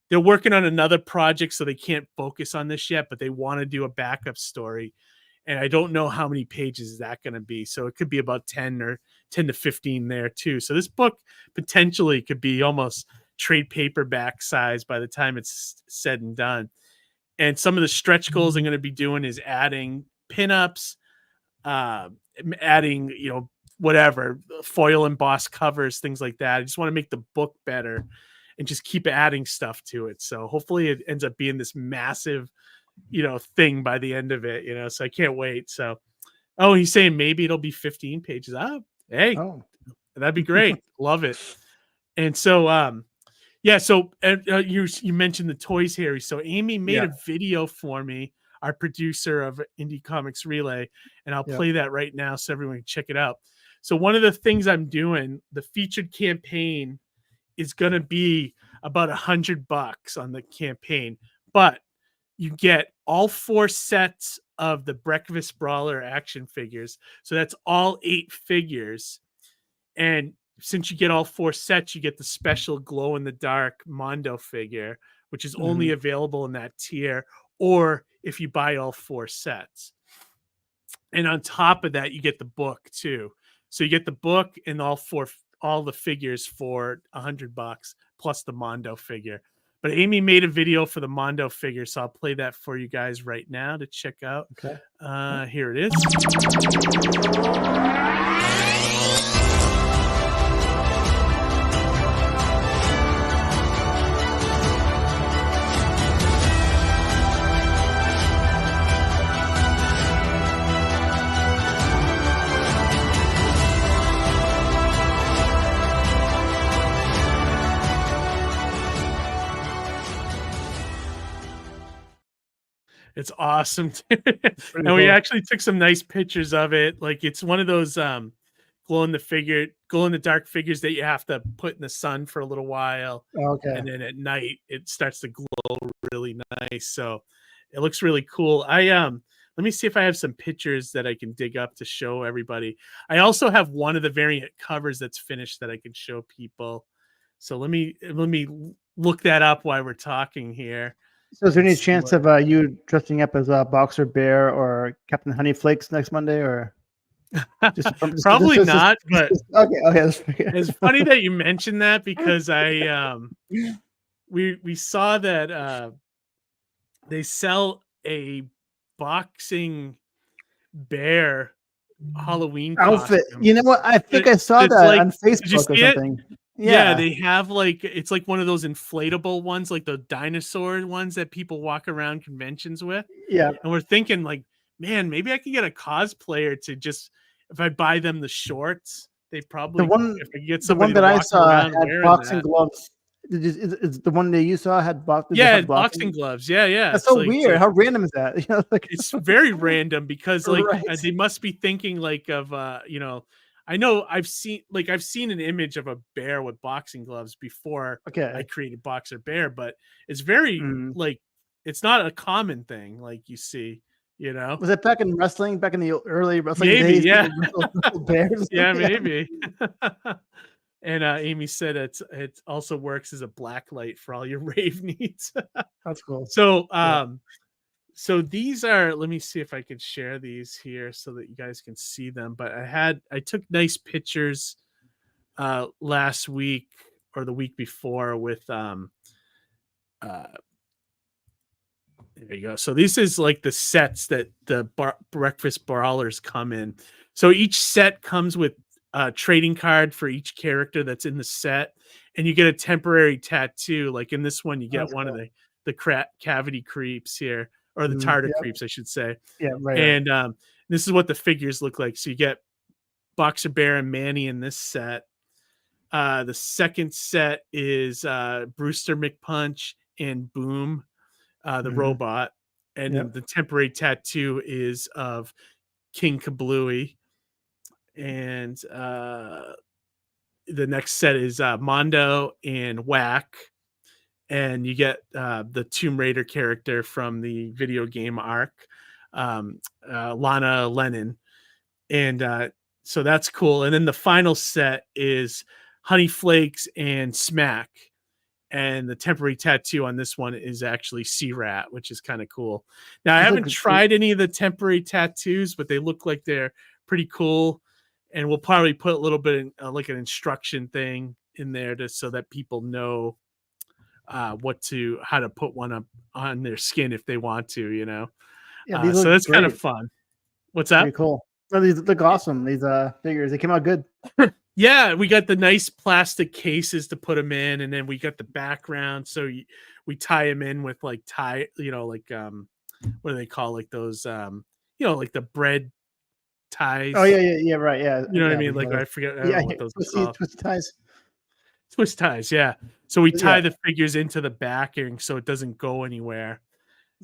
They're working on another project, so they can't focus on this yet, but they want to do a backup story. And I don't know how many pages is that going to be. So it could be about 10 to 15 there too. So this book potentially could be almost trade paperback size by the time it's said and done. And some of the stretch goals I'm going to be doing is adding pinups, adding, whatever, foil embossed covers, things like that. I just want to make the book better and just keep adding stuff to it. So hopefully it ends up being this massive, thing by the end of it, so I can't wait. So, he's saying maybe it'll be 15 pages. Hey, that'd be great. Love it. And so, you mentioned the toys, Harry. So Amy made a video for me, our producer of Indie Comics Relay, and I'll play that right now so everyone can check it out. So one of the things I'm doing, the featured campaign is going to be about $100 on the campaign, but you get all 4 sets of the Breakfast Brawler action figures. So that's all 8 figures. And since you get all 4 sets, you get the special glow-in-the-dark Mondo figure, which is only available in that tier, or if you buy all 4 sets. And on top of that, you get the book too. So you get the book and all the figures for $100 plus the Mondo figure. But Amy made a video for the Mondo figure, so I'll play that for you guys right now to check out. Okay. Here it is. It's awesome. And we actually took some nice pictures of it. Like it's one of those glow in the dark figures that you have to put in the sun for a little while. Okay. And then at night it starts to glow really nice. So it looks really cool. Let me see if I have some pictures that I can dig up to show everybody. I also have one of the variant covers that's finished that I can show people. So let me look that up while we're talking here. So is there any chance of you dressing up as a Boxer Bear or Captain Honeyflakes next Monday, or probably not? But okay. It's funny that you mentioned that because we saw that they sell a boxing bear Halloween outfit. Costume. You know what? I think I saw that on Facebook or something. Yeah, they have it's like one of those inflatable ones, like the dinosaur ones that people walk around conventions with. Yeah. And we're thinking like, man, maybe I can get a cosplayer to just, if I buy them the shorts, they probably, if I get somebody the one that I saw had boxing that. gloves. Is the one that you saw had boxing? Yeah, boxing gloves. Yeah. That's so weird. How random is that? It's very random because they must be thinking like of I know I've seen an image of a bear with boxing gloves before I created Boxer Bear, but it's very like it's not a common thing like you see, you know. Was it back in wrestling, back in the early wrestling maybe, days? yeah. Little bears? Yeah, maybe. And Amy said it also works as a black light for all your rave needs. That's cool. So so these are, let me see if I can share these here so that you guys can see them. But I took nice pictures last week or the week before with there you go. So this is like the sets that the Breakfast Brawlers come in. So each set comes with a trading card for each character that's in the set, and you get a temporary tattoo. Like in this one, you get one of the cavity creeps here, or the tartar creeps, I should say. Yeah, right. And this is what the figures look like. So you get Boxer Bear and Manny in this set. The second set is Brewster McPunch and Boom, the robot, and then the temporary tattoo is of King Kablooey. And the next set is Mondo and Whack, and you get the Tomb Raider character from the video game Ark, Lana Lennon, and so that's cool. And then the final set is Honey Flakes and Smack, and the temporary tattoo on this one is actually Sea Rat, which is kind of cool. Now I haven't tried any of the temporary tattoos, but they look like they're pretty cool. And we'll probably put a little bit in, like an instruction thing in there so that people know how to put one up on their skin if they want to, you know. Yeah, so that's kind of fun. What's that? Pretty cool. No, these look awesome. These figures, they came out good. Yeah, we got the nice plastic cases to put them in, and then we got the background. So we tie them in with like what do they call like those like the bread ties. Oh yeah, right, yeah. You know what I mean? Like I forget what those are called. Twist ties. Twist ties, yeah. So we tie the figures into the backing so it doesn't go anywhere.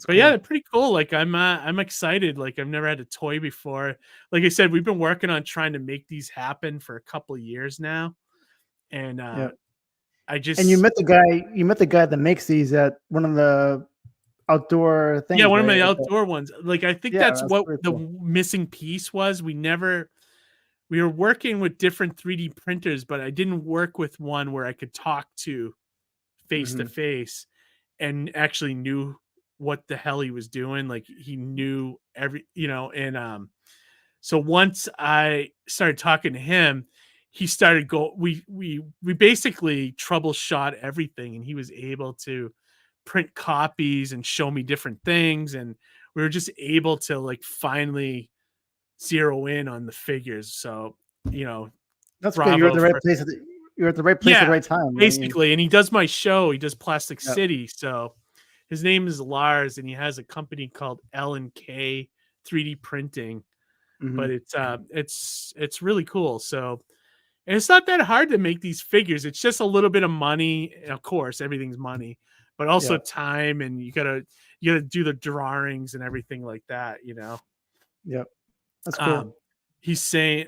But yeah, they're pretty cool. Like I'm excited. Like I've never had a toy before. Like I said, we've been working on trying to make these happen for a couple of years now. And and you met the guy that makes these at one of the outdoor things. Yeah, one of my outdoor ones. Like I think that's what the missing piece was. We were working with different 3D printers, but I didn't work with one where I could talk to face to face and actually knew what the hell he was doing. Like he knew so once I started talking to him, he started we basically troubleshot everything, and he was able to print copies and show me different things, and we were just able to like finally zero in on the figures. So that's good. You're at the right place. You're at the right place at the right time. Basically, and he does my show. He does Plastic City. So his name is Lars, and he has a company called L&K 3D Printing. But it's really cool. So, and it's not that hard to make these figures. It's just a little bit of money. Of course, everything's money, but also time, and you gotta do the drawings and everything like that. Yep, that's cool. He's saying,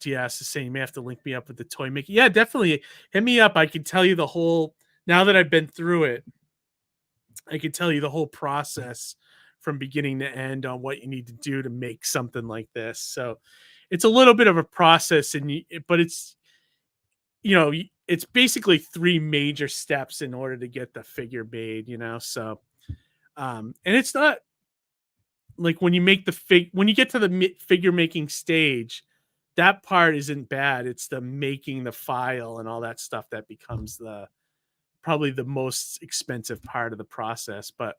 DS is saying you may have to link me up with the toy making. Yeah, definitely hit me up. I can tell you the whole. Now that I've been through it, I can tell you the whole process from beginning to end on what you need to do to make something like this. So it's a little bit of a process, but it's it's basically 3 major steps in order to get the figure made. So and it's not like when you make when you get to the figure making stage, that part isn't bad. It's the making the file and all that stuff that becomes probably the most expensive part of the process. But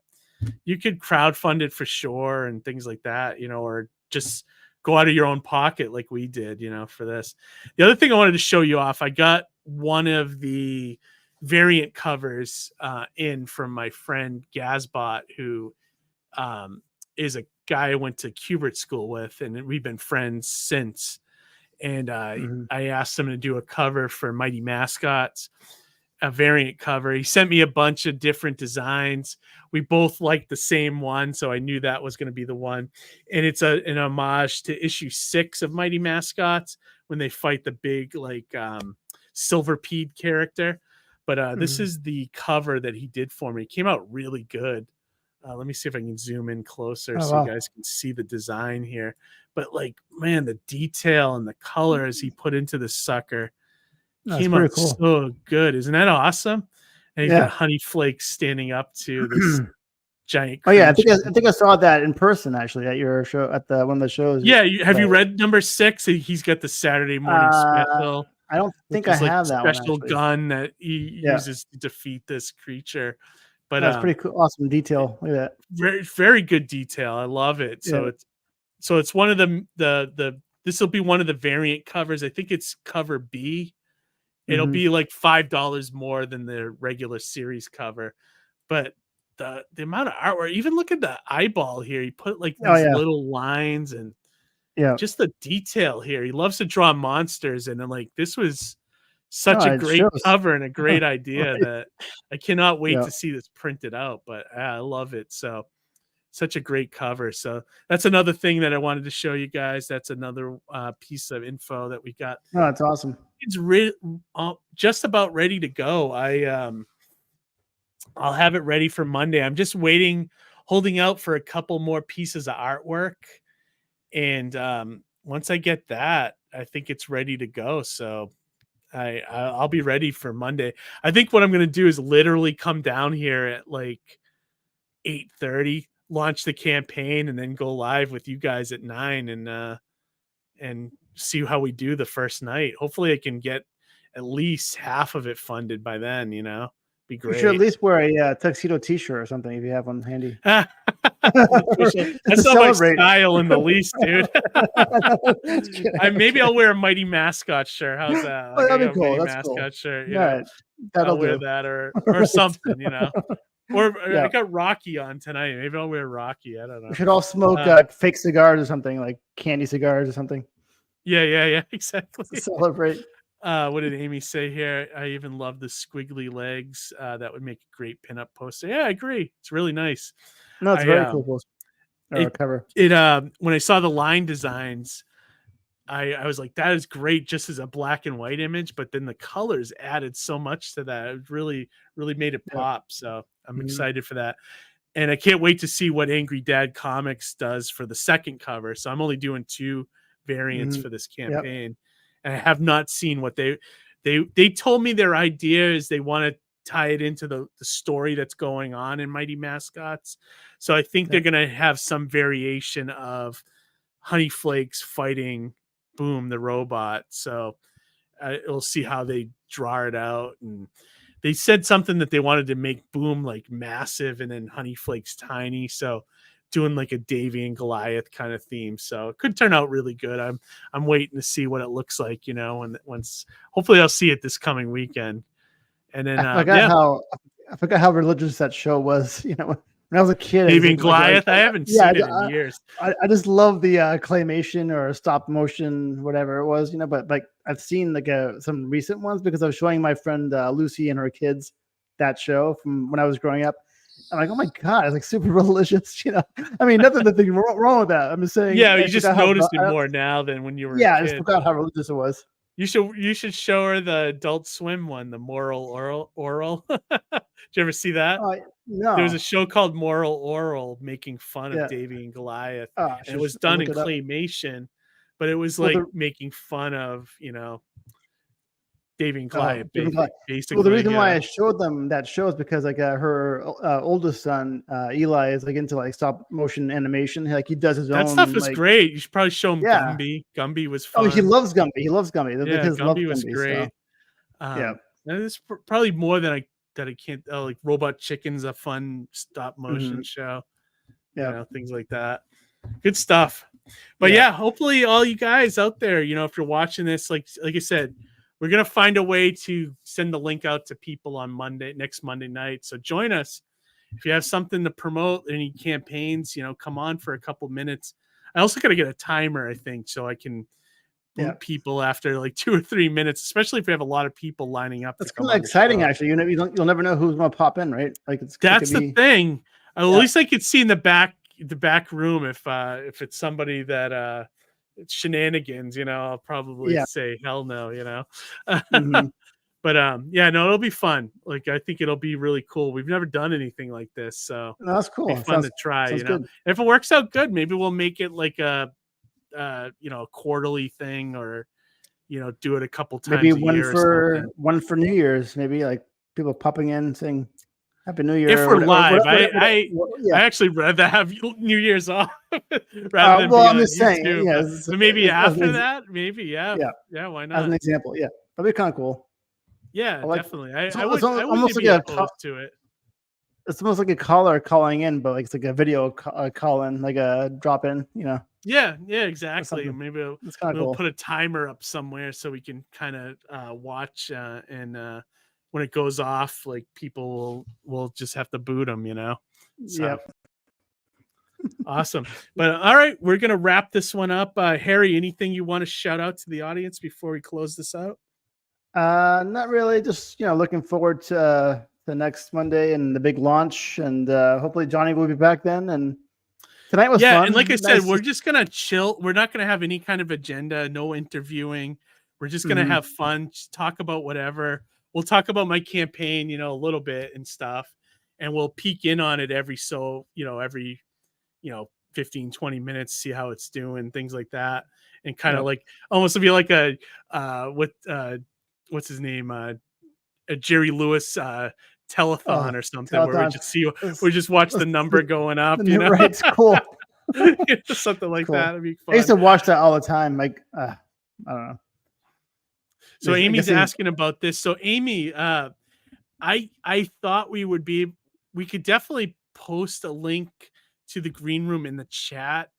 you could crowdfund it for sure and things like that, or just go out of your own pocket like we did, for this. The other thing I wanted to show you off, I got one of the variant covers in from my friend Gazbot, who is a guy I went to Kubert school with, and we've been friends since. And I asked him to do a cover for Mighty Mascots. a variant cover. He sent me a bunch of different designs. We both liked the same one, so I knew that was going to be the one. And it's an homage to issue 6 of Mighty Mascots when they fight the big Silverpeed character. But this is the cover that he did for me. It came out really good. Let me see if I can zoom in closer so you guys can see the design here. But like, man, the detail and the colors he put into the sucker came out cool. So good. Isn't that awesome? And he's got Honey Flakes standing up to this giant creature. Oh yeah, I think I saw that in person actually at your show, at one of the shows. Yeah, have you read number 6? He's got the Saturday morning special. I don't think I have that special gun that he uses to defeat this creature. But that's pretty cool, awesome detail. Look at that. Very, very good detail. I love it. So it's one of the this will be one of the variant covers. I think it's cover B. It'll be like $5 more than the regular series cover, but the amount of artwork, even look at the eyeball here. He put like these little lines and just the detail here. He loves to draw monsters, and then like this was such a great cover and a great idea that I cannot wait to see this printed out. But I love it. So such a great cover. So that's another thing that I wanted to show you guys. That's another piece of info that we got. Oh, that's awesome. It's just about ready to go. I'll have it ready for Monday. I'm just holding out for a couple more pieces of artwork. And once I get that, I think it's ready to go. So I'll be ready for Monday. I think what I'm going to do is literally come down here at like 8:30, launch the campaign, and then go live with you guys at 9 and see how we do the first night. Hopefully I can get at least half of it funded by then, be great. You should at least wear a tuxedo t-shirt or something if you have one handy. That's not my style in the least, dude. Maybe I'll wear a Mighty Mascot shirt. How's that? Oh, that'd be cool. That's Mascot cool. Shirt. I'll wear that or something, Or I got Rocky on tonight. Maybe I'll wear Rocky. I don't know. We should all smoke fake cigars or something, like candy cigars or something. Yeah, exactly. To celebrate. What did Amy say here? I even love the squiggly legs. That would make a great pinup poster. Yeah, I agree. It's really nice. No, it's very cool poster. Cover. When I saw the line designs, I was like, that is great just as a black and white image, but then the colors added so much to that. It really, really made it pop. So I'm excited for that. And I can't wait to see what Angry Dad Comics does for the second cover. So I'm only doing 2 variants for this campaign. And I have not seen what they told me their idea is they want to tie it into the story that's going on in Mighty Mascots. So I think they're going to have some variation of Honey Flakes fighting Boom the robot. So we'll see how they draw it out. And they said something that they wanted to make Boom like massive and then Honey Flakes tiny. So doing like a Davy and Goliath kind of theme. So it could turn out really good. I'm waiting to see what it looks like, once hopefully I'll see it this coming weekend. And then I forgot how religious that show was, when I was a kid. Davy and Goliath. I haven't seen it in years. I just love the claymation or stop motion, whatever it was, but like I've seen like some recent ones because I was showing my friend Lucy and her kids that show from when I was growing up. I'm like, oh my God, it's like super religious, I mean, nothing wrong with that. I'm just saying. Yeah, you just noticed it more now than when you were a kid. I just forgot how religious it was. You should show her the Adult Swim one, the Moral Oral. Did you ever see that? No. There was a show called Moral Oral making fun of Davy and Goliath. And it was done in claymation, but it was like making fun of, Davy and Goliath, basically. Well, the reason why I showed them that show is because like her oldest son Eli is like into like stop motion animation. Like he does his own. That stuff is like, great. You should probably show him Gumby. Gumby was fun. Oh, he loves Gumby. He loves Gumby. Yeah, Gumby was great. So. It's probably more than I can't. Like Robot Chicken's a fun stop motion show. Yeah, things like that. Good stuff. But yeah, hopefully all you guys out there, if you're watching this, like I said. We're going to find a way to send the link out to people on next Monday night. So join us. If you have something to promote, any campaigns, come on for a couple minutes. I also got to get a timer, I think, so I can boot people after like 2 or 3 minutes, especially if we have a lot of people lining up. That's kind of exciting, actually. You'll never know who's going to pop in, right? Like that's the thing. At least I could see in the back room if it's somebody that it's shenanigans, I'll probably say hell no, Mm-hmm. But no, it'll be fun. Like I think it'll be really cool. We've never done anything like this, so that's cool. It'll be fun to try. Good. If it works out good, maybe we'll make it like a a quarterly thing, or do it a couple times. Maybe one for New Year's. Maybe like people popping in saying Happy New Year. If we're live, I actually rather have New Year's off rather than I'm just saying. So maybe after that, maybe why not? As an example, that'd be kind of cool. Yeah, definitely. I almost wouldn't be opposed to it. It's almost like a caller calling in, but like it's like a video call in, like a drop in. Yeah, exactly. Maybe we'll cool. put a timer up somewhere so we can kind of watch and when it goes off, like people will just have to boot them, So. Awesome. But all right, we're gonna wrap this one up. Harry, anything you want to shout out to the audience before we close this out? Not really. Just looking forward to the next Monday and the big launch, and hopefully Johnny will be back then. And tonight was fun. And like I said, we're just gonna chill. We're not gonna have any kind of agenda, no interviewing. We're just gonna have fun, just talk about whatever. We'll talk about my campaign, a little bit and stuff, and we'll peek in on it every 15, 20 minutes, see how it's doing, things like that, and kind of like almost be like a what's his name, a Jerry Lewis telethon or something, where we just watch the number going up, Right, it's cool. Something like cool. that. It'd be fun. I used to watch that all the time. Like I don't know. So Amy's asking about this. So Amy, I thought we could definitely post a link to the green room in the chat,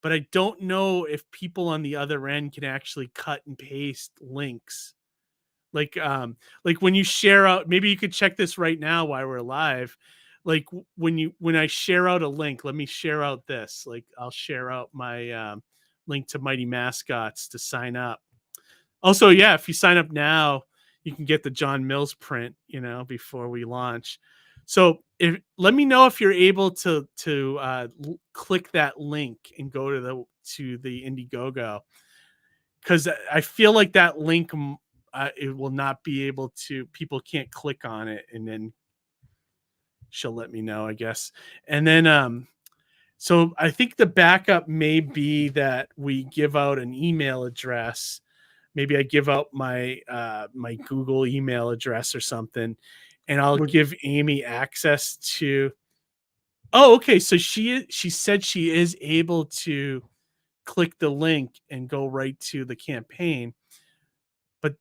but I don't know if people on the other end can actually cut and paste links. Like when you share out, maybe you could check this right now while we're live. Like when I share out a link, let me share out this. Like I'll share out my link to Mighty Mascots to sign up. Also, if you sign up now, you can get the John Mills print, before we launch. So let me know if you're able to click that link and go to the Indiegogo, because I feel like that link it will not be able to. People can't click on it, and then she'll let me know, I guess. And then so I think the backup may be that we give out an email address. Maybe I give out my my Google email address or something, and I'll give Amy access to. Oh, okay. So she said she is able to click the link and go right to the campaign, but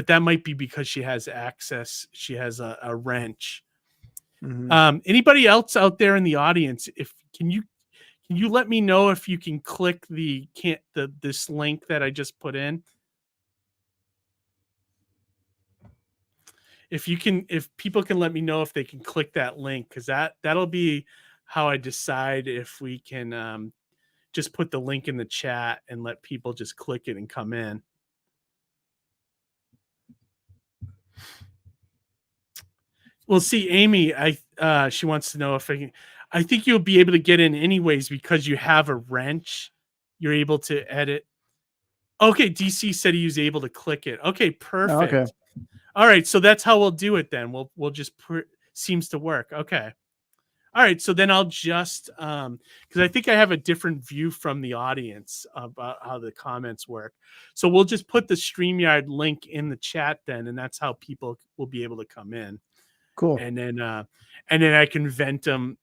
that might be because she has access. She has a wrench. Mm-hmm. Anybody else out there in the audience? Can you let me know if you can click this link that I just put in? If people can let me know if they can click that link, because that'll be how I decide if we can just put the link in the chat and let people just click it and come in. Well, see, Amy, she wants to know if I think you'll be able to get in anyways because you have a wrench. You're able to edit. Okay, DC said he was able to click it. Okay, perfect. Okay. All right, so that's how we'll do it then. We'll just seems to work. Okay. All right, so then I'll just because I think I have a different view from the audience about how the comments work. So we'll just put the StreamYard link in the chat then, and that's how people will be able to come in. Cool. And then I can vet them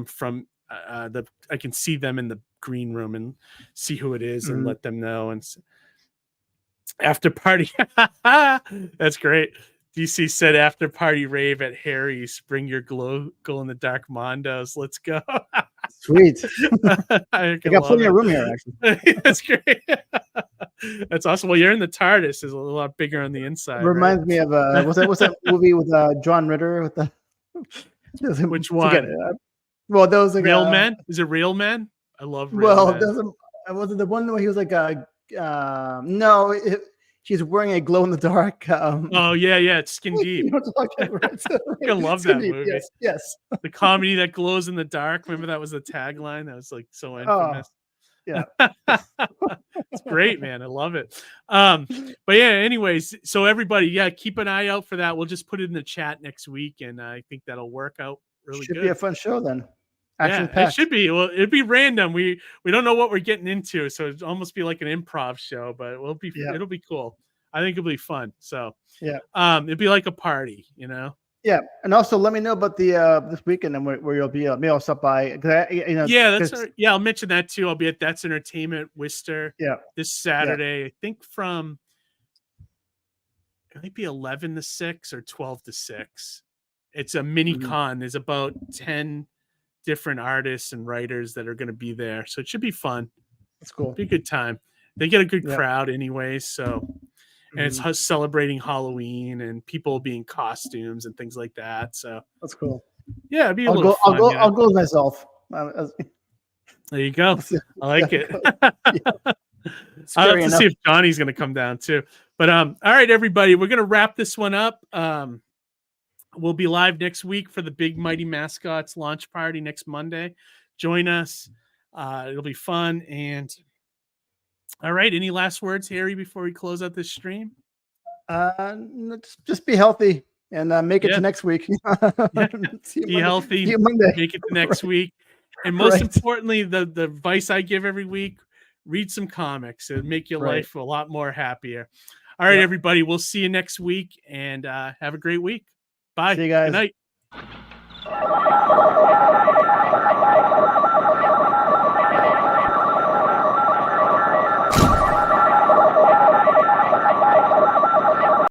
from I can see them in the green room and see who it is and let them know. And after party, that's great. DC said after party rave at Harry's. Bring your glow in the dark Mondos. Let's go. Sweet. I got plenty of room here. Actually, that's great. That's awesome. Well, you're in the TARDIS. It's a lot bigger on the inside. Reminds me of what's that movie with John Ritter with the which one? Well, those like, Real Men. Is it Real Men? I love Real Men. Was it the one where he was like, no, she's wearing a glow in the dark. Oh yeah, it's Skin Deep. You know what I'm talking about? I love that movie. Yes. The comedy that glows in the dark. Remember that was the tagline. That was like so infamous. Yeah. It's great, man. I love it. But yeah, anyways, so everybody, keep an eye out for that. We'll just put it in the chat next week, and I think that'll work out really good. Should be a fun show then. It should be. Well, it'd be random. We don't know what we're getting into, so it'd almost be like an improv show, but it'll be cool. I think it'll be fun. So it'd be like a party, you know. Yeah, and also let me know about the this weekend and where you'll be. Maybe I'll stop by. I'll mention that too. I'll be at That's Entertainment Worcester. This Saturday. I think from it might be 11 to 6 or 12 to 6. It's a mini con. There's about 10 different artists and writers that are going to be there, so it should be fun. That's cool. Be a good time. They get a good crowd anyway, so. And it's celebrating Halloween and people being costumes and things like that. So that's cool. Yeah, it'd be a little fun. I'll go myself. There you go. I like it. I'll have to see if Johnny's going to come down too. But all right, everybody, we're going to wrap this one up. We'll be live next week for the big Mighty Mascots launch party next Monday. Join us. It'll be fun. And all right. Any last words, Harry, before we close out this stream? Just be healthy and make it to next week. Be healthy. Make it to next week. And most importantly, the advice I give every week, read some comics. It'll make your life a lot more happier. All right, everybody. We'll see you next week and have a great week. Bye. See you guys. Good night.